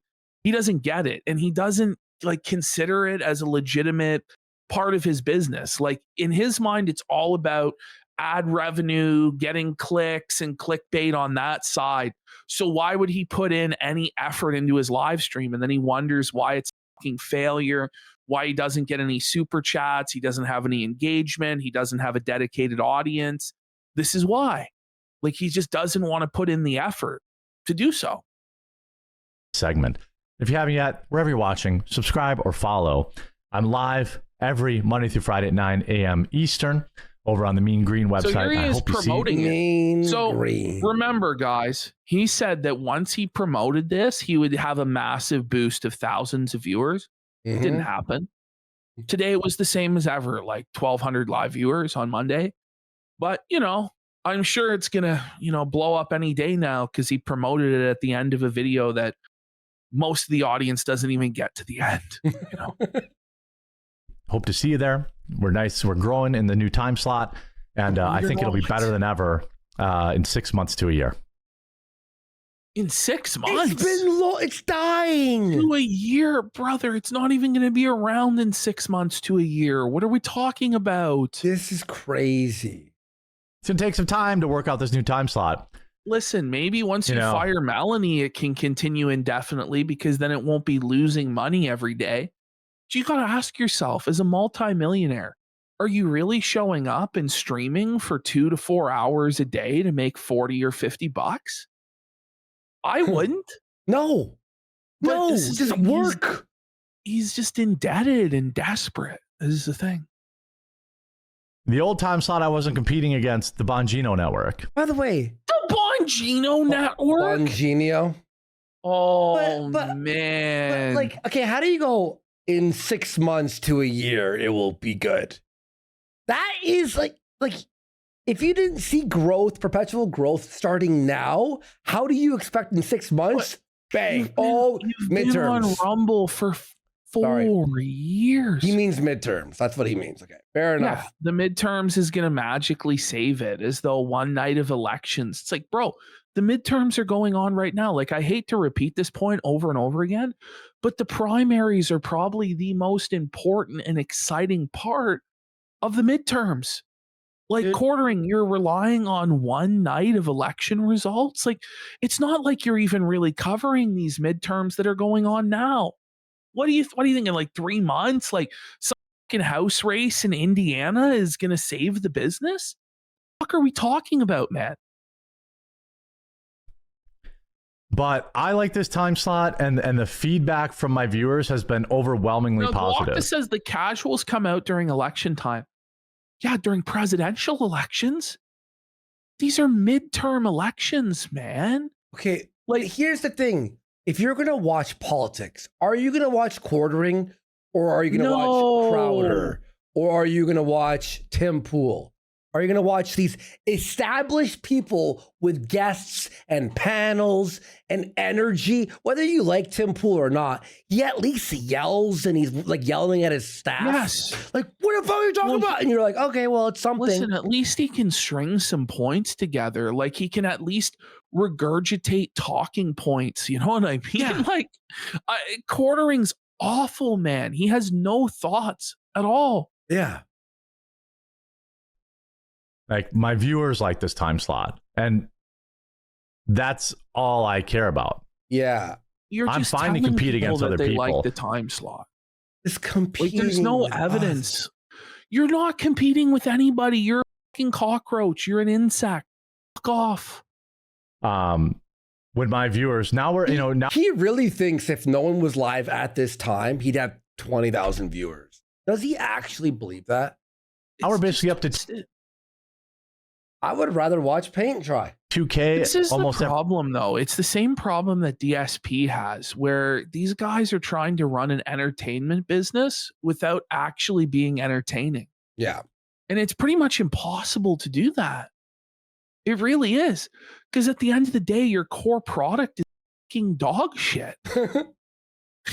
S2: get it, and he doesn't like consider it as a legitimate part of his business. Like in his mind, it's all about ad revenue, getting clicks and clickbait on that side. So why would he put in any effort into his live stream? And then he wonders why it's a fucking failure, why he doesn't get any super chats, he doesn't have any engagement, he doesn't have a dedicated audience. This is why. Like he just doesn't want to put in the effort to do so.
S1: Segment. If you haven't yet, wherever you're watching, subscribe or follow. I'm live every Monday through Friday at 9 a.m. Eastern over on the Mean Green website.
S2: So here he
S1: I
S2: is
S1: hope you see-
S2: promoting it.
S3: Mean
S2: So
S3: Green.
S2: remember, guys, he said that once he promoted this, he would have a massive boost of thousands of viewers. It
S3: Mhm.
S2: didn't happen. Today it was the same as ever, like 1,200 live viewers on Monday. But, you know, I'm sure it's going to, you know, blow up any day now because he promoted it at the end of a video that most of the audience doesn't even get to the end. You know?
S1: Hope to see you there. We're nice. We're growing in the new time slot. And I think it'll be better than ever in 6 months to a year.
S2: In 6 months?
S3: It's been it's dying.
S2: To a year, brother. It's not even going to be around in 6 months to a year. What are we talking about?
S3: This is crazy.
S1: It's going to take some time to work out this new time slot.
S2: Listen, maybe once you
S1: You know.
S2: fire Melanie, it can continue indefinitely because then it won't be losing money every day. But you got to ask yourself, as a multimillionaire, are you really showing up and streaming for 2 to 4 hours a day to make 40 or 50 bucks? I wouldn't.
S3: No.
S2: But
S3: No,
S2: this is
S3: just
S2: the-
S3: work.
S2: He's just indebted and desperate. This is the thing.
S1: The old time slot, I wasn't competing against the Bongino network.
S3: By the way,
S2: The Bongino Network?
S3: Bongino.
S2: Oh,
S3: But-
S2: man.
S3: But like, okay, how do you go in 6 months to a year? It will be good. That is like if you didn't see growth, perpetual growth starting now, how do you expect in 6 months? Bang!
S2: You've been-
S3: Oh,
S2: you've been on
S3: midterms.
S2: Rumble for 4 years.
S3: He means midterms. That's what he means. Okay, fair
S2: yeah,
S3: enough.
S2: the midterms is going to magically save it as though one night of elections. It's like, bro, the midterms are going on right now. Like, I hate to repeat this point over and over again, but the primaries are probably the most important and exciting part of the midterms. Like,
S3: Dude.
S2: Quartering, you're relying on one night of election results. Like, it's not like you're even really covering these midterms that are going on now. What do you think in like 3 months? Like, some fucking house race in Indiana is going to save the business? What the fuck are we talking about, man?
S1: But I like this time slot, and the feedback from my viewers has been overwhelmingly
S2: Now,
S1: positive.
S2: Glocka says the casuals come out during election time. Yeah, during presidential elections. These are midterm elections, man.
S3: Okay,
S2: Like,
S3: here's the thing. If you're going to watch politics, are you going to watch Quartering or are you going to
S2: No.
S3: watch Crowder or are you going to watch Tim Pool? Are you going to watch these established people with guests and panels and energy? Whether you like Tim Pool or not, he at least yells and he's like yelling at his staff.
S2: yes.
S3: Like, what the fuck are you talking
S2: Well,
S3: about? And you're like, okay, well, it's something.
S2: Listen, at least he can string some points together. Like, he can at least regurgitate talking points. You know what I mean?
S3: Yeah.
S2: Like, Quartering's awful, man. He has no thoughts at all.
S3: Yeah.
S1: Like, my viewers like this time slot, and that's all I care about.
S3: Yeah.
S2: You're
S1: I'm
S2: just
S1: fine to
S2: telling
S1: compete
S2: people
S1: against
S2: that
S1: other
S2: they
S1: people.
S2: like the time slot.
S3: It's
S2: Like,
S3: competing.
S2: there's no
S3: with us.
S2: evidence. You're not competing with anybody. You're a fucking cockroach. You're an insect. Fuck off.
S1: With my viewers, now we're now
S3: He really thinks if no one was live at this time, he'd have 20,000 viewers. Does he actually believe that?
S1: we're basically up to
S2: It's-
S3: I would rather watch paint dry.
S1: 2K
S2: This is
S1: almost
S2: the
S1: every-
S2: problem, though. It's the same problem that DSP has, where these guys are trying to run an entertainment business without actually being entertaining.
S3: Yeah.
S2: And it's pretty much impossible to do that. It really is. Because at the end of the day, your core product is fucking dog shit.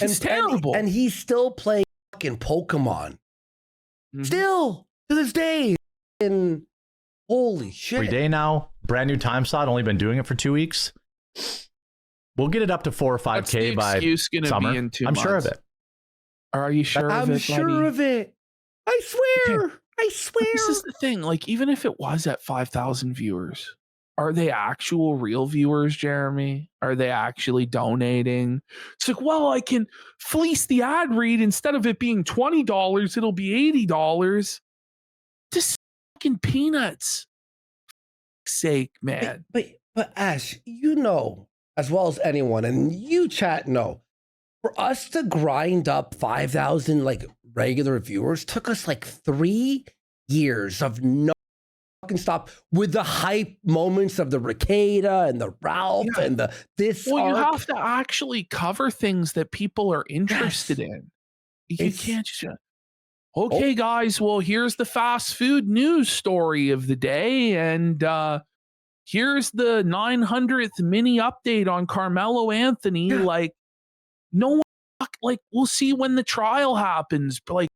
S2: It's terrible.
S3: And he's still playing fucking Pokemon.
S2: Mhm.
S3: Still to this day. And holy shit.
S1: every day now. Brand new time slot. Only been doing it for 2 weeks. We'll get it up to 4 or
S2: What's
S1: 5K
S2: the
S1: by
S2: excuse gonna
S1: summer.
S2: be in 2
S1: I'm
S2: months?
S1: sure of it.
S2: Are you sure of
S3: I'm
S2: it,
S3: sure
S2: buddy?
S3: of it. I swear.
S2: Okay.
S3: I swear.
S2: But this is the thing. Like, even if it was at 5,000 viewers, are they actual real viewers, Jeremy? Are they actually donating? It's like, well, I can fleece the ad read. Instead of it being $20, it'll be $80. Just fucking peanuts. For sake, man.
S3: But Ash, you know as well as anyone, and you chat know, for us to grind up 5,000 like regular viewers took us like 3 years of no fucking stop with the hype moments of the Ricada and the Ralph
S2: Yeah.
S3: and the this
S2: Well, you
S3: arc.
S2: have to actually cover things that people are interested in. You
S3: It's-
S2: can't just, okay, guys, well, here's the fast food news story of the day. And here's the 900th mini update on Carmelo Anthony.
S3: Yeah.
S2: Like, no one, like, we'll see when the trial happens. But, like,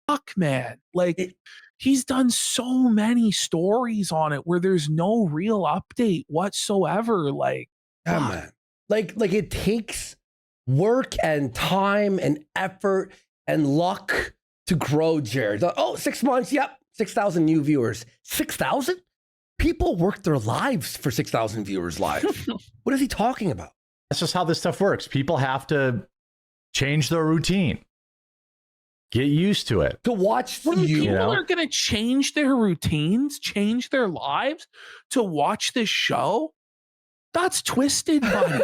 S2: fuck, man. Like,
S3: It-
S2: he's done so many stories on it where there's no real update whatsoever. Like,
S3: Yeah,
S2: fuck.
S3: man. Like it takes work and time and effort and luck to grow, Jared. Oh, 6 months. Yep. 6,000 new viewers. 6,000? People work their lives for 6,000 viewers live. What is he talking about?
S1: That's just how this stuff works. People have to change their routine. Get used to it.
S3: To watch
S2: When
S3: you.
S2: people
S1: know?
S2: are going to change their routines, change their lives to watch this show, that's twisted, buddy.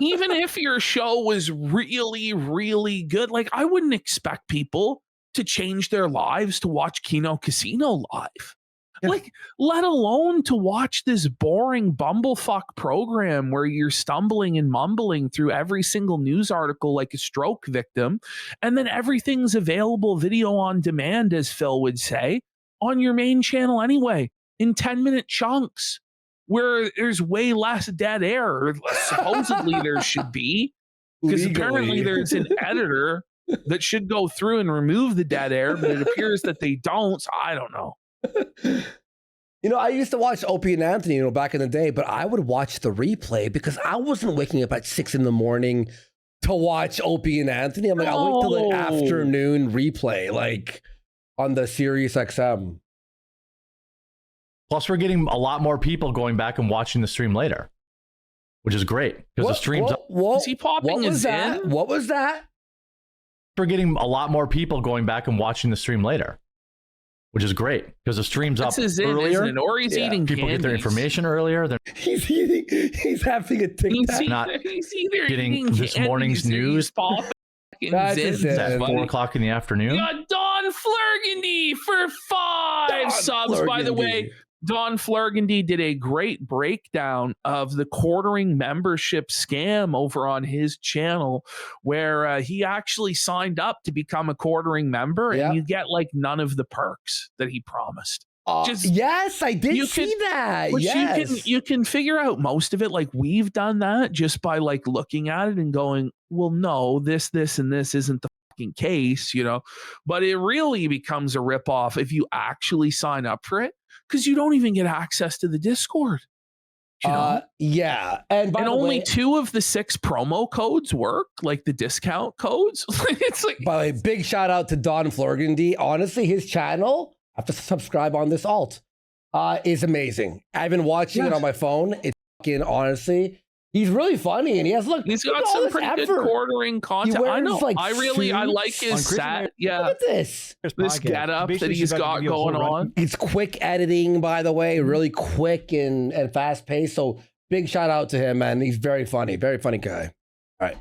S2: Even if your show was really, really good, like, I wouldn't expect people to change their lives to watch Kino Casino live.
S3: Yeah.
S2: Like, let alone to watch this boring bumblefuck program where you're stumbling and mumbling through every single news article like a stroke victim. And then everything's available video on demand, as Phil would say, on your main channel anyway, in 10-minute chunks where there's way less dead air. Or supposedly there should be, because apparently
S3: Legally.
S2: there's an editor that should go through and remove the dead air, but it appears that they don't. So I don't know.
S3: You know, I used to watch Opie and Anthony, you know, back in the day, but I would watch the replay because I wasn't waking up at 6 in the morning to watch Opie and Anthony. I'm like, I'll wait till the
S2: No.
S3: afternoon replay, like on the Sirius XM.
S1: Plus, we're getting a lot more people going back and watching the stream later, which is great because the stream's up.
S2: Is he popping
S3: what
S2: his
S3: was that?
S2: in?
S3: What was that?
S1: We're getting a lot more people going back and watching the stream later, which is great because the stream's
S2: That's
S1: up
S2: his in,
S1: earlier.
S2: isn't it? Or he's
S3: Yeah.
S2: eating
S1: People get their
S2: candies.
S1: information earlier. They're
S3: He's eating, he's having a
S2: He's
S3: TikTok.
S2: either,
S1: Not
S2: he's either
S1: getting
S2: eating
S1: this morning's
S2: candies or he's
S1: news.
S2: popping
S3: That's
S2: Zins,
S3: his in.
S1: at
S2: buddy.
S1: 4 o'clock in the afternoon.
S2: We got Don Flurgandy for 5
S3: Don
S2: subs. By the way,
S3: Flurgandy.
S2: Don Flurgandy did a great breakdown of the quartering membership scam over on his channel, where he actually signed up to become a quartering member,
S3: Yeah.
S2: and you get like none of the perks that he promised. Just-
S3: yes, I did
S2: you
S3: see
S2: could-
S3: that.
S2: Which
S3: Yes.
S2: you can figure out most of it. Like, we've done that just by like looking at it and going, well, no, this, and this isn't the fucking case, you know. But it really becomes a ripoff if you actually sign up for it, because you don't even get access to the Discord. You know?
S3: Yeah. And by
S2: and
S3: the
S2: only
S3: way,
S2: 2 of the 6 promo codes work, like the discount codes. It's like,
S3: by the way, big shout out to Don Flurgandy. Honestly, his channel, I have to subscribe on this alt, is amazing. I've been watching it
S2: Yes.
S3: on my phone. It's fucking, honestly, he's really funny, and he has
S2: he's
S3: look
S2: got
S3: at all
S2: some
S3: this
S2: pretty good
S3: effort.
S2: quartering content. I
S3: wears,
S2: know.
S3: like,
S2: I like
S3: suits.
S2: his
S4: On Christian
S2: set.
S3: Look
S2: Yeah.
S3: at this.
S2: This getup that
S4: Basically,
S2: he's
S4: she's about
S2: got
S4: to give you a whole
S2: going
S4: run-
S2: on.
S3: It's quick editing, by the way, really quick and fast paced. So big shout out to him, man. He's very funny guy. All right.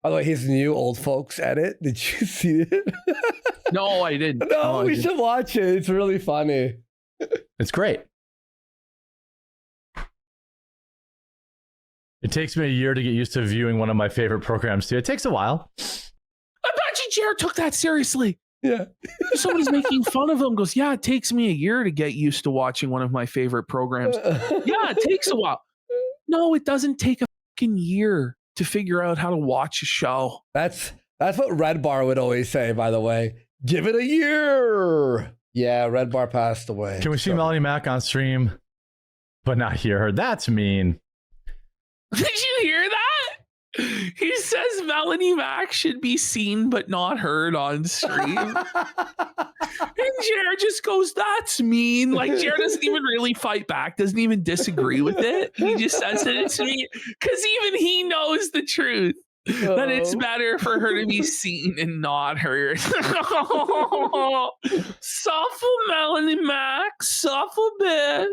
S3: By the way, his new old folks edit. Did you see it?
S2: No, I didn't.
S3: No,
S2: I
S3: we
S2: didn't.
S3: should watch it. It's really funny.
S1: It's great. It takes me a year to get used to viewing one of my favorite programs too. It takes a while.
S2: I bet you Jared took that seriously.
S3: Yeah.
S2: Somebody's making fun of him. Goes, yeah, it takes me a year to get used to watching one of my favorite programs. Yeah, it takes a while. No, it doesn't take a fucking year to figure out how to watch a show.
S3: That's what Red Bar would always say, by the way. Give it a year. Yeah, Red Bar passed away.
S1: Can we see Melanie Mac on stream, but not hear her? That's mean.
S2: Did you hear that? He says Melanie Mac should be seen but not heard on stream. And Jared just goes, that's mean. Like, Jared doesn't even really fight back, doesn't even disagree with it. He just says that it's mean because even he knows the truth. That it's better for her to be seen and not heard. Suffer, Melanie Mac. Suffer, bitch.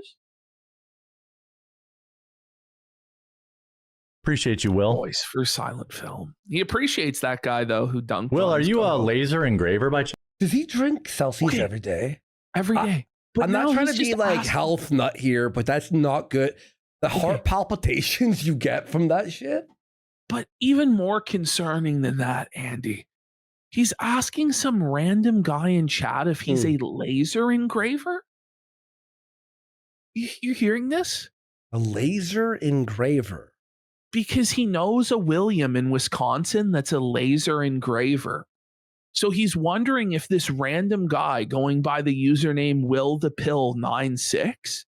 S1: Appreciate you, Will.
S2: Voice for silent film. He appreciates that guy, though, who dunked.
S1: Will,
S2: on
S1: are
S2: his
S1: you a
S2: co-host.
S1: laser engraver by chance?
S3: Does he drink Celsius
S2: Okay.
S3: every day?
S2: Every day? But
S3: I'm not
S2: no,
S3: trying to
S2: he's
S3: be
S2: just
S3: like
S2: asking.
S3: health nut here, but that's not good. The heart
S2: Okay.
S3: palpitations you get from that shit.
S2: But even more concerning than that, Andy, he's asking some random guy in chat if he's a laser engraver. You're hearing this?
S3: A laser engraver.
S2: Because he knows a William in Wisconsin that's a laser engraver. So he's wondering if this random guy going by the username Will the Pill 96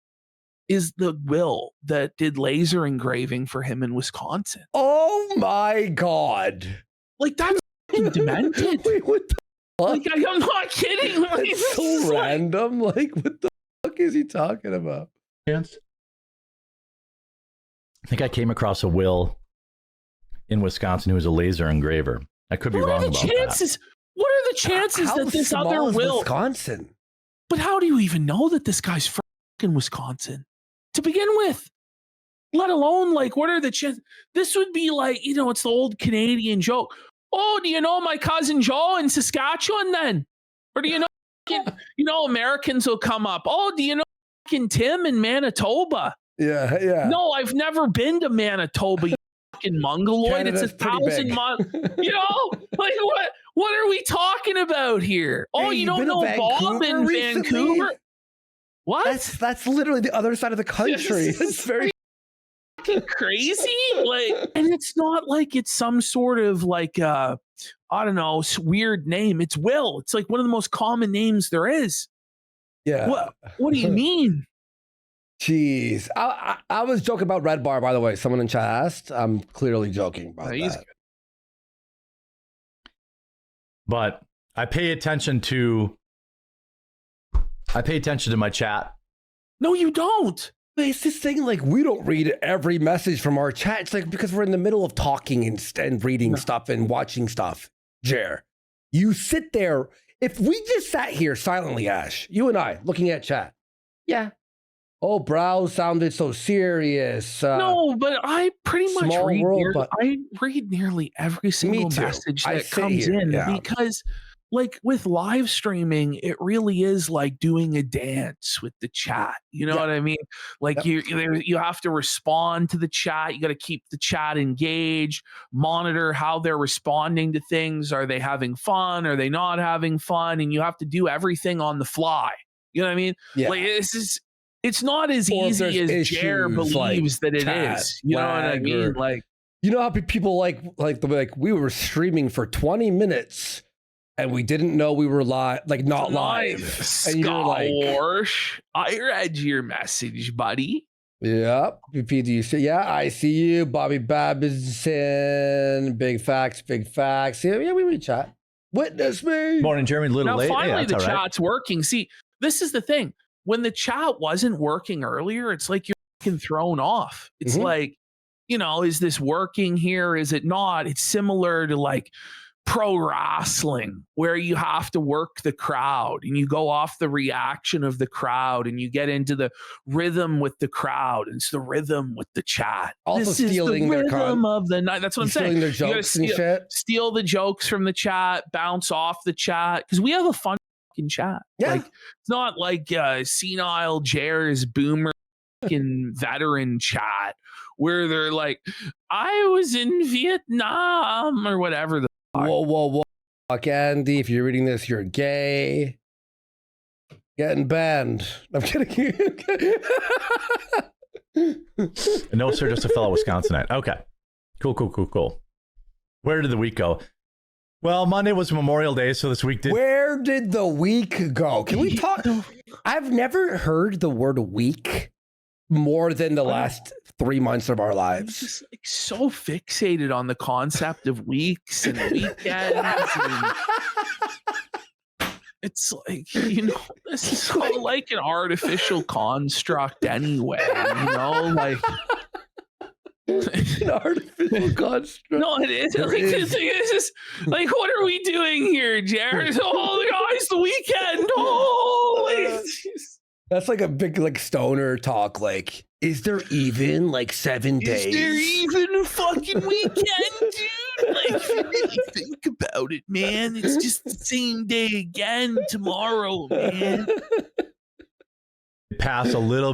S2: is the Will that did laser engraving for him in Wisconsin.
S3: Oh my God.
S2: Like, that's fucking demented.
S3: Wait, what the fuck?
S2: Like, I'm not kidding. Like,
S3: That's
S2: this
S3: so
S2: is like-
S3: random. Like, what the fuck is he talking about?
S1: Chance? I think I came across a Will in Wisconsin who was a laser engraver. I could be
S2: what
S1: wrong
S2: are the
S1: about
S2: chances? What are the chances
S3: How
S2: that this
S3: small
S2: other
S3: is
S2: Will?
S3: Wisconsin.
S2: But how do you even know that this guy's from fucking Wisconsin to begin with? Let alone, like, what are the chances? This would be like, you know, it's the old Canadian joke. Oh, do you know my cousin Joe in Saskatchewan then? Or do you know, you know, Americans will come up. Oh, do you know fucking Tim in Manitoba?
S3: Yeah, yeah.
S2: No, I've never been to Manitoba, you fucking mongoloid.
S3: Canada's
S2: It's
S3: pretty
S2: 1,000
S3: big.
S2: miles. You know, like what are we talking about here? Oh,
S3: Hey,
S2: you
S3: you've
S2: don't
S3: been to
S2: know Bob in
S3: Vancouver recently?
S2: Vancouver? What?
S3: That's literally the other side of the country.
S2: This is
S3: It's very
S2: fucking crazy. Like, and it's not like it's some sort of like I don't know, weird name. It's Will. It's like one of the most common names there is.
S3: yeah.
S2: What do you mean?
S3: Jeez. I was joking about Red Bar, by the way. Someone in chat asked. I'm clearly joking about
S2: He's
S3: that.
S1: But I pay attention to my chat.
S2: No, you don't.
S3: It's this thing like we don't read every message from our chat. It's like because we're in the middle of talking and reading stuff and watching stuff. Jer, you sit there. If we just sat here silently, Ash, you and I, looking at chat. Yeah. Oh, brow sounded so serious.
S2: No, but I pretty much
S3: small
S2: read,
S3: world, but-
S2: I read nearly every single
S3: too.
S2: message
S3: I
S2: that
S3: sit
S2: comes
S3: here,
S2: in
S3: yeah.
S2: because, like, with live streaming, it really is like doing a dance with the chat. You know
S3: Yeah.
S2: what I mean? Like, you have to respond to the chat. You got to keep the chat engaged, monitor how they're responding to things. Are they having fun? Are they not having fun? And you have to do everything on the fly. You know what I mean?
S3: Yeah.
S2: Like, it's not as
S3: Or if
S2: easy
S3: there's
S2: as Jer
S3: issues, like
S2: believes that it
S3: chat
S2: is. You know what I
S3: lag
S2: mean?
S3: or-
S2: Like,
S3: You know how people like we were streaming for 20 minutes and we didn't know we were live, like not live. And you're like,
S2: Scorch, I read your message, buddy.
S3: yep. BP, do you see? Yeah, I see you. Bobby Babison. Big facts, big facts. Yeah, we chat. Witness me.
S1: Morning, Jeremy. A little
S2: Now,
S1: late. Hey,
S2: finally,
S1: that's
S2: the
S1: all right.
S2: chat's working. See, this is the thing. When the chat wasn't working earlier, it's like you're fucking thrown off. It's
S3: Mhm.
S2: like, you know, is this working here? Is it not? It's similar to like pro wrestling where you have to work the crowd and you go off the reaction of the crowd and you get into the rhythm with the crowd. It's the rhythm with the chat.
S3: Also
S2: This is
S3: stealing
S2: the
S3: their
S2: rhythm of the night. That's what I'm saying.
S3: Stealing their
S2: You gotta
S3: jokes and shit.
S2: steal the jokes from the chat, bounce off the chat, because we have a fun fucking chat.
S3: Yeah.
S2: Like it's not like senile Jair's boomer fucking veteran chat where they're like, I was in Vietnam or whatever the fuck.
S3: Whoa. Fuck, Andy, if you're reading this, you're gay. Getting banned. I'm kidding.
S1: No, sir, just a fellow Wisconsinite. Okay. Cool. Where did the week go? Well, Monday was Memorial Day, so this week did.
S3: Where did the week go? Can we talk? I've never heard the word week more than the last 3 months of our
S2: I'm
S3: lives.
S2: just like so fixated on the concept of weeks and weekends. And it's like, you know, this is so like an artificial construct anyway, you know, like
S3: An artificial construct.
S2: no, it is.
S3: There
S2: Like,
S3: is.
S2: the thing is just like, what are we doing here, Jared? Oh, guys, the weekend. Oh, like,
S3: That's like a big like stoner talk. Like, is there even like 7 days?
S2: is there even a fucking weekend, dude? Like, if you really think about it, man, it's just the same day again tomorrow, man.
S1: Pass a little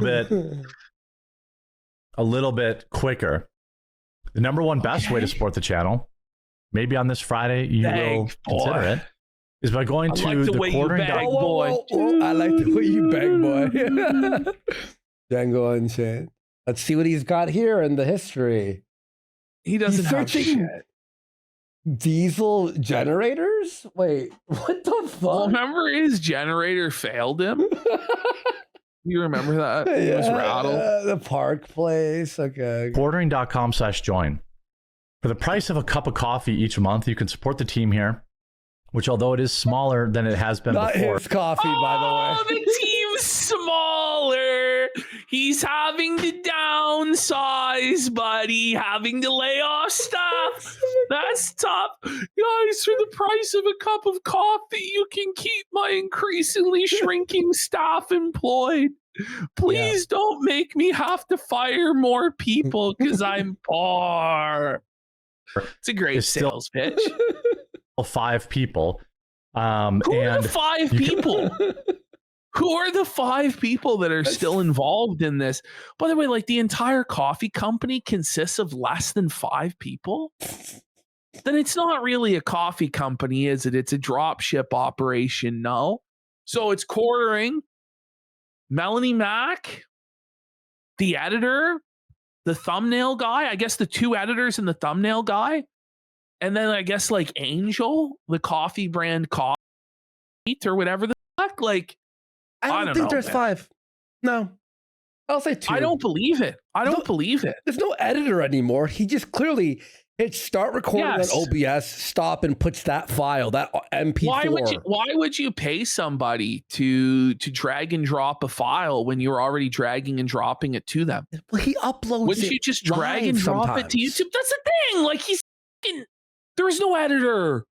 S1: bit quicker. The number one best way to support the channel, maybe on this Friday you
S2: Thanks,
S1: will consider
S2: boy.
S1: it, is by going
S2: I
S1: to
S2: like the
S1: the
S2: way you
S1: quartering.
S2: beg.
S3: Whoa. I like the way you beg, boy. Django Unchained. Let's see what he's got here in the history.
S2: He doesn't
S3: He's
S2: have
S3: searching
S2: shit.
S3: Diesel generators? Wait, what the
S2: Well,
S3: fuck?
S2: remember his generator failed him? You remember that? It was rattled.
S3: The Park Place. Okay.
S1: Quartering.com/join. For the price of a cup of coffee each month, you can support the team here, which although it is smaller than it has been
S3: Not
S1: before,
S3: his coffee,
S2: Oh,
S3: by the way.
S2: the team's smaller. He's having to downsize, buddy. Having to lay off staff. That's tough. Guys, for the price of a cup of coffee, you can keep my increasingly shrinking staff employed. Please don't make me have to fire more people because I'm poor. It's a great
S1: It's still-
S2: sales pitch.
S1: 5 people.
S2: Who are
S1: And
S2: the 5
S1: you can-
S2: people? Who are the 5 people that are still involved in this? By the way, like the entire coffee company consists of less than 5 people? Then it's not really a coffee company, is it? It's a drop ship operation, no? So it's quartering, Melanie Mack, the editor, the thumbnail guy, I guess the 2 editors and the thumbnail guy, and then I guess like Angel, the coffee brand coffee or whatever the fuck. Like,
S3: I
S2: I
S3: don't
S2: don't
S3: think
S2: know,
S3: there's
S2: man.
S3: 5. No. I'll say 2.
S2: I don't believe it. I don't believe it.
S3: There's no editor anymore. He just clearly hits start recording
S2: Yes.
S3: on OBS, stop, and puts that file, that MP4.
S2: Why would you pay somebody to drag and drop a file when you're already dragging and dropping it to them?
S3: Well, he uploads
S2: Wouldn't
S3: it
S2: you just drag
S3: live
S2: and drop
S3: sometimes.
S2: it to YouTube? That's the thing. Like he's fucking, there's no editor.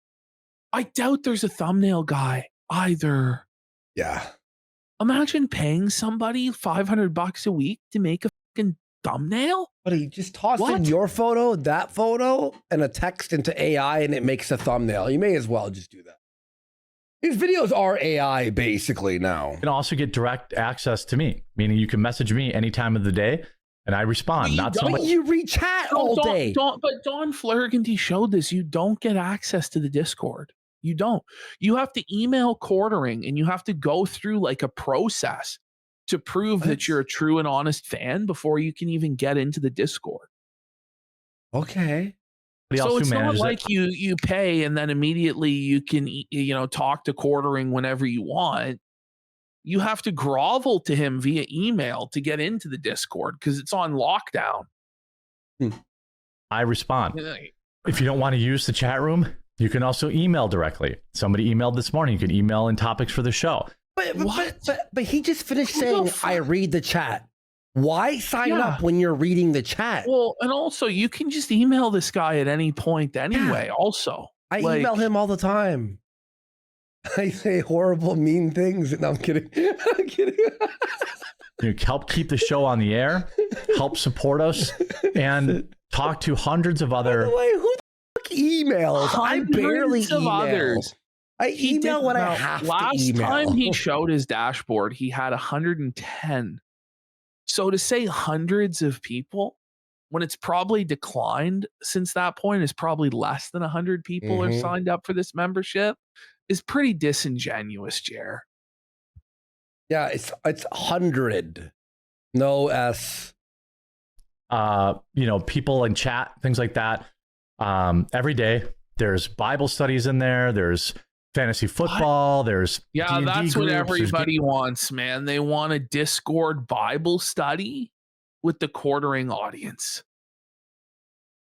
S2: I doubt there's a thumbnail guy either.
S3: Yeah.
S2: Imagine paying somebody $500 a week to make a fucking thumbnail.
S3: But he just toss in
S2: What?
S3: your photo, that photo, and a text into AI, and it makes a thumbnail. You may as well just do that. His videos are AI basically now.
S1: you can also get direct access to me, meaning you can message me any time of the day and I respond.
S2: You
S1: Not
S2: don't-
S3: But
S1: somebody.
S3: you reach chat all day.
S2: But Don Flergenty showed this. You don't get access to the Discord. You don't. You have to email quartering and you have to go through like a process to prove
S3: What?
S2: that you're a true and honest fan before you can even get into the Discord.
S3: Okay.
S1: Somebody else
S2: So
S1: who
S2: it's not
S1: manages
S2: like
S1: it.
S2: you pay and then immediately you can talk to quartering whenever you want. You have to grovel to him via email to get into the Discord because it's on lockdown.
S1: I respond. If you don't want to use the chat room, you can also email directly. Somebody emailed this morning. You can email in topics for the show.
S3: But he just finished
S2: Who the
S3: saying,
S2: fuck-
S3: I read the chat. Why sign
S2: Yeah.
S3: up when you're reading the chat?
S2: Well, and also you can just email this guy at any point anyway. Also,
S3: I
S2: like-
S3: email him all the time. I say horrible, mean things. No, I'm kidding. I'm kidding.
S1: You know, help keep the show on the air, help support us, and talk to hundreds of
S3: By
S1: other.
S3: the way, who the fuck emails? I barely
S2: Hundreds of
S3: email.
S2: others.
S3: I
S2: He
S3: email
S2: did
S3: when I
S2: now,
S3: have to
S2: last
S3: email.
S2: time he showed his dashboard, he had 110. So to say hundreds of people, when it's probably declined since that point, is probably less than 100 people are
S3: Mhm.
S2: signed up for this membership, is pretty disingenuous, Jer.
S3: Yeah, it's 100. No S.
S1: People in chat, things like that. Every day there's Bible studies in there. There's fantasy football. There's
S2: Yeah,
S1: D&D
S2: that's what
S1: groups, there's
S2: everybody wants, man. They want a Discord Bible study with the quartering audience.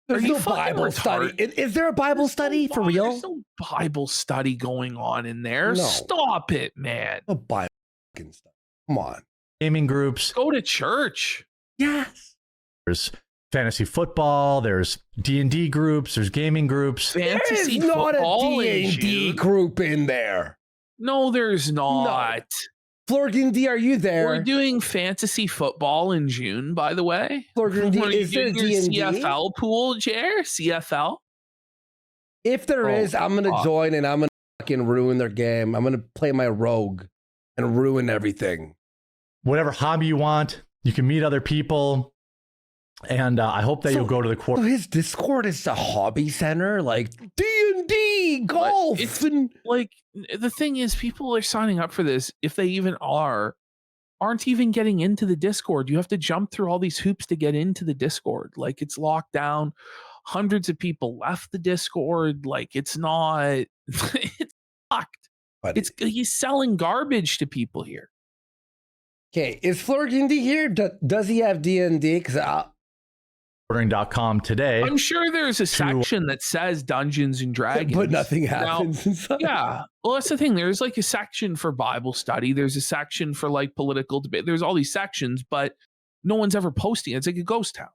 S3: There's
S2: Are you
S3: no
S2: fucking
S3: Bible study.
S2: retarded?
S3: Is there a Bible
S2: There's no
S3: study for
S2: Bi-
S3: real?
S2: There's no Bible study going on in there.
S3: No.
S2: Stop it, man.
S3: No Bible fucking study. Come on.
S1: gaming groups.
S2: Go to church.
S3: Yes.
S1: There's fantasy football. There's D&D groups. There's gaming groups.
S2: Fantasy
S3: There's not
S2: football
S3: a
S2: in
S3: D&D
S2: June.
S3: group in there.
S2: No, there's not.
S3: Florgan D, are you there?
S2: We're doing fantasy football in June, by the way.
S3: Florgan D,
S2: What, are you
S3: is there
S2: doing your
S3: D&D?
S2: CFL pool, Jer? CFL?
S3: If there
S2: Oh,
S3: is, I'm gonna
S2: fuck.
S3: join and I'm gonna fucking ruin their game. I'm gonna play my rogue and ruin everything.
S1: Whatever hobby you want, you can meet other people. And I hope that
S3: So-
S1: you'll go to the
S3: So
S1: quarter.
S3: his Discord is a hobby center, like D&D, golf,
S2: it's-
S3: and
S2: Like, the thing is, people are signing up for this, if they even aren't even getting into the Discord. You have to jump through all these hoops to get into the Discord. Like, it's locked down. Hundreds of people left the Discord. Like, it's not, it's locked.
S3: buddy.
S2: He's selling garbage to people here.
S3: Okay, is Florgan D here? Does he have D&D? Because
S1: Quartering.com today.
S2: I'm sure there's a section that says Dungeons and Dragons.
S3: but nothing
S2: Now,
S3: happens inside.
S2: yeah. Well, that's the thing. There's like a section for Bible study. There's a section for like political debate. There's all these sections, but no one's ever posting it. It's like a ghost town.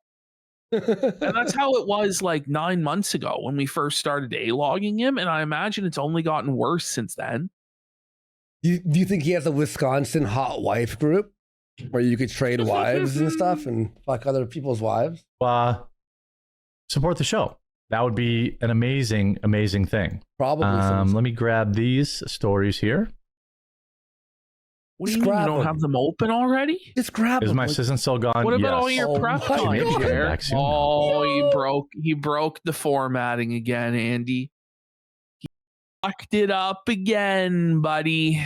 S2: And that's how it was like 9 months ago when we first started A-logging him. And I imagine it's only gotten worse since then.
S3: Do you think he has a Wisconsin hot wife group where you could trade wives and stuff and fuck other people's wives?
S1: Support the show. That would be an amazing, amazing thing.
S3: Probably. some-
S1: Let me grab these stories here.
S2: What do
S3: Just
S2: you mean you
S3: grab
S2: don't
S3: them.
S2: have them open already?
S3: Just grab
S1: Is
S3: them.
S1: my
S3: like-
S1: assistant still gone?
S2: What about
S1: Yes.
S2: all your
S3: Oh
S2: prep
S3: my
S2: time,
S3: God.
S2: Jared?
S1: Back soon.
S2: Oh, he broke the formatting again, Andy. He fucked it up again, buddy.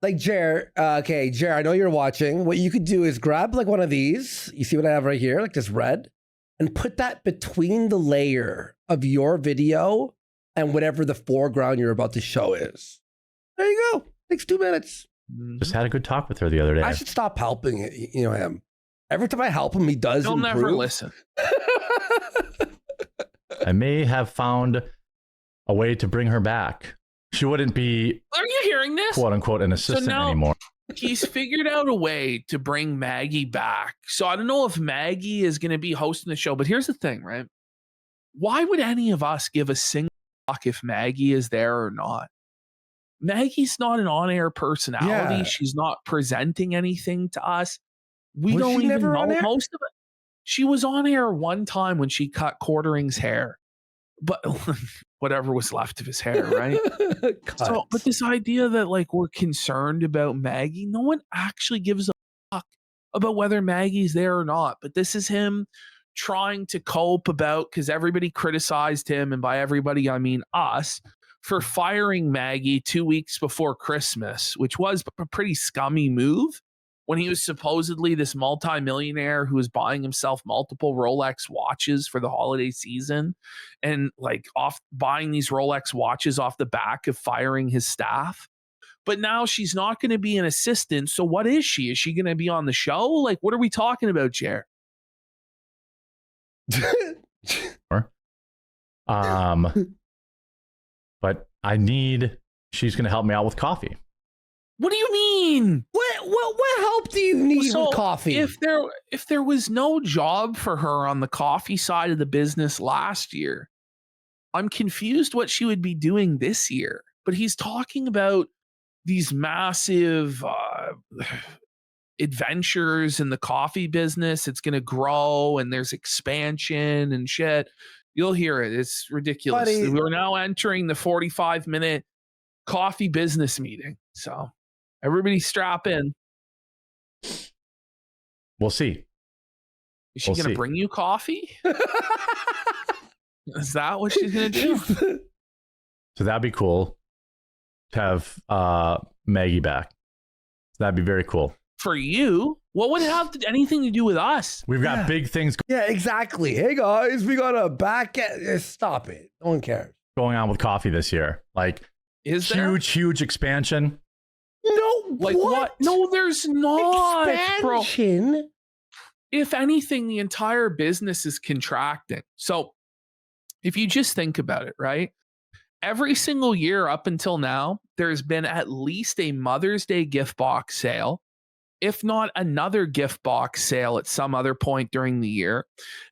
S3: Like Jer, okay, Jer, I know you're watching. What you could do is grab like one of these. You see what I have right here, like this red, and put that between the layer of your video and whatever the foreground you're about to show is. There you go. Takes 2 minutes.
S1: Just had a good talk with her the other day.
S3: I should stop helping him. Every time I help him, he does.
S2: He'll
S3: improve.
S2: never listen.
S1: I may have found a way to bring her back. She wouldn't be
S2: Are you hearing this?
S1: quote unquote an assistant
S2: now-
S1: anymore.
S2: He's figured out a way to bring Maggie back. So I don't know if Maggie is going to be hosting the show, but here's the thing, right? Why would any of us give a single fuck if Maggie is there or not? Maggie's not an on-air personality.
S3: Yeah.
S2: She's not presenting anything to us. We
S3: Was
S2: don't
S3: she
S2: even
S3: never on
S2: know
S3: air?
S2: most of it. She was on air one time when she cut Quartering's hair, but whatever was left of his hair, right? So, but this idea that like we're concerned about Maggie, no one actually gives a fuck about whether Maggie's there or not. But this is him trying to cope about, because everybody criticized him, and by everybody I mean us, for firing Maggie 2 weeks before Christmas, which was a pretty scummy move when he was supposedly this multimillionaire who was buying himself multiple Rolex watches for the holiday season and like off buying these Rolex watches off the back of firing his staff. But now she's not going to be an assistant. So what is she? Is she going to be on the show? Like, what are we talking about, Jer?
S1: But she's going to help me out with coffee.
S2: What do you mean?
S3: What help do you need
S2: So,
S3: with coffee?
S2: If there was no job for her on the coffee side of the business last year, I'm confused what she would be doing this year. But he's talking about these massive adventures in the coffee business. It's going to grow and there's expansion and shit. You'll hear it. It's ridiculous.
S3: Buddy.
S2: We're now entering the 45-minute coffee business meeting. So everybody strap in.
S1: We'll see.
S2: Is she going to bring you coffee? Is that what she's going to do?
S1: So that'd be cool to have Maggie back. That'd be very cool.
S2: For you? What would it have anything to do with us?
S1: We've got big things
S3: Yeah, exactly. Hey guys, we got a back end. Stop it. No one cares.
S1: going on with coffee this year. Like,
S2: Is there?
S1: huge expansion.
S3: No,
S2: Like what? No, there's not, bro.
S3: Expansion?
S2: If anything, the entire business is contracting. So if you just think about it, right? Every single year up until now, there's been at least a Mother's Day gift box sale, if not another gift box sale at some other point during the year.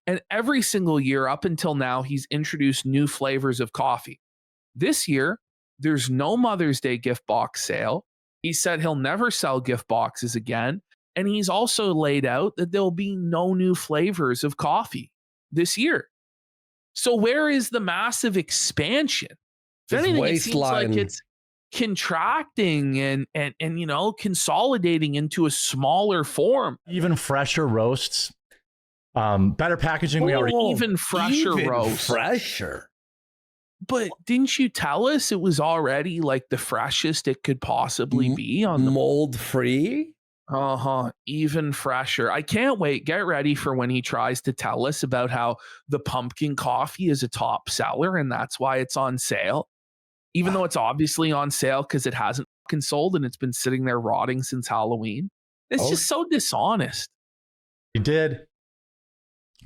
S2: And every single year up until now, he's introduced new flavors of coffee. This year, there's no Mother's Day gift box sale. He said he'll never sell gift boxes again. And he's also laid out that there'll be no new flavors of coffee this year. So where is the massive expansion? If anything, it seems like it's contracting and you know, consolidating into a smaller form.
S1: Even fresher roasts. Better packaging. We already
S2: even fresher roast.
S3: Fresher.
S2: But didn't you tell us it was already like the freshest it could possibly be on the
S3: mold free?
S2: Even fresher. I can't wait. Get ready for when he tries to tell us about how the pumpkin coffee is a top seller and that's why it's on sale. Even though it's obviously on sale because it hasn't fucking sold and it's been sitting there rotting since Halloween. It's just so dishonest.
S1: We did.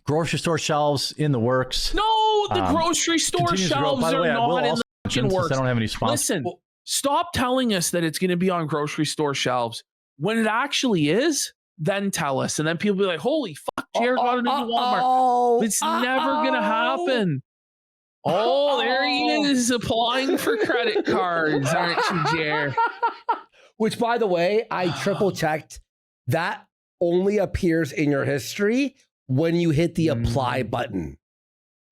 S1: Grocery store shelves in the works.
S2: No, the grocery store shelves are not in the fucking works.
S1: I don't have any sponsors.
S2: Listen, stop telling us that it's going to be on grocery store shelves. When it actually is, then tell us. And then people be like, holy fuck, Jared got it into Walmart. It's never going to happen. Oh, there he is applying for credit cards, aren't you, Jared?
S3: Which, by the way, I triple checked. That only appears in your history when you hit the apply button.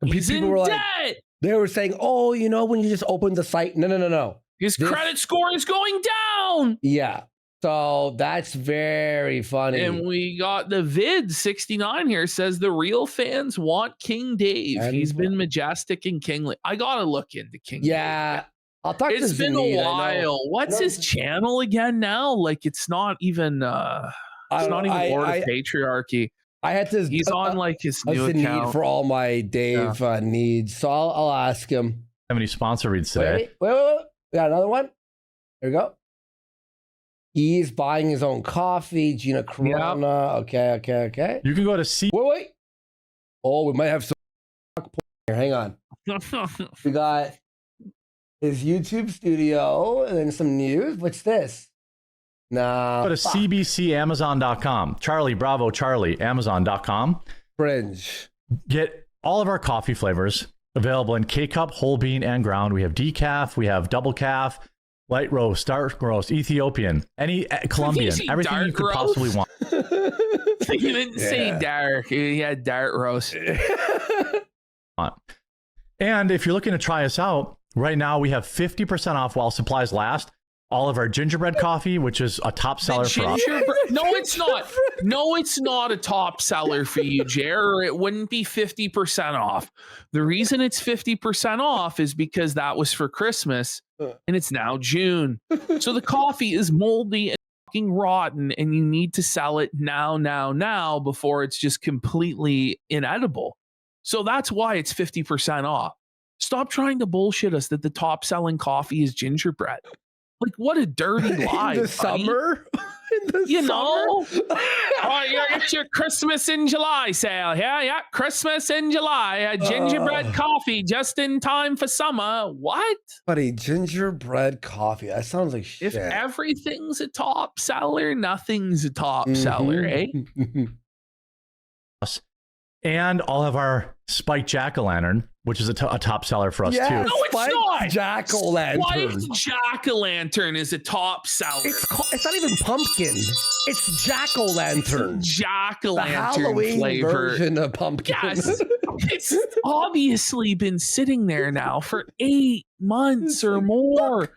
S2: He's
S3: people
S2: in
S3: were
S2: debt.
S3: Like, they were saying, oh, you know, when you just open the site. No.
S2: His credit score is going down.
S3: Yeah. So that's very funny.
S2: And we got the vid 69 here says the real fans want King Dave. He's been majestic and kingly. I got to look into King Dave.
S3: I'll talk to
S2: It's been a while. What's his channel again now? Like it's not even Lord of Patriarchy.
S3: I had to.
S2: He's on like his new account
S3: need for all my Dave needs. So I'll ask him.
S1: How many sponsor reads today?
S3: Wait. We got another one. There we go. He's buying his own coffee. Gina Corona. Yep. Okay.
S1: You can go to
S3: Wait. Oh, we might have some here. Hang on. We got his YouTube studio and then some news. What's this? Nah.
S1: Go to cbcamazon.com. Charlie, Bravo, Charlie, Amazon.com.
S3: Fringe.
S1: Get all of our coffee flavors available in K-Cup, whole bean, and ground. We have decaf. We have double calf. Light roast, dark roast, Ethiopian, any Colombian, everything you could possibly want.
S2: You didn't say dark. He had dark roast.
S1: And if you're looking to try us out, right now we have 50% off while supplies last. All of our gingerbread coffee, which is a top seller for us.
S2: No, it's not. No, it's not a top seller for you, Jer, or it wouldn't be 50% off. The reason it's 50% off is because that was for Christmas and it's now June. So the coffee is moldy and fucking rotten and you need to sell it now before it's just completely inedible. So that's why it's 50% off. Stop trying to bullshit us that the top selling coffee is gingerbread. Like, what a dirty lie.
S3: In the summer?
S2: You know? Oh, you get your Christmas in July sale. Yeah, Christmas in July. Gingerbread coffee just in time for summer. What?
S3: Buddy, gingerbread coffee. That sounds like shit.
S2: If everything's a top seller, nothing's a top seller, eh?
S1: And all of our spiked jack-o'-lantern, which is a top seller for us too.
S2: No, it's not.
S3: Jack-o'-lantern.
S2: Spiked jack-o'-lantern is a top seller.
S3: It's not even pumpkin. It's jack-o'-lantern.
S2: Jack-o'-lantern
S3: the Halloween
S2: flavor
S3: version of pumpkin.
S2: Yes, it's obviously been sitting there now for 8 months or more.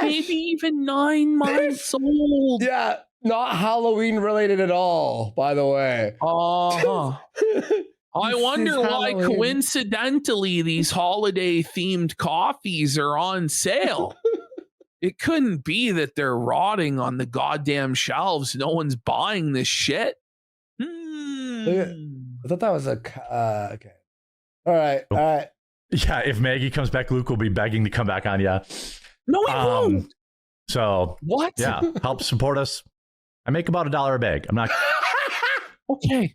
S2: maybe even 9 months old.
S3: Yeah, not Halloween related at all, by the way.
S2: I
S3: This
S2: wonder
S3: is
S2: why
S3: Halloween.
S2: coincidentally these holiday themed coffees are on sale. It couldn't be that they're rotting on the goddamn shelves. No one's buying this shit.
S3: I thought that was okay. All right.
S1: Yeah, if Maggie comes back, Luke will be begging to come back on. Yeah.
S2: No, he won't.
S1: So
S2: What?
S1: yeah, help support us. I make about $1 a bag. I'm not.
S2: Okay.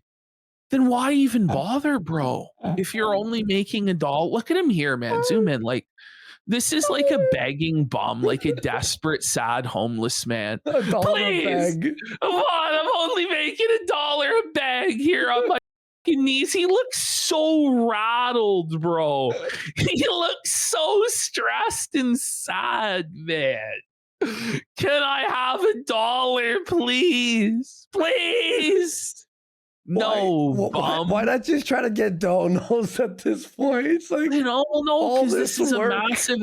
S2: Then why even bother, bro? If you're only making $1, look at him here, man. Zoom in. Like, this is like a begging bum, like a desperate, sad homeless man.
S3: $1
S2: Please.
S3: a bag.
S2: I'm only making $1 a bag here on my fucking knees. He looks so rattled, bro. He looks so stressed and sad, man. Can I have $1, please? Please. No, bum.
S3: Why not just try to get donuts at this point? It's like,
S2: No,
S3: all
S2: because this is
S3: work.
S2: a massive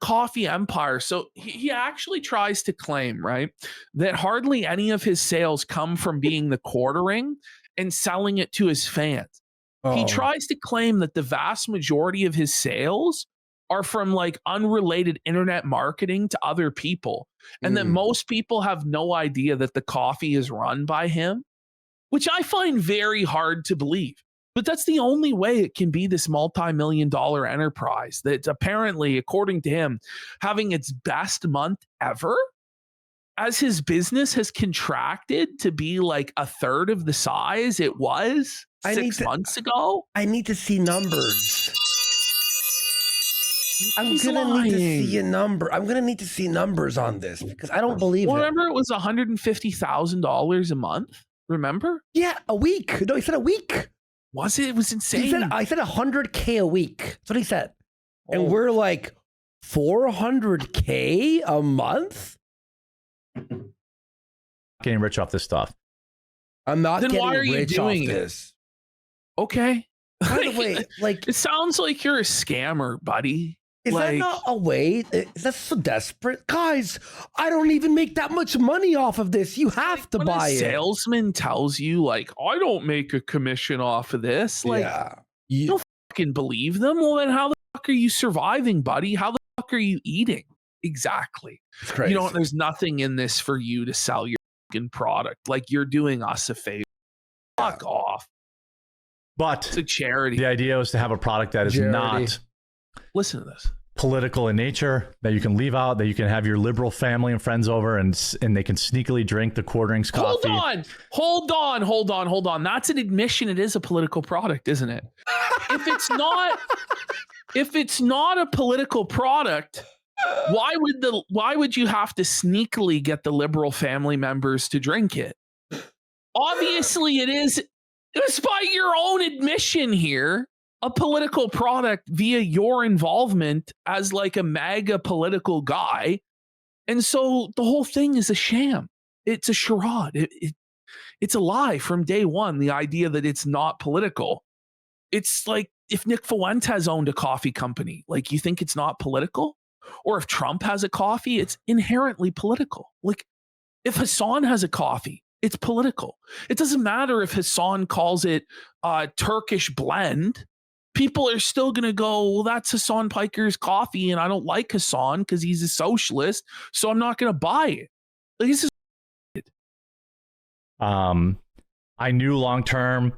S2: coffee empire. So he actually tries to claim, right, that hardly any of his sales come from being the quartering and selling it to his fans. He tries to claim that the vast majority of his sales are from like unrelated internet marketing to other people, and that most people have no idea that the coffee is run by him, which I find very hard to believe. But that's the only way it can be this multi-million-dollar enterprise that's apparently, according to him, having its best month ever, as his business has contracted to be like a third of the size it was 6 months ago.
S3: I need to see numbers.
S2: He's
S3: I'm gonna need to
S2: lying.
S3: see a number. I'm gonna need to see numbers on this because I don't believe it.
S2: Remember, it was $150,000 a month. Remember?
S3: Yeah, a week. No, he said a week.
S2: Was it? It was insane.
S3: He said I said 100K a week. That's what he said. And
S2: Oh.
S3: we're like 400K a month.
S1: Getting rich off this stuff.
S3: I'm not
S2: Then
S3: getting
S2: why are you
S3: rich
S2: doing
S3: off
S2: it?
S3: this.
S2: Okay.
S3: By the way, like,
S2: It sounds like you're a scammer, buddy.
S3: is that
S2: like-
S3: not a way? Is that so desperate? Guys, I don't even make that much money off of this. You have to
S2: When
S3: buy
S2: a
S3: it.
S2: salesman tells you, like, I don't make a commission off of this, like,
S3: yeah.
S2: you don't fucking believe them. Well, then how the fuck are you surviving, buddy? How the fuck are you eating? Exactly.
S3: It's crazy.
S2: You know, there's nothing in this for you to sell your fucking product. Like, you're doing us a favor. Fuck off.
S1: But
S2: It's a charity.
S1: the idea was to have a product that is
S3: Charity.
S1: not
S2: Listen to this.
S1: political in nature, that you can leave out, that you can have your liberal family and friends over and they can sneakily drink the Quarterings coffee.
S2: Hold on. That's an admission. It is a political product, isn't it? If it's not a political product, why would you have to sneakily get the liberal family members to drink it? Obviously, it is, despite your own admission here, a political product via your involvement as like a MAGA political guy. And so the whole thing is a sham. It's a charade. It's a lie from day one, the idea that it's not political. It's like if Nick Fuentes owned a coffee company, like, you think it's not political? Or if Trump has a coffee, it's inherently political. Like, if Hassan has a coffee, it's political. It doesn't matter if Hassan calls it Turkish blend. People are still going to go, well, that's Hassan Piker's coffee, and I don't like Hassan because he's a socialist, so I'm not going to buy it. Like, this is
S1: I knew long term,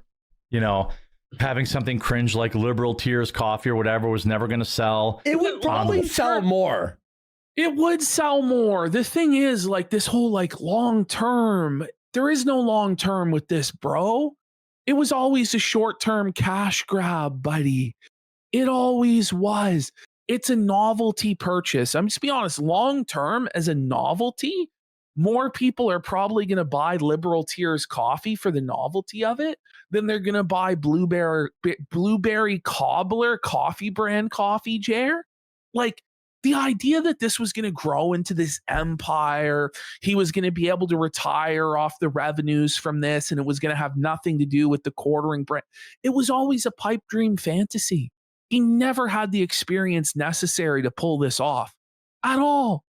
S1: having something cringe like Liberal Tears coffee or whatever was never going to sell.
S3: It would probably sell more.
S2: It would sell more. The thing is, like, this whole like long term, there is no long term with this, bro. It was always a short term cash grab, buddy. It always was. It's a novelty purchase. I'm just be honest, long term as a novelty, more people are probably going to buy Liberal Tears coffee for the novelty of it than they're going to buy Blueberry Cobbler coffee brand coffee, Jer. Like, the idea that this was going to grow into this empire, he was going to be able to retire off the revenues from this, and it was going to have nothing to do with the quartering brand. It was always a pipe dream fantasy. He never had the experience necessary to pull this off at all.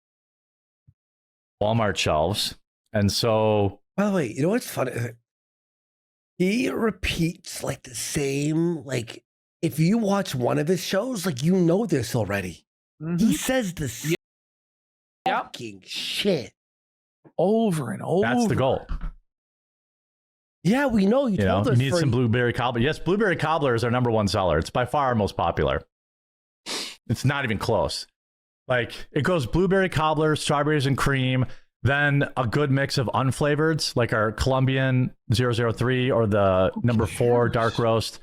S1: Walmart shelves. And so,
S3: By the way, you know what's funny? He repeats like the same, like if you watch one of his shows, like you know this already. He says the same fucking shit
S2: over and over.
S1: that's the goal.
S3: Yeah, we know. You told us.
S1: You need some blueberry cobbler. Yes, blueberry cobbler is our number one seller. It's by far our most popular. It's not even close. Like it goes blueberry cobbler, strawberries and cream, then a good mix of unflavored, like our Colombian 003 or the number 4 dark roast.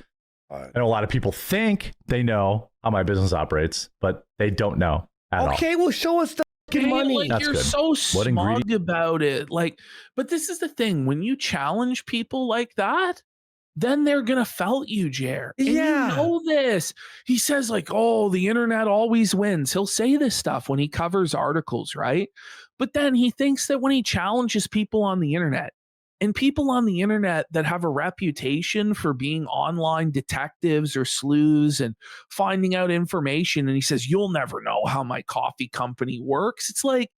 S1: I know a lot of people think they know how my business operates, but they don't know at all.
S3: Okay, well, show us the fucking money.
S2: Like,
S1: That's
S2: you're
S1: good.
S2: so
S1: What
S2: smug
S1: ingredient-
S2: about it. Like, but this is the thing: when you challenge people like that, then they're gonna felt you, Jer. And
S3: Yeah.
S2: you know this. He says like, "Oh, the internet always wins." He'll say this stuff when he covers articles, right? But then he thinks that when he challenges people on the internet, and people on the internet that have a reputation for being online detectives or sleuths and finding out information, and he says, "You'll never know how my coffee company works." It's like,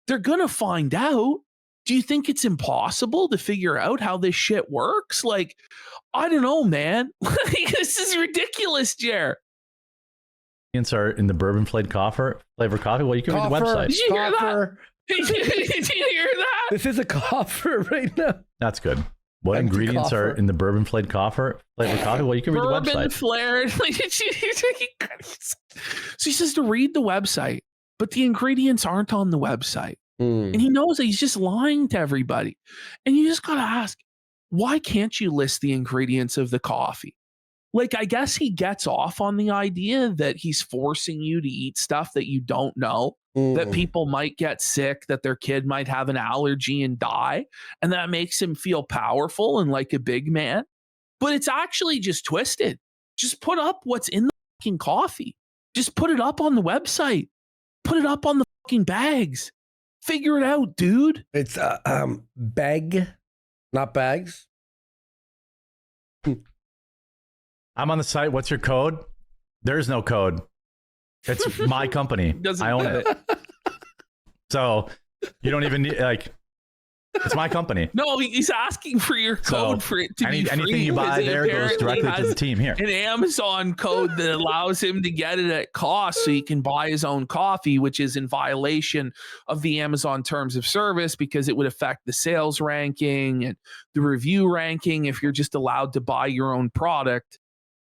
S2: they're gonna find out. Do you think it's impossible to figure out how this shit works? Like, I don't know, man. This is ridiculous, Jer.
S1: Ingredients are in the bourbon flavored coffee. Well, you can read the website.
S2: Did you hear that?
S3: Coffer.
S2: Did you hear that?
S3: This is a coffer right now.
S1: That's good. What
S3: Empty
S1: ingredients are
S3: coffer.
S1: in the bourbon flavored coffee? Well, you can read the
S2: Bourbon
S1: website.
S2: flared. So he says to read the website, but the ingredients aren't on the website. And he knows that he's just lying to everybody. And you just got to ask, why can't you list the ingredients of the coffee? Like, I guess he gets off on the idea that he's forcing you to eat stuff that you don't know, that people might get sick, that their kid might have an allergy and die. And that makes him feel powerful and like a big man. But it's actually just twisted. Just put up what's in the fucking coffee. Just put it up on the website. Put it up on the fucking bags. Figure it out, dude.
S3: It's bag, not bags.
S1: I'm on the site. What's your code? There's no code. It's my company. I own it. So you don't even need it's my company.
S2: No, he's asking for your code for it to be free.
S1: Anything you buy
S2: because he
S1: there goes
S2: apparently
S1: directly to
S2: has
S1: the team here.
S2: an Amazon code that allows him to get it at cost so he can buy his own coffee, which is in violation of the Amazon terms of service because it would affect the sales ranking and the review ranking if you're just allowed to buy your own product.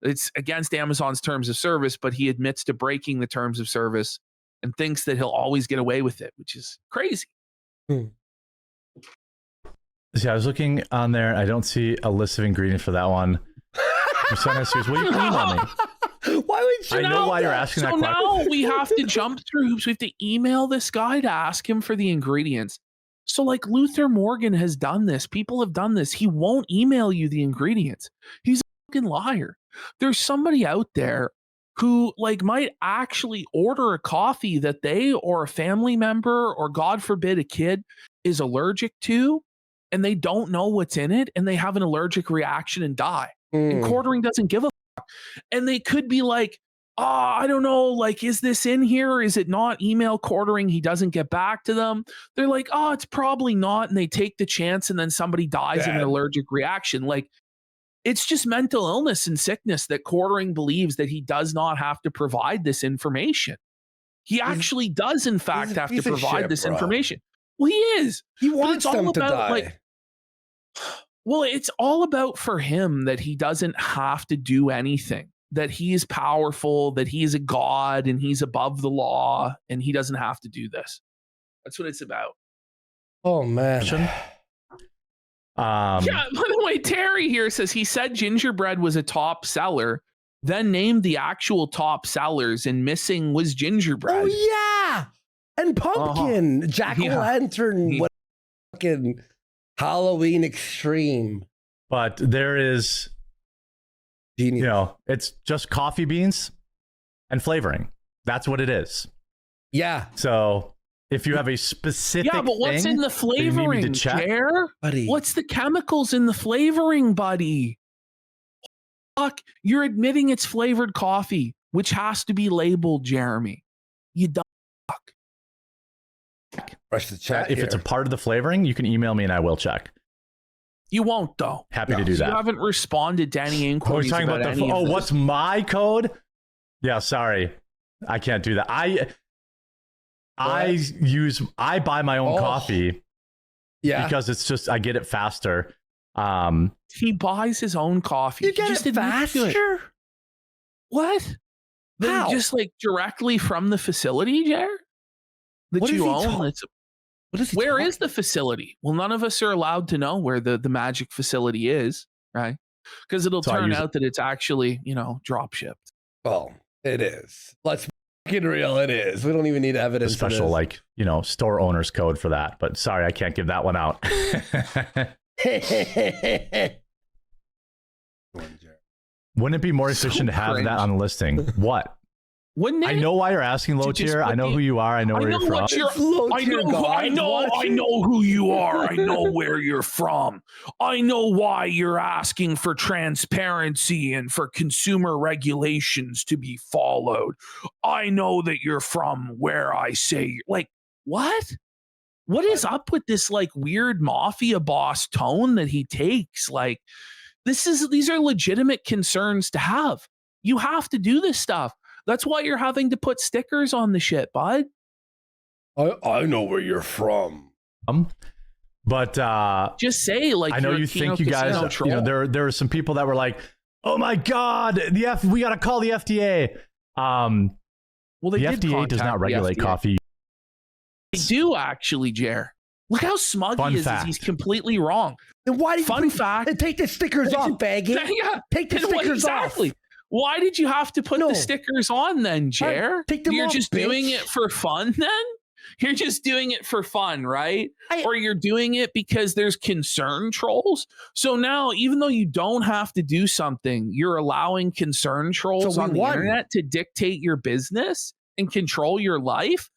S2: It's against Amazon's terms of service, but he admits to breaking the terms of service and thinks that he'll always get away with it, which is crazy.
S1: See, I was looking on there. I don't see a list of ingredients for that one. Well, you can email me.
S3: Why would you
S1: I know why you're asking
S2: So
S1: that question.
S2: now we have to jump through hoops. We have to email this guy to ask him for the ingredients. So like Luther Morgan has done this. People have done this. He won't email you the ingredients. He's a fucking liar. There's somebody out there who like might actually order a coffee that they or a family member or God forbid a kid is allergic to, and they don't know what's in it, and they have an allergic reaction and die. And Quartering doesn't give a fuck. And they could be like, oh, I don't know, like, is this in here or is it not? Email Quartering, he doesn't get back to them. They're like, oh, it's probably not. And they take the chance and then somebody dies in an allergic reaction. Like, it's just mental illness and sickness that Quartering believes that he does not have to provide this information. He actually does, in fact, have to provide this information. Well, he is.
S3: He
S2: But
S3: wants
S2: it's all
S3: them to
S2: about,
S3: die.
S2: like, well, it's all about for him that he doesn't have to do anything, that he is powerful, that he is a god and he's above the law and he doesn't have to do this. That's what it's about.
S3: Oh, man.
S2: Yeah, by the way, Terry here says he said gingerbread was a top seller, then named the actual top sellers, and missing was gingerbread.
S3: Oh, yeah. And pumpkin, jack-o'-lantern, what fucking Halloween extreme.
S1: But there is,
S3: Genius.
S1: it's just coffee beans and flavoring. That's what it is.
S3: Yeah.
S1: So if you have a specific
S2: Yeah, but what's
S1: thing
S2: in the
S1: that you need me
S2: flavoring,
S1: to check,
S2: Jer?
S3: Buddy.
S2: What's the chemicals in the flavoring, buddy? Fuck, you're admitting it's flavored coffee, which has to be labeled, Jeremy. You dumb fuck.
S3: Rush the chat.
S1: If it's a part of the flavoring, you can email me and I will check.
S2: You won't, though.
S1: Happy to do that.
S2: You haven't responded to any inquiries
S1: talking
S2: about
S1: about
S2: any of this.
S1: what's my code? Yeah, sorry. I can't do that. I buy my own coffee because it's just, I get it faster.
S2: He buys his own coffee.
S3: You get it faster?
S2: What?
S3: How?
S2: Just like directly from the facility, Jer? That
S3: What is
S2: you
S3: he
S2: own? Where is the facility? Well, none of us are allowed to know where the magic facility is, right? Because it'll turn out that it's actually, drop shipped.
S3: Well, it is. Let's get real. It is. We don't even need evidence.
S1: A special, store owner's code for that. But sorry, I can't give that one out. Wouldn't it be more efficient to have that on the listing? What?
S2: Wouldn't it?
S1: I know why you're asking, Low Tier. I know who you are. I know where you're from.
S2: I know who you are. I know where you're from. I know why you're asking for transparency and for consumer regulations to be followed. I know that you're from where I say, what? What is up with this weird mafia boss tone that he takes? These are legitimate concerns to have. You have to do this stuff. That's why you're having to put stickers on the shit, bud.
S3: I know where you're from.
S1: But
S2: just say
S1: I know you think you guys, there are some people that were like, oh my God, we got to call the FDA. Well, the FDA does not regulate coffee.
S2: They do actually, Jer. Look how smug he is. He's completely wrong.
S3: Then why did
S2: Fun fact.
S3: Take the stickers off, baggy.
S2: Yeah.
S3: Take the stickers off.
S2: Why did you have to put the stickers on then, Jer? You're just doing it for fun then? You're just doing it for fun, right? Or you're doing it because there's concern trolls. So now, even though you don't have to do something, you're allowing concern trolls on the internet to dictate your business and control your life?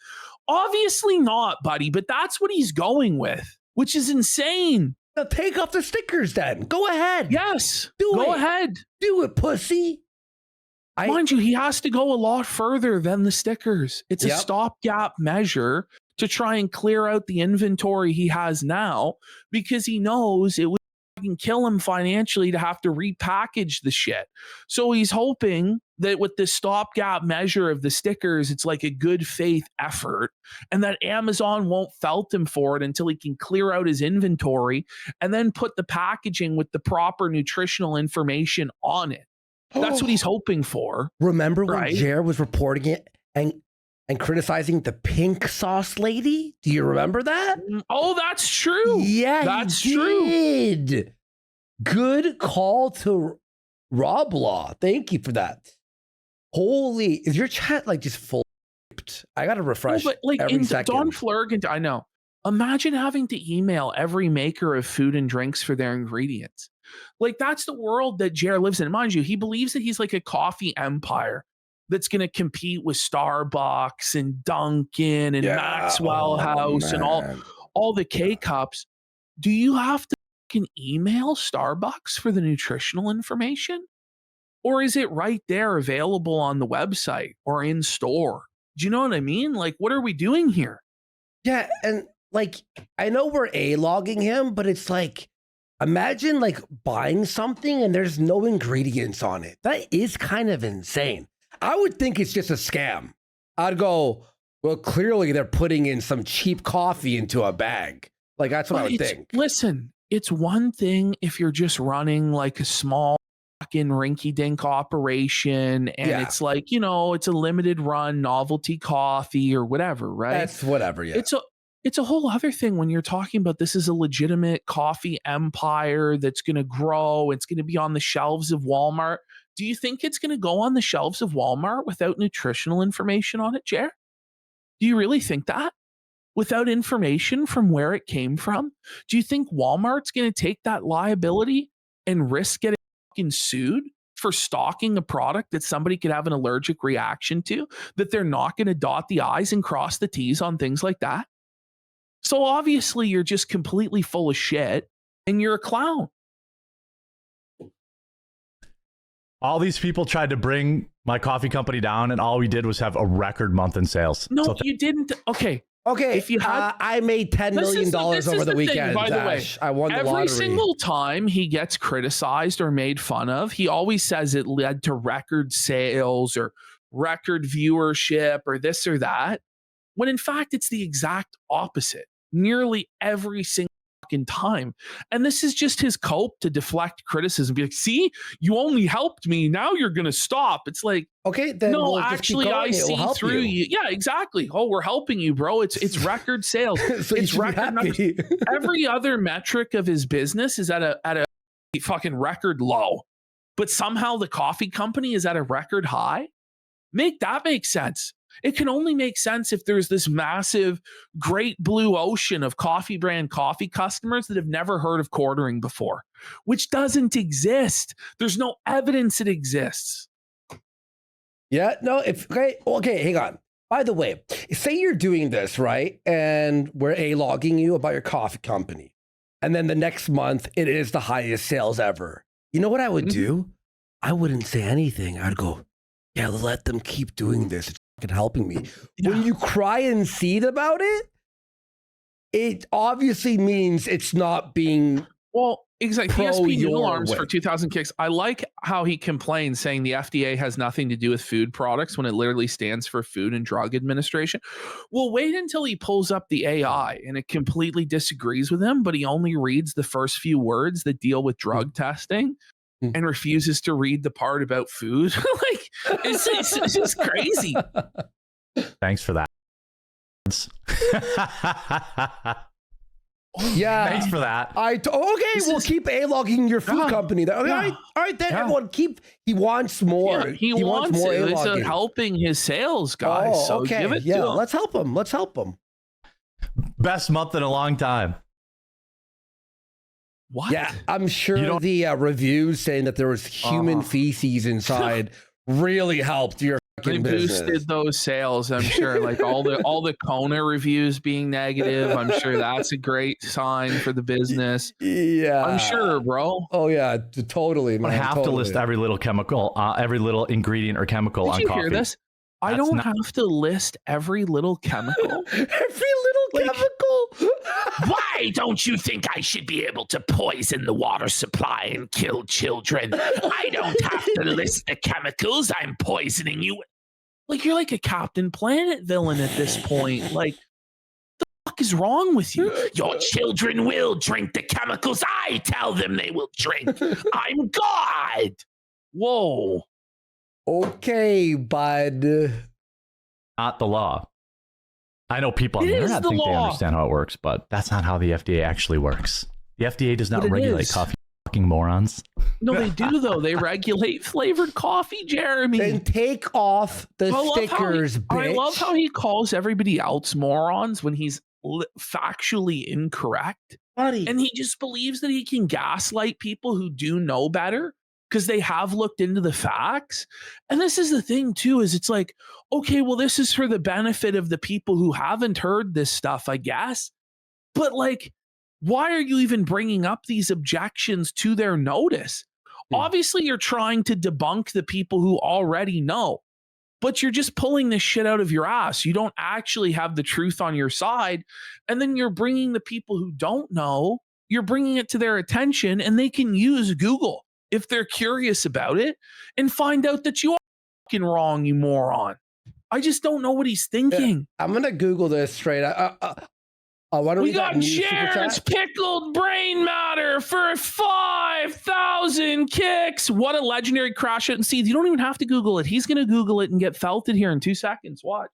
S2: Obviously not, buddy, but that's what he's going with, which is insane.
S3: Now take off the stickers then. Go ahead.
S2: Yes.
S3: Go
S2: ahead.
S3: Do it, pussy.
S2: Mind you, he has to go a lot further than the stickers. It's a stopgap measure to try and clear out the inventory he has now because he knows it would kill him financially to have to repackage the shit. So he's hoping that with this stopgap measure of the stickers, it's like a good faith effort and that Amazon won't felt him for it until he can clear out his inventory and then put the packaging with the proper nutritional information on it. That's what he's hoping for.
S3: Remember when Jer was reporting it and criticizing the pink sauce lady? Do you remember that?
S2: Oh, that's true.
S3: Yeah,
S2: that's
S3: true. Good call to Rob Law. Thank you for that. Holy, is your chat just full? I gotta refresh.
S2: No, but
S3: every second.
S2: Don Flurgant, I know. Imagine having to email every maker of food and drinks for their ingredients. That's the world that Jer lives in. Mind you, he believes that he's a coffee empire that's going to compete with Starbucks and Dunkin' and Maxwell House and all the K-Cups. Do you have to email Starbucks for the nutritional information? Or is it right there available on the website or in store? Do you know what I mean? What are we doing here?
S3: Yeah, and I know we're A-logging him, but it's imagine buying something and there's no ingredients on it. That is kind of insane. I would think it's just a scam. I'd go, well, clearly they're putting in some cheap coffee into a bag. That's what I would think.
S2: Listen, it's one thing if you're just running a small fucking rinky-dink operation and it's it's a limited run novelty coffee or whatever, right?
S3: That's whatever, yeah.
S2: It's a whole other thing when you're talking about this is a legitimate coffee empire that's going to grow. It's going to be on the shelves of Walmart. Do you think it's going to go on the shelves of Walmart without nutritional information on it, Jer? Do you really think that? Without information from where it came from? Do you think Walmart's going to take that liability and risk getting fucking sued for stocking a product that somebody could have an allergic reaction to, that they're not going to dot the I's and cross the T's on things like that? So obviously you're just completely full of shit and you're a clown.
S1: All these people tried to bring my coffee company down and all we did was have a record month in sales.
S2: No, you didn't. Okay.
S3: Okay,
S2: If you had-
S3: I made $10 million
S2: this is
S3: over the
S2: thing,
S3: weekend.
S2: by the way.
S3: Ash. I won the
S2: Every
S3: lottery.
S2: single time he gets criticized or made fun of, he always says it led to record sales or record viewership or this or that, when in fact it's the exact opposite nearly every single fucking time. And this is just his cope to deflect criticism. Be like, see, you only helped me. Now you're going to stop. It's like,
S3: Okay, then
S2: no,
S3: we'll just
S2: actually,
S3: keep going.
S2: I
S3: It will
S2: see
S3: help
S2: through you. Yeah, exactly. Oh, we're helping you, bro. It's record sales.
S3: So you
S2: It's
S3: should be
S2: record numbers.
S3: happy.
S2: Every other metric of his business is at a fucking record low, but somehow the coffee company is at a record high. Make that make sense. It can only make sense if there's this massive, great blue ocean of coffee brand coffee customers that have never heard of quartering before, which doesn't exist. There's no evidence it exists.
S3: Yeah, no, okay, hang on. By the way, say you're doing this, right? And we're logging you about your coffee company. And then the next month, it is the highest sales ever. You know what I would do? I wouldn't say anything. I'd go, yeah, let them keep doing this. It's fucking helping me.
S2: Yeah.
S3: When you cry and seed about it, it obviously means it's not being.
S2: Well, exactly.
S3: Pro
S2: ESP
S3: your
S2: Noodle Arms
S3: way.
S2: for 2,000 kicks. I like how he complains saying the FDA has nothing to do with food products when it literally stands for Food and Drug Administration. Well, wait until he pulls up the AI and it completely disagrees with him, but he only reads the first few words that deal with drug testing and refuses to read the part about food. Like, it's just crazy.
S1: Thanks for that.
S3: Yeah.
S1: Thanks for that.
S3: We'll keep logging your food company. All right, then everyone keep. He wants more.
S2: Yeah, he wants
S3: more
S2: it. It's
S3: A-logging.
S2: helping his sales, guys.
S3: Oh,
S2: so
S3: okay.
S2: give it
S3: Yeah,
S2: to him.
S3: let's help him. Let's help him.
S1: Best month in a long time.
S2: What?
S3: Yeah, I'm sure
S1: You don't-
S3: the reviews saying that there was human feces inside really helped your
S2: They
S3: fucking business.
S2: boosted those sales, I'm sure. Like all the Kona reviews being negative, I'm sure that's a great sign for the business.
S3: Yeah,
S2: I'm sure, bro.
S3: Oh yeah, totally,
S1: I
S3: man.
S1: have to
S3: totally.
S1: list every little chemical, every little ingredient or chemical
S2: Did
S1: on
S2: you
S1: coffee.
S2: hear this? I
S1: That's
S2: don't
S1: not-
S2: have to list every little chemical.
S3: every little chemical.
S4: Why don't you think I should be able to poison the water supply and kill children? I don't have to list the chemicals I'm poisoning you with.
S2: Like you're like a Captain Planet villain at this point. Like, the fuck is wrong with you?
S4: Your children will drink the chemicals I tell them they will drink. I'm God.
S2: Whoa.
S3: Okay, bud.
S1: Not the law. I know people on
S2: It
S1: the
S2: is
S1: internet
S2: the
S1: think they
S2: law.
S1: understand how it works, but that's not how the FDA actually works. The FDA does not
S2: But it
S1: regulate
S2: is.
S1: coffee, fucking morons.
S2: No, they do though. They regulate flavored coffee, Jeremy.
S3: Then take off the stickers, bitch.
S2: I love how he calls everybody else morons when he's factually incorrect.
S3: buddy.
S2: And he just believes that he can gaslight people who do know better because they have looked into the facts. And this is the thing too, is it's like, okay, well, this is for the benefit of the people who haven't heard this stuff, I guess. But like, why are you even bringing up these objections to their notice? Obviously, you're trying to debunk the people who already know, but you're just pulling this shit out of your ass. You don't actually have the truth on your side. And then you're bringing the people who don't know, you're bringing it to their attention, and they can use Google if they're curious about it and find out that you are fucking wrong, you moron. I just don't know what he's thinking.
S3: I'm gonna Google this straight. Why don't
S2: We got Sharon's pickled brain matter for 5,000 kicks. What a legendary crash out and seeds. You don't even have to Google it. He's going to Google it and get felted here in 2 seconds. Watch.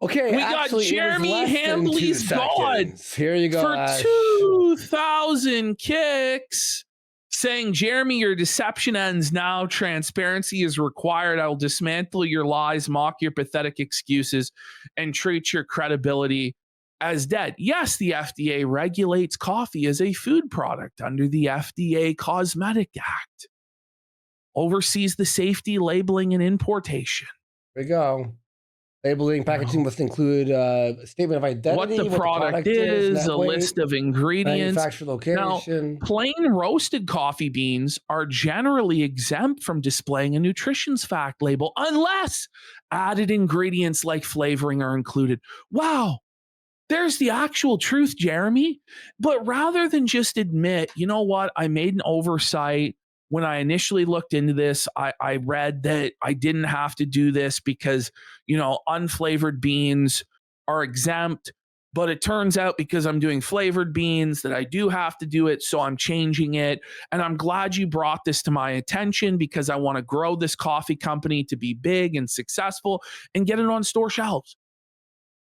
S3: Okay,
S2: We got
S3: actually, it was
S2: Jeremy
S3: less than 2
S2: Hambley's God
S3: seconds. Here you go.
S2: for
S3: Ash.
S2: 2,000 kicks. Saying, Jeremy, your deception ends now. Transparency is required. I will dismantle your lies, mock your pathetic excuses, and treat your credibility as dead. Yes, the FDA regulates coffee as a food product under the FDA Cosmetic Act. Oversees the safety, labeling, and importation.
S3: Here we go. Labeling, packaging must include a statement of identity,
S2: What the product is,
S3: net
S2: a
S3: weight,
S2: list of ingredients.
S3: manufacturer location.
S2: Plain roasted coffee beans are generally exempt from displaying a nutritions fact label unless added ingredients like flavoring are included. Wow, There's the actual truth, Jeremy. But rather than just admit, you know what, I made an oversight. When I initially looked into this, I read that I didn't have to do this because, unflavored beans are exempt. But it turns out because I'm doing flavored beans that I do have to do it. So I'm changing it. And I'm glad you brought this to my attention because I want to grow this coffee company to be big and successful and get it on store shelves.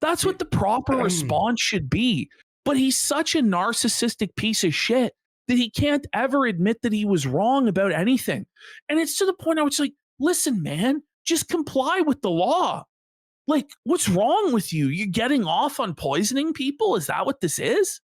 S2: That's what the proper response should be. But he's such a narcissistic piece of shit that he can't ever admit that he was wrong about anything. And it's to the point I was like, listen, man, just comply with the law. Like, what's wrong with you? You're getting off on poisoning people? Is that what this is?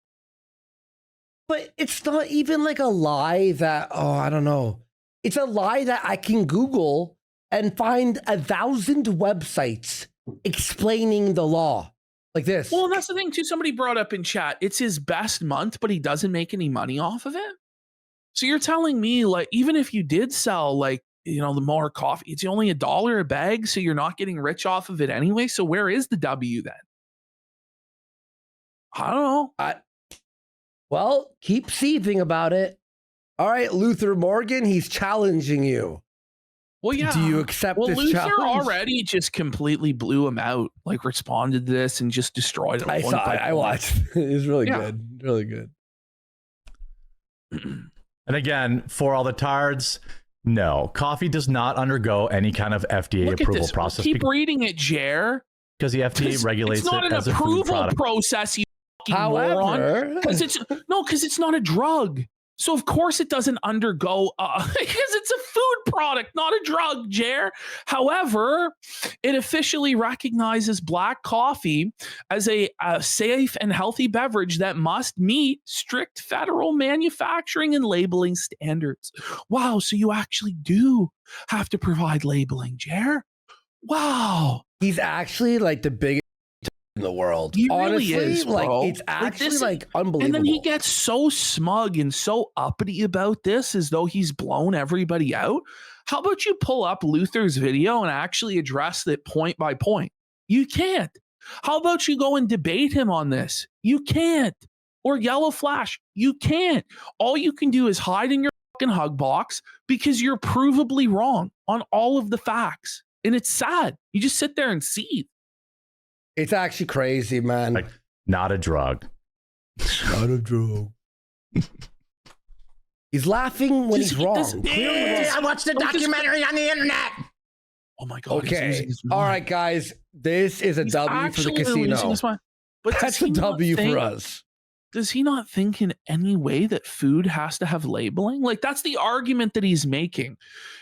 S3: But it's not even like a lie that, I don't know. It's a lie that I can Google and find 1,000 websites explaining the law like this.
S2: Well, that's the thing too. Somebody brought up in chat, it's his best month, but he doesn't make any money off of it. So you're telling me, like, even if you did sell, like, the more coffee, it's only $1 a bag, so you're not getting rich off of it anyway. So where is the W then? I don't know.
S3: Well, keep seething about it. All right, Luther Morgan, he's challenging you.
S2: Well, yeah.
S3: Do you accept this
S2: Luther
S3: challenge?
S2: already just completely blew him out, like responded to this and just destroyed it.
S3: I watched. It's really good. Really good.
S1: And again, for all the tards, no, coffee does not undergo any kind of FDA approval process.
S2: Keep reading it, Jer.
S1: Because the FDA regulates it as a food product.
S2: It's not an approval process, you fucking moron. Because it's not a drug. So of course it doesn't undergo because it's a food product, not a drug, Jer. However, it officially recognizes black coffee as a safe and healthy beverage that must meet strict federal manufacturing and labeling standards. Wow, so you actually do have to provide labeling, Jer. Wow.
S3: He's actually like the biggest in the world.
S2: He
S3: honestly,
S2: really is, bro.
S3: like it's actually like unbelievable.
S2: And then he gets so smug and so uppity about this as though he's blown everybody out. How about you pull up Luther's video and actually address it point by point? You can't. How about you go and debate him on this? You can't. Or Yellow Flash, you can't. All you can do is hide in your fucking hug box because you're provably wrong on all of the facts. And it's sad. You just sit there and seethe.
S3: It's actually crazy, man.
S1: Like, not a drug.
S3: Not a drug. He's laughing when he's wrong.
S4: I watched a documentary on the internet.
S2: Oh my God.
S3: Okay. All right, guys. This is a W for the casino.
S2: But
S3: that's a W for us.
S2: Does he not think in any way that food has to have labeling? Like, that's the argument that he's making,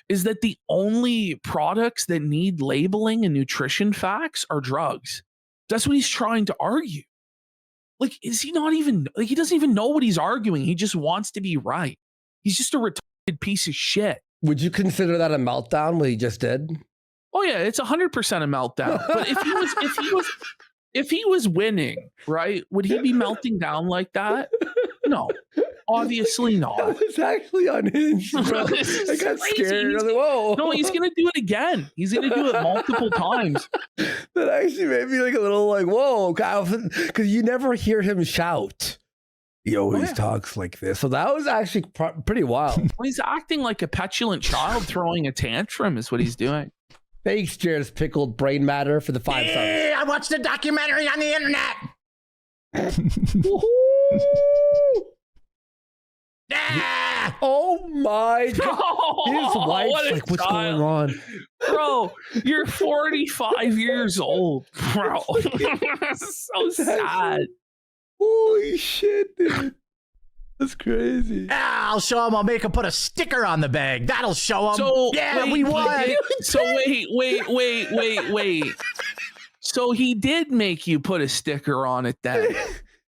S2: is that the only products that need labeling and nutrition facts are drugs. That's what he's trying to argue. Like, is he not even, like, he doesn't even know what he's arguing. He just wants to be right. He's just a retarded piece of shit.
S3: Would you consider that a meltdown, what he just did?
S2: Oh yeah, it's 100% a meltdown. But if he was winning, right, would he be melting down like that? No, obviously not.
S3: That was actually unhinged, bro. I got scared. I was like, whoa.
S2: No, he's going to do it again. He's going to do it multiple times.
S3: That actually made me like a little like, whoa, because you never hear him shout. He always talks like this. So that was actually pretty wild.
S2: Well, he's acting like a petulant child throwing a tantrum is what he's doing.
S3: Thanks, Jared's pickled brain matter for the 5 subs.
S4: I watched a documentary on the internet.
S3: Oh my God. His wife's like, what's going on?
S2: Bro, you're 45 years old, bro. So sad.
S3: Holy shit, dude. That's crazy.
S1: I'll show him. I'll make him put a sticker on the bag. That'll show him.
S2: So,
S1: we won.
S2: So wait. So he did make you put a sticker on it then.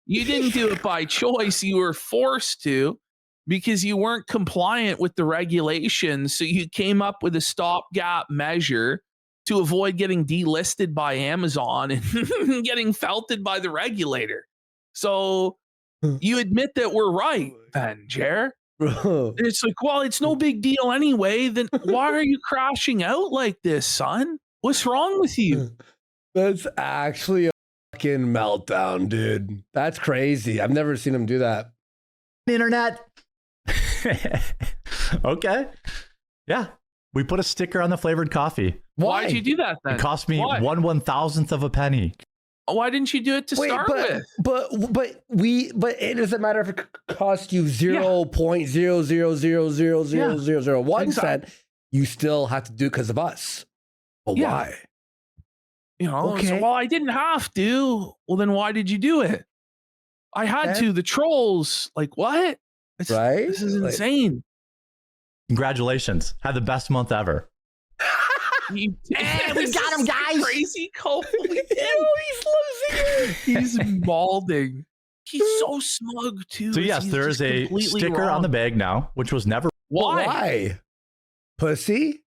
S2: You didn't do it by choice. You were forced to because you weren't compliant with the regulations. So you came up with a stopgap measure to avoid getting delisted by Amazon and getting felted by the regulator. So you admit that we're right, then, Jer.
S3: Bro.
S2: It's like, well, it's no big deal anyway. Then why are you crashing out like this, son? What's wrong with you?
S3: That's actually a fucking meltdown, dude. That's crazy. I've never seen him do that.
S1: Internet. Okay. Yeah. We put a sticker on the flavored coffee.
S2: Why'd you do that then?
S1: It cost me
S2: Why?
S1: 1/1000th of a penny.
S2: Why didn't you do it to start with?
S3: But it doesn't matter if it costs you 0.000000001 cent. You still have to do it because of us. But
S2: Yeah.
S3: why?
S2: You know,
S3: Okay.
S2: so, well, I didn't have to. Well, then why did you do it? I had to. The trolls, like, what?
S3: Right?
S2: This is
S3: Like-
S2: insane.
S1: Congratulations. Had the best month ever.
S2: You,
S3: Yeah, we got him, guys.
S2: Crazy Cole. We did.
S3: He's losing it.
S2: He's balding. He's so smug too.
S1: So yes,
S2: He's
S1: there
S2: just
S1: is a
S2: completely
S1: sticker on
S2: wrong.
S1: the bag now, which was never
S2: Why?
S3: Why? Pussy?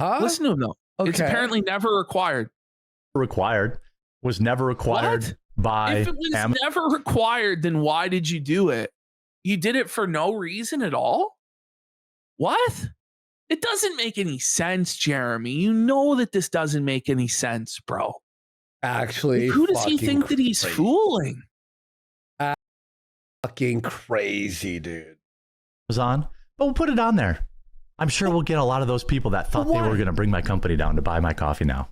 S3: Huh?
S2: Listen to him though. It's
S3: Okay.
S2: apparently never required.
S1: required. Was never required
S2: What?
S1: by
S2: If it was
S1: Amazon.
S2: never required, then why did you do it? You did it for no reason at all? What? It doesn't make any sense, Jeremy. You know that this doesn't make any sense, bro.
S3: Actually,
S2: Who does he
S3: fucking
S2: think that he's
S3: crazy.
S2: fooling?
S3: Fucking crazy, dude.
S1: But we'll put it on there. I'm sure we'll get a lot of those people that thought they
S3: Why?
S1: were going to bring my company down to buy my coffee now.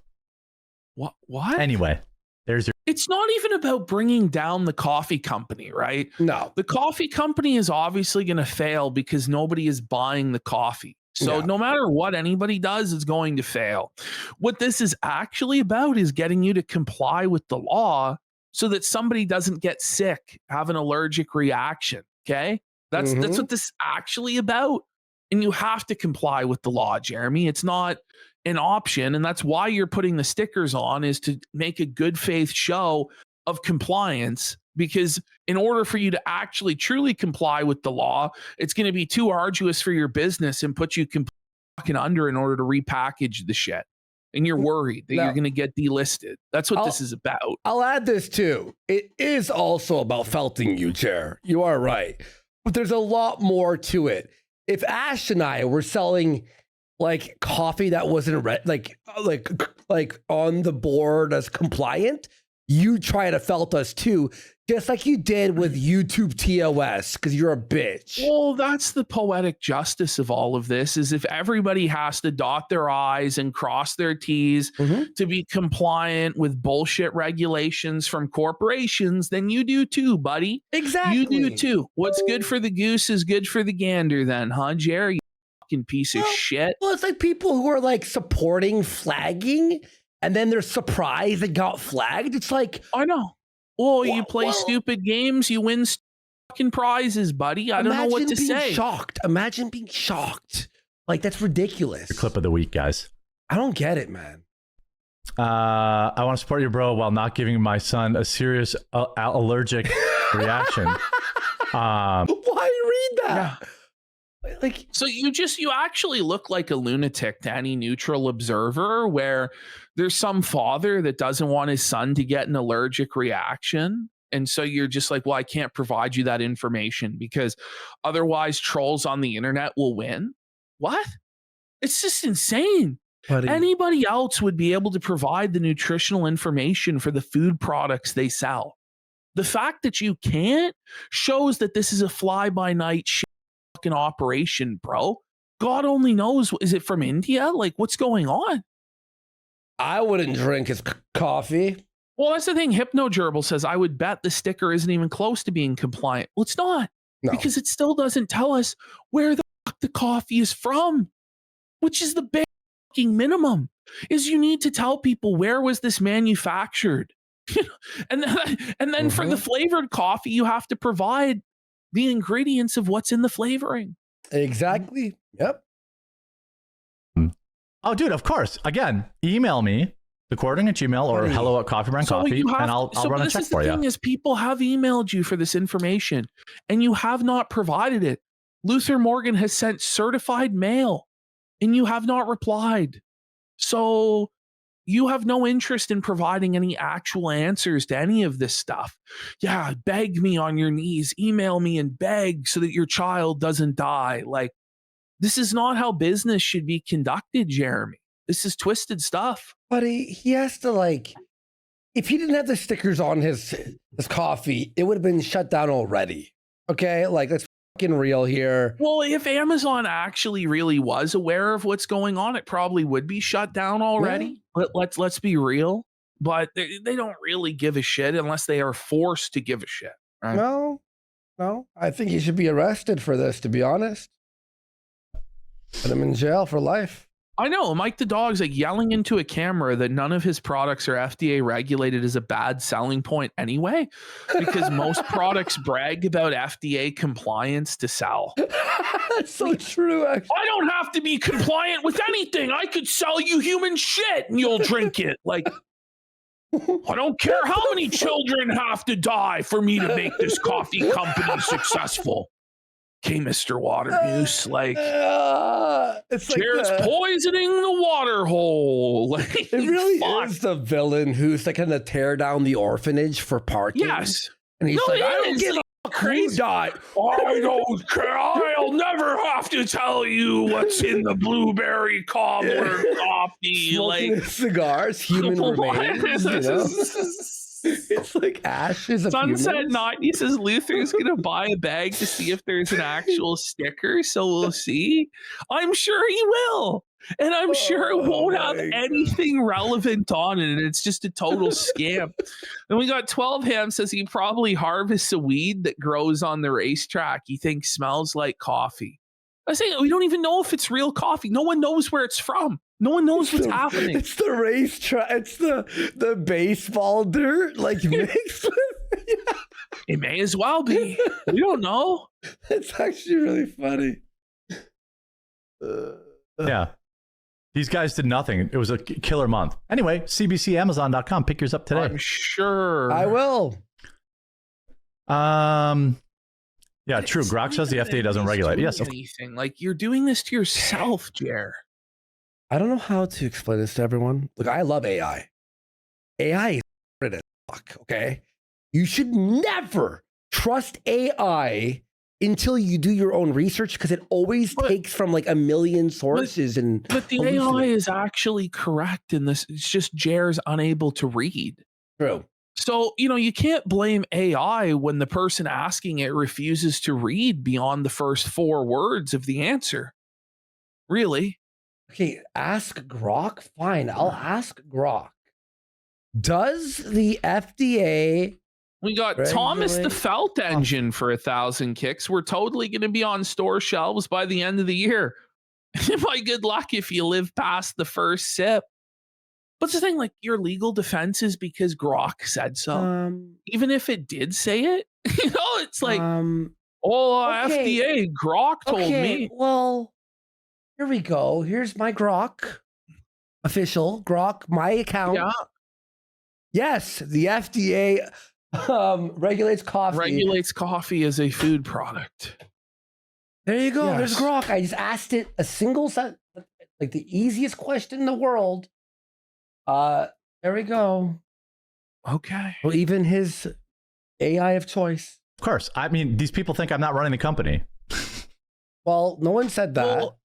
S2: What? What?
S1: Anyway, there's your
S2: It's not even about bringing down the coffee company, right?
S3: No.
S2: The coffee company is obviously going to fail because nobody is buying the coffee. So
S3: Yeah.
S2: no matter what anybody does, it's going to fail. What this is actually about is getting you to comply with the law so that somebody doesn't get sick, have an allergic reaction. Okay. That's
S3: Mhm.
S2: what this is actually about. And you have to comply with the law, Jeremy. It's not an option. And that's why you're putting the stickers on, is to make a good faith show of compliance. Because in order for you to actually truly comply with the law, it's going to be too arduous for your business and put you fucking under in order to repackage the shit. And you're worried that
S3: No.
S2: you're going to get delisted. That's what
S3: I'll-
S2: this is about.
S3: I'll add this too. It is also about felting you, Jer. You are right. But there's a lot more to it. If Ash and I were selling like coffee that wasn't like on the board as compliant, you try to felt us too, just like you did with YouTube TOS, because you're a bitch.
S2: Well, that's the poetic justice of all of this, is if everybody has to dot their I's and cross their T's
S3: Mhm.
S2: to be compliant with bullshit regulations from corporations, then you do too, buddy.
S3: Exactly.
S2: You do too. What's good for the goose is good for the gander then, huh, Jerry? You fucking piece of
S3: Well,
S2: shit.
S3: Well, it's like people who are like supporting flagging and then they're surprised they got flagged. It's like,
S2: I know. Well, you
S3: Well,
S2: play
S3: well-
S2: stupid games, you win fucking prizes, buddy. I don't know what to
S3: being
S2: say.
S3: Shocked. Imagine being shocked. Like, that's ridiculous.
S1: the clip of the week, guys.
S3: I don't get it, man.
S1: I want to support you, bro, while not giving my son a serious allergic reaction.
S3: Why read that? Like,
S2: So you actually look like a lunatic to any neutral observer, where there's some father that doesn't want his son to get an allergic reaction. And so you're just like, well, I can't provide you that information because otherwise trolls on the internet will win. What? It's just insane.
S3: buddy,
S2: Anybody else would be able to provide the nutritional information for the food products they sell. The fact that you can't shows that this is a fly by night fucking operation, bro. God only knows. Is it from India? Like, what's going on?
S3: I wouldn't drink his coffee.
S2: Well, that's the thing. HypnoGerbil says, I would bet the sticker isn't even close to being compliant. Well, it's not,
S3: No.
S2: because it still doesn't tell us where the fuck the coffee is from, which is the big fucking minimum. Is you need to tell people, where was this manufactured? and then for the flavored coffee, you have to provide the ingredients of what's in the flavoring.
S3: Exactly. Yep.
S1: Oh, dude, of course. Again, email me, thecording@gmail or
S3: Buddy.
S1: hello@coffeebrandcoffee, and I'll run a
S2: this
S1: check
S2: is the
S1: for you.
S2: thing is, people have emailed you for this information and you have not provided it. Luther Morgan has sent certified mail and you have not replied. So you have no interest in providing any actual answers to any of this stuff. Yeah, beg me on your knees, email me and beg so that your child doesn't die. Like, this is not how business should be conducted, Jeremy. This is twisted stuff.
S3: But he has to like, if he didn't have the stickers on his coffee, it would have been shut down already. Okay, like let's fucking real here.
S2: Well, if Amazon actually really was aware of what's going on, it probably would be shut down already. Let's be real. But they don't really give a shit unless they are forced to give a shit. Right?
S3: No, I think he should be arrested for this. To be honest, put him in jail for life.
S2: I know Mike the Dog's like yelling into a camera that none of his products are FDA regulated is a bad selling point anyway, because most products brag about FDA compliance to sell.
S3: That's so true, actually.
S2: I don't have to be compliant with anything. I could sell you human shit and you'll drink it. Like, I don't care how many children have to die for me to make this coffee company successful. Okay, Mr. Water Goose, like,
S3: it's
S2: Jared's
S3: like
S2: poisoning the water hole. Like,
S3: it really
S2: fuck.
S3: is the villain who's like gonna tear down the orphanage for parking.
S2: Yes.
S3: And he's
S2: No,
S3: like,
S2: it
S3: I don't
S2: is,
S3: give
S2: like,
S3: a crazy
S2: crazy.
S3: dot.
S2: I don't care. I'll never have to tell you what's in the blueberry cobbler coffee.
S3: Smoking
S2: Like,
S3: cigars, human remains. You know? It's like ashes of
S2: Sunset
S3: humans.
S2: 90 says Luther's gonna buy a bag to see if there's an actual sticker, so we'll see. I'm sure he will, and I'm sure it won't have
S3: my God.
S2: anything relevant on it, and it's just a total scam. Then we got 12 Ham says he probably harvests a weed that grows on the racetrack. He thinks smells like coffee. I say we don't even know if it's real coffee. No one knows where it's from. No one knows what's happening.
S3: It's the racetrack. It's the baseball dirt, like mixed with. Yeah.
S2: It may as well be. We don't know.
S3: It's actually really funny.
S1: Yeah. These guys did nothing. It was a killer month. Anyway, CBCAmazon.com. Pick yours up today.
S2: I'm sure.
S3: I will.
S1: Yeah, true. Grok says the FDA doesn't regulate. Yes.
S2: Anything. Like, you're doing this to yourself, Jer.
S3: I don't know how to explain this to everyone. Look, I love AI. AI is as fuck, okay? You should never trust AI until you do your own research because it always takes from like a million sources and
S2: But the AI is actually correct in this. It's just Jer's unable to read.
S3: true.
S2: So, you can't blame AI when the person asking it refuses to read beyond the first 4 words of the answer. Really?
S3: Okay, ask Grok. Fine, I'll ask Grok. Does the FDA
S2: We got Thomas the Felt engine for 1,000 kicks. We're totally going to be on store shelves by the end of the year. My good luck if you live past the first sip. What's the thing? Like, your legal defense is because Grok said so. Even if it did say it, it's like,
S3: okay.
S2: FDA, Grok told me.
S3: Well, here we go. Here's my Grok. Official Grok, my account.
S2: Yeah,
S3: Yes, the FDA regulates coffee.
S2: regulates coffee as a food product.
S3: There you go.
S2: Yes.
S3: There's Grok. I just asked it a single like the easiest question in the world. There we go.
S2: Okay.
S3: Well, even his AI of choice.
S1: Of course. I mean, these people think I'm not running the company.
S3: Well, no one said that.
S2: Well,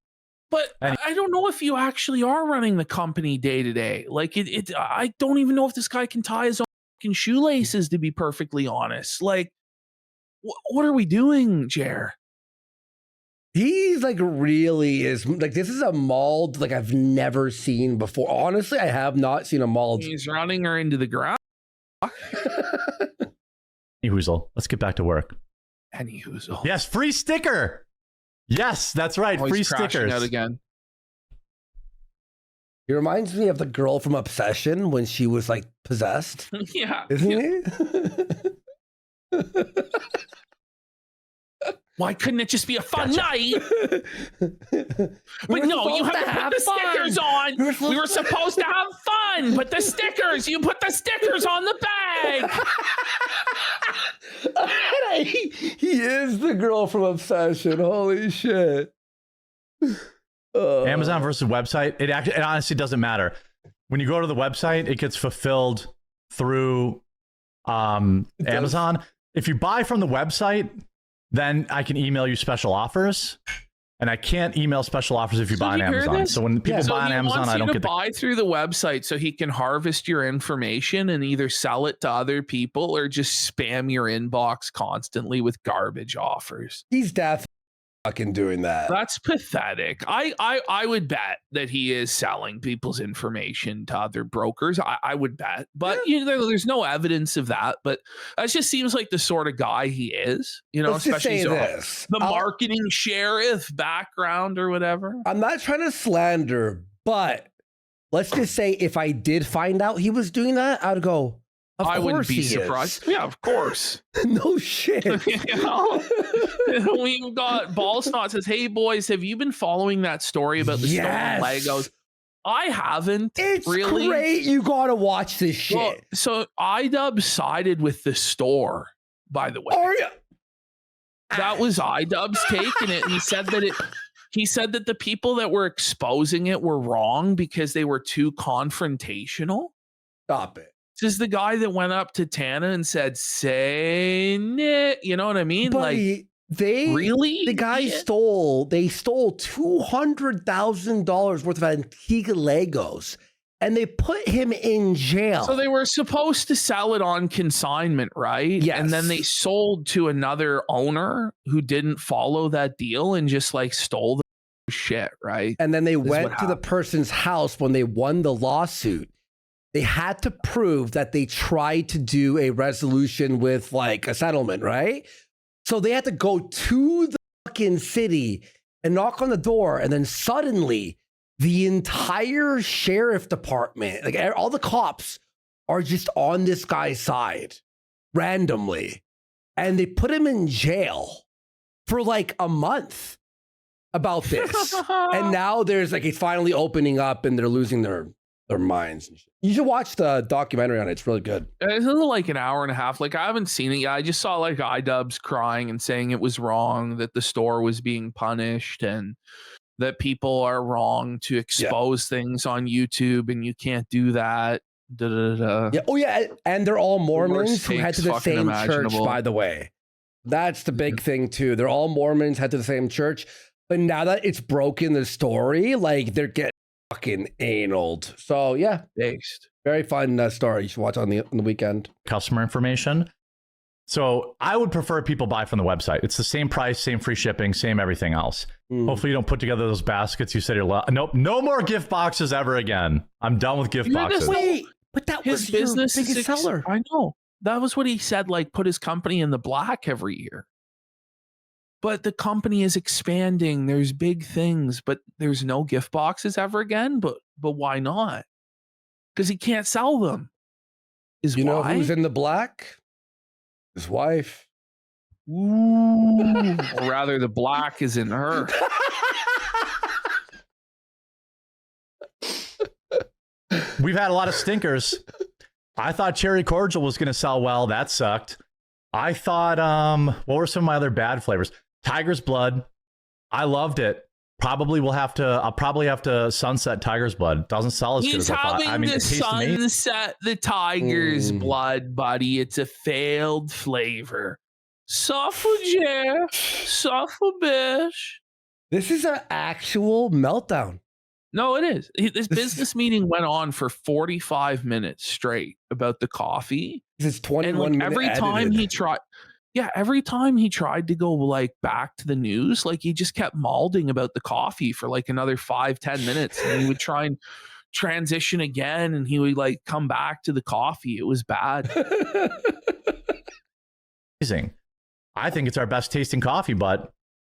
S2: but I don't know if you actually are running the company day to day. Like, I don't even know if this guy can tie his own fucking shoelaces, to be perfectly honest. Like, what are we doing, Jer?
S3: He's like really is like this is a mauled like I've never seen before. Honestly, I have not seen a mauled.
S2: He's running her into the ground.
S1: Hoozle. Let's get back to work.
S2: Any hoozle.
S1: Yes, free sticker. Yes, that's right.
S2: Oh,
S1: free
S2: he's crashing
S1: stickers.
S2: out again.
S3: He reminds me of the girl from Obsession when she was like possessed,
S2: Yeah.
S3: isn't he?
S2: Why couldn't it just be a fun night?
S3: We
S2: But no, you have to put the stickers on. We were supposed to have fun, but the stickers, you put the stickers on the bag.
S3: He is the girl from Obsession. Holy shit.
S1: Amazon versus website. It honestly doesn't matter. When you go to the website, it gets fulfilled through Amazon. If you buy from the website, then I can email you special offers. And I can't email special offers if you
S2: So
S1: buy on
S2: do you hear
S1: Amazon.
S2: this?
S1: So when people
S2: So
S1: buy on
S2: he
S1: Amazon,
S2: wants
S1: I
S2: you
S1: don't
S2: to
S1: get the
S2: buy through the website so he can harvest your information and either sell it to other people or just spam your inbox constantly with garbage offers.
S3: He's definitely fucking doing that.
S2: That's pathetic. I would bet that he is selling people's information to other brokers. I would bet, but you know, there's no evidence of that. But that just seems like the sort of guy he is. You know,
S3: Let's just
S2: especially
S3: say
S2: so-
S3: this.
S2: the marketing sheriff background or whatever.
S3: I'm not trying to slander, but let's just say if I did find out he was doing that, I'd go, of
S2: I wouldn't
S3: course
S2: be
S3: he
S2: surprised.
S3: is.
S2: Yeah, of course.
S3: No shit.
S2: You know? We've got Ballsnot says, "Hey boys, have you been following that story about the
S3: Yes.
S2: stolen Legos?" I haven't.
S3: It's
S2: really.
S3: great. You gotta watch this shit.
S2: Well, so iDub sided with the store, by the way.
S3: Are you?
S2: That was iDub's take, and he said that he said that the people that were exposing it were wrong because they were too confrontational.
S3: Stop it.
S2: This is the guy that went up to Tana and said, "Say it." You know what I mean?
S3: Buddy,
S2: really?
S3: the guy
S2: Yeah.
S3: stole $200,000 worth of antique Legos and they put him in jail.
S2: So they were supposed to sell it on consignment, right?
S3: Yes.
S2: And then they sold to another owner who didn't follow that deal and just like stole the shit, right?
S3: And then they
S2: This is
S3: went
S2: what
S3: to the
S2: happened.
S3: person's house when they won the lawsuit. They had to prove that they tried to do a resolution with like a settlement, right? So they had to go to the fucking city and knock on the door. And then suddenly the entire sheriff department, like all the cops are just on this guy's side randomly. And they put him in jail for like a month about this. And now there's like, it's finally opening up and they're losing their minds. And shit. You should watch the documentary on it. It's really good.
S2: It's like an hour and a half. Like I haven't seen it yet. I just saw like iDubbbz crying and saying it was wrong, that the store was being punished and that people are wrong to expose things on YouTube and you can't do that. Da, da, da, da.
S3: Yeah. Oh yeah. And they're all Mormons
S2: Worst
S3: who head to
S2: takes
S3: the
S2: fucking
S3: same church,
S2: imaginable.
S3: by the way. That's the big thing too. They're all Mormons, head to the same church. But now that it's broken the story, like they're getting fucking anal. So yeah,
S2: Based.
S3: very fun story. You should watch on the weekend.
S1: customer information. So I would prefer people buy from the website. It's the same price, same free shipping, same everything else. Hopefully you don't put together those baskets you said you're nope, no more gift boxes ever again. I'm done with gift
S2: Yeah, that's
S1: boxes.
S2: what-
S3: Wait, but that
S2: His
S3: was your
S2: business
S3: biggest
S2: is
S3: seller.
S2: I know. That was what he said, like put his company in the black every year. But the company is expanding. There's big things, but there's no gift boxes ever again. But why not? Because he can't sell them. Is
S3: You know
S2: why?
S3: who's in the black? His wife.
S2: Ooh. Or rather, the black is in her.
S1: We've had a lot of stinkers. I thought cherry cordial was going to sell well. That sucked. I thought, what were some of my other bad flavors? Tiger's Blood. I loved it. I'll probably have to sunset Tiger's Blood. Doesn't sell as good
S2: He's
S1: as I thought.
S2: having
S1: I mean,
S2: the
S1: it tastes amazing.
S2: sunset, the tiger's blood, buddy. It's a failed flavor. Suffragette, suffrage.
S3: This is an actual meltdown.
S2: No, it is. This business meeting went on for 45 minutes straight about the coffee.
S3: This is
S2: And
S3: 21
S2: like
S3: minutes.
S2: every time he tried, every time he tried to go like back to the news, like he just kept malding about the coffee for like another 5-10 minutes. And he would try and transition again and he would like come back to the coffee. It was bad.
S1: Amazing. I think it's our best tasting coffee, but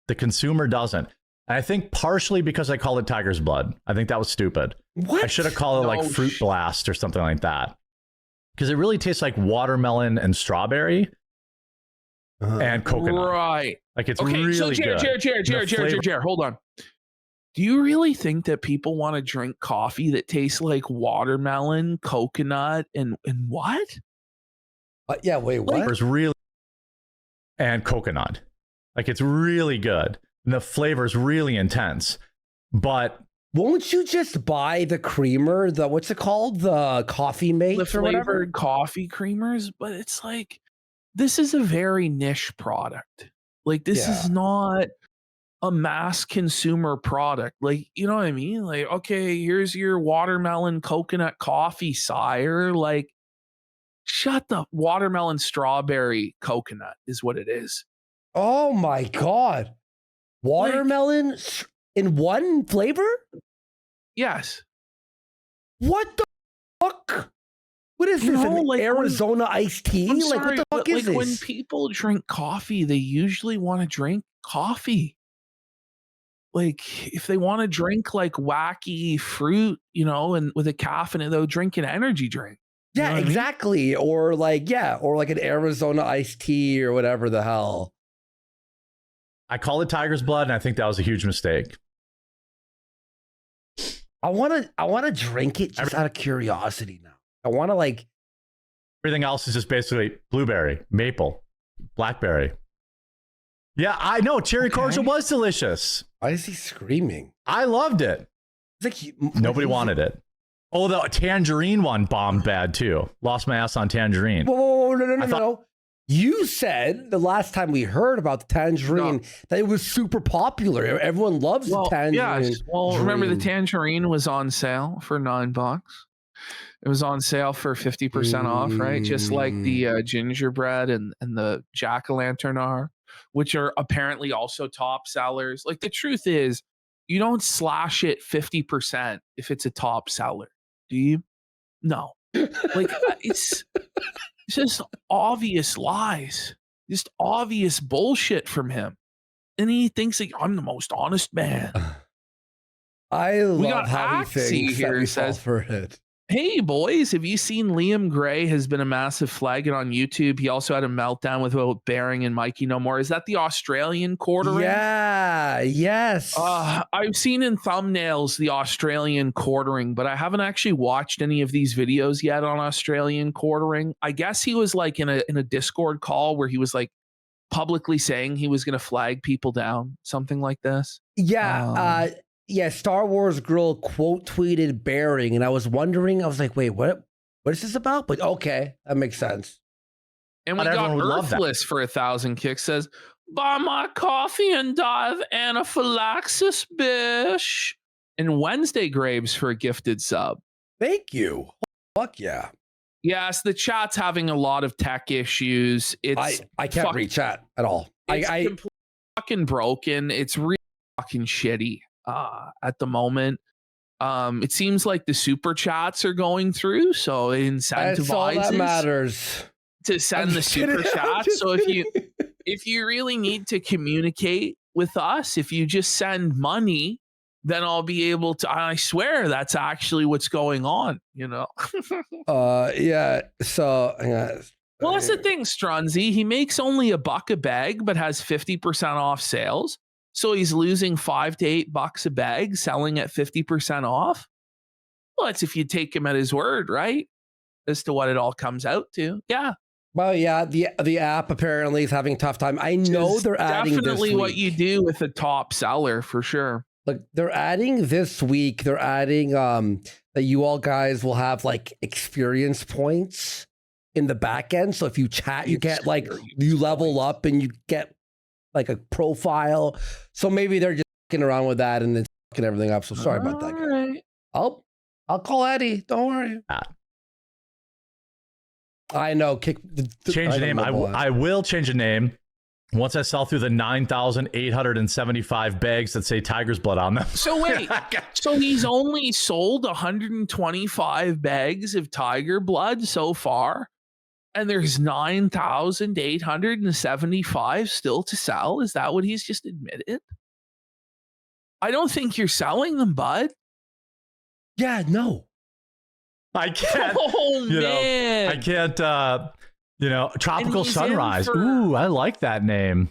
S1: the consumer doesn't. And I think partially because I called it Tiger's Blood. I think that was stupid.
S3: What?
S1: I should have called it like
S2: No
S1: Fruit
S2: sh-
S1: Blast or something like that. Because it really tastes like watermelon and strawberry and coconut.
S2: Right.
S1: Like it's
S2: Okay,
S1: really
S2: so
S1: good.
S2: Jared, hold on. Do you really think that people want to drink coffee that tastes like watermelon, coconut, and what?
S3: Yeah, wait, what?
S1: It's really and coconut. Like it's really good. And the flavor is really intense. But
S3: Won't you just buy the creamer, what's it called? The coffee
S2: The
S3: mates or whatever?
S2: flavored coffee creamers, but it's like this is a very niche product. Like this
S3: Yeah.
S2: is not a mass consumer product. Like, you know what I mean? Like, okay, here's your watermelon coconut coffee, sire. Like, shut the watermelon strawberry coconut is what it is.
S3: Oh my God. Watermelon in one flavor?
S2: Yes.
S3: What the fuck? What is this?
S2: No,
S3: An
S2: like
S3: Arizona iced tea?
S2: I'm
S3: Like,
S2: sorry,
S3: what the fuck
S2: but
S3: is
S2: like when
S3: this?
S2: people drink coffee, they usually want to drink coffee. Like if they want to drink like wacky fruit, you know, and with a caffeine, they'll drink an energy drink. You know
S3: Yeah,
S2: what I mean?
S3: exactly. Or like, or like an Arizona iced tea or whatever the hell.
S1: I call it tiger's blood, and I think that was a huge mistake.
S3: I wanna drink it just out of curiosity now. I wanna like
S1: Everything else is just basically blueberry, maple, blackberry. Yeah, I know. Cherry cordial was delicious.
S3: why is he screaming?
S1: I loved it.
S3: It's like
S1: Nobody wanted it. Oh, the tangerine one bombed bad too. Lost my ass on tangerine.
S3: Whoa, no,
S1: I thought-
S3: no. You said the last time we heard about the tangerine that it was super popular. Everyone loves the tangerine.
S2: Yes. Well, remember the
S3: dream.
S2: tangerine was on sale for $9. It was on sale for 50% off, right? Just like the gingerbread and the jack-o'-lantern are, which are apparently also top sellers. Like the truth is, you don't slash it 50% if it's a top seller, do you? No. Like it's just obvious lies, just obvious bullshit from him. And he thinks like I'm the most honest man.
S3: I love
S2: got
S3: how he
S2: Axie
S3: thinks
S2: here
S3: that we
S2: says-
S3: fall for it.
S2: Hey boys, have you seen Liam Gray has been a massive flagon on YouTube? He also had a meltdown with Bearing and Mikey No More. Is that the Australian quartering?
S3: Yeah, yes.
S2: I've seen in thumbnails the Australian quartering, but I haven't actually watched any of these videos yet on Australian quartering. I guess he was like in a Discord call where he was like publicly saying he was going to flag people down, something like this.
S3: Yeah, Star Wars Girl quote tweeted Bearing, and I was wondering, I was like, wait, what is this about? But okay, that makes sense.
S2: And we
S1: Not
S2: got
S1: everyone would love that.
S2: Earthless for 1,000 kicks says, buy my coffee and die of anaphylaxis, bish. And Wednesday Graves for a gifted sub.
S3: Thank you. Fuck yeah.
S2: Yes, the chat's having a lot of tech issues. It's
S3: I can't
S2: fuck-
S3: read chat at all.
S2: It's
S3: I
S2: completely fucking broken. It's really fucking shitty at the moment. It seems like the super chats are going through, so it
S3: that's all that
S2: incentivizes
S3: matters.
S2: to send
S3: I'm
S2: the
S3: just
S2: super
S3: kidding, I'm
S2: chat.
S3: just
S2: So
S3: kidding.
S2: if you really need to communicate with us, if you just send money, then I'll be able to. I swear that's actually what's going on. You know.
S3: Yeah. So
S2: Well, that's the thing, Strunzy. He makes only $1 a bag, but has 50% off sales. So he's losing $5 to $8 a bag, selling at 50% off. Well, that's if you take him at his word, right? As to what it all comes out to. Yeah.
S3: Well, yeah, the app apparently is having a tough time. I know
S2: It's
S3: they're adding
S2: definitely
S3: this
S2: what
S3: week.
S2: you do with a top seller for sure.
S3: Look, they're adding this week. They're adding that you all guys will have like experience points in the back end. So if you chat, you get like you level up and you get like a profile. So maybe they're just fucking around with that and then fucking everything up. So sorry about that, guys.
S2: Alright.
S3: I'll call Eddie. Don't worry. I know.
S1: Change the name. I will change the name once I sell through the 9,875 bags that say tiger's blood on them.
S2: So wait, so he's only sold 125 bags of tiger blood so far, and there's 9,875 still to sell. Is that what he's just admitted? I don't think you're selling them, bud.
S3: Yeah, no.
S1: I can't.
S2: Oh
S1: you know,
S2: man,
S1: I can't. Tropical
S2: he's in
S1: Sunrise.
S2: for-
S1: Ooh, I like that name.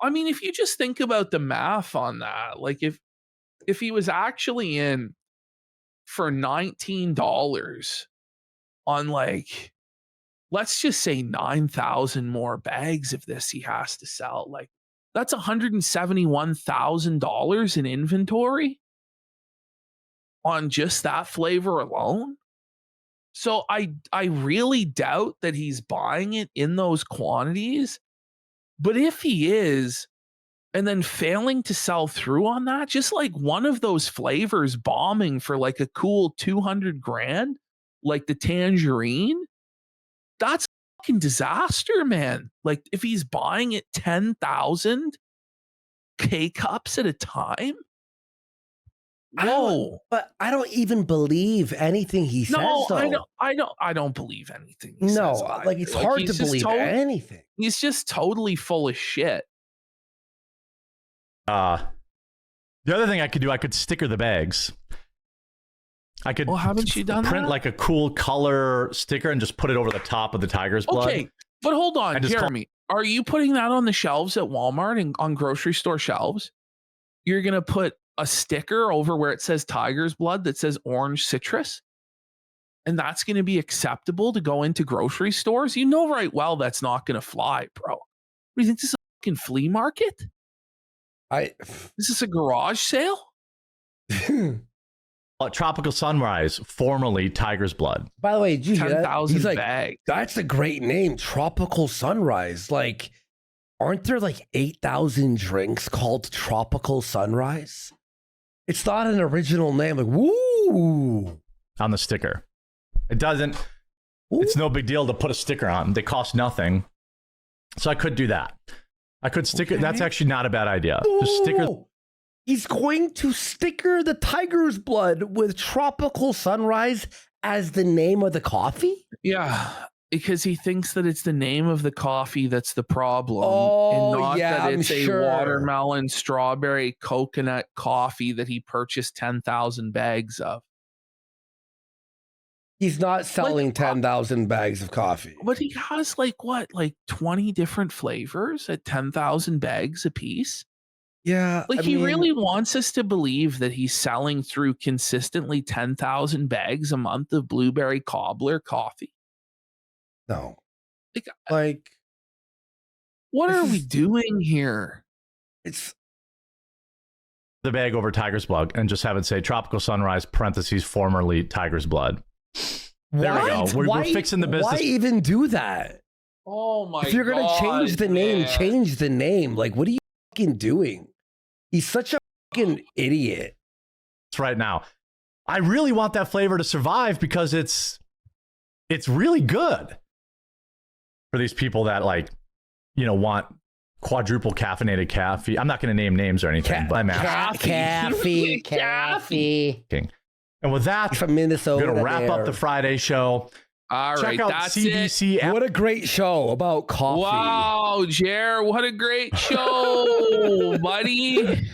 S2: I mean, if you just think about the math on that, like if he was actually in for $19 on like, let's just say 9,000 more bags of this he has to sell, like that's $171,000 in inventory on just that flavor alone. So I really doubt that he's buying it in those quantities. But if he is, and then failing to sell through on that, just like one of those flavors bombing for like a cool 200 grand, like the tangerine, that's a fucking disaster, man. Like if he's buying it 10,000 K-cups at a time. Whoa.
S3: But I don't even believe anything he says.
S2: No,
S3: Though.
S2: I don't believe anything he says.
S3: No,
S2: either.
S3: like it's hard to
S2: he's just
S3: believe anything.
S2: He's just totally full of shit.
S1: The other thing I could do, I could sticker the bags. I could
S2: Well, haven't you done
S1: print
S2: that?
S1: like a cool color sticker and just put it over the top of the tiger's blood.
S2: Okay, but hold on,
S1: I just
S2: Jeremy. Are you putting that on the shelves at Walmart and on grocery store shelves? You're going to put a sticker over where it says tiger's blood that says orange citrus? And that's going to be acceptable to go into grocery stores? You know right well that's not going to fly, bro. What do you think, this is a fucking flea market? Is this a garage sale?
S1: Tropical Sunrise, formerly Tiger's Blood.
S3: By the way, did you hear that?
S2: 10,000
S3: He's like,
S2: bags.
S3: that's a great name, Tropical Sunrise. Like, aren't there like 8,000 drinks called Tropical Sunrise? It's not an original name. Like, woo!
S1: On the sticker. It doesn't, it's no big deal to put a sticker on. They cost nothing. So I could do that. I could stick it. That's actually not a bad idea. Just sticker.
S3: He's going to sticker the tiger's blood with Tropical Sunrise as the name of the coffee?
S2: Yeah, because he thinks that it's the name of the coffee that's the problem.
S3: Oh,
S2: and not
S3: yeah,
S2: that
S3: I'm
S2: it's
S3: sure.
S2: a watermelon, strawberry, coconut coffee that he purchased 10,000 bags of.
S3: He's not selling 10,000 bags of coffee.
S2: But he has like 20 different flavors at 10,000 bags a piece.
S3: Yeah.
S2: Like
S3: I
S2: he
S3: mean,
S2: really wants us to believe that he's selling through consistently 10,000 bags a month of blueberry cobbler coffee.
S3: No.
S2: Like what are we doing here?
S3: It's
S1: the bag over Tiger's Blood and just have it say Tropical Sunrise, parentheses, formerly Tiger's Blood. There we go. We're fixing the business.
S3: Why even do that?
S2: Oh my god.
S3: If you're going to change the name, change the name. Like, what are you fucking doing? He's such a fucking idiot.
S1: Right now. I really want that flavor to survive because it's really good for these people that want quadruple caffeinated coffee. I'm not going to name names or anything, but I'm
S3: Caffee.
S1: And with that,
S3: from Minnesota,
S1: we're going to wrap up the Friday show.
S2: All
S1: Check
S2: right,
S1: out
S2: that's
S1: CBC.
S2: it.
S3: What a great show about coffee.
S2: Wow, Jer, what a great show, buddy.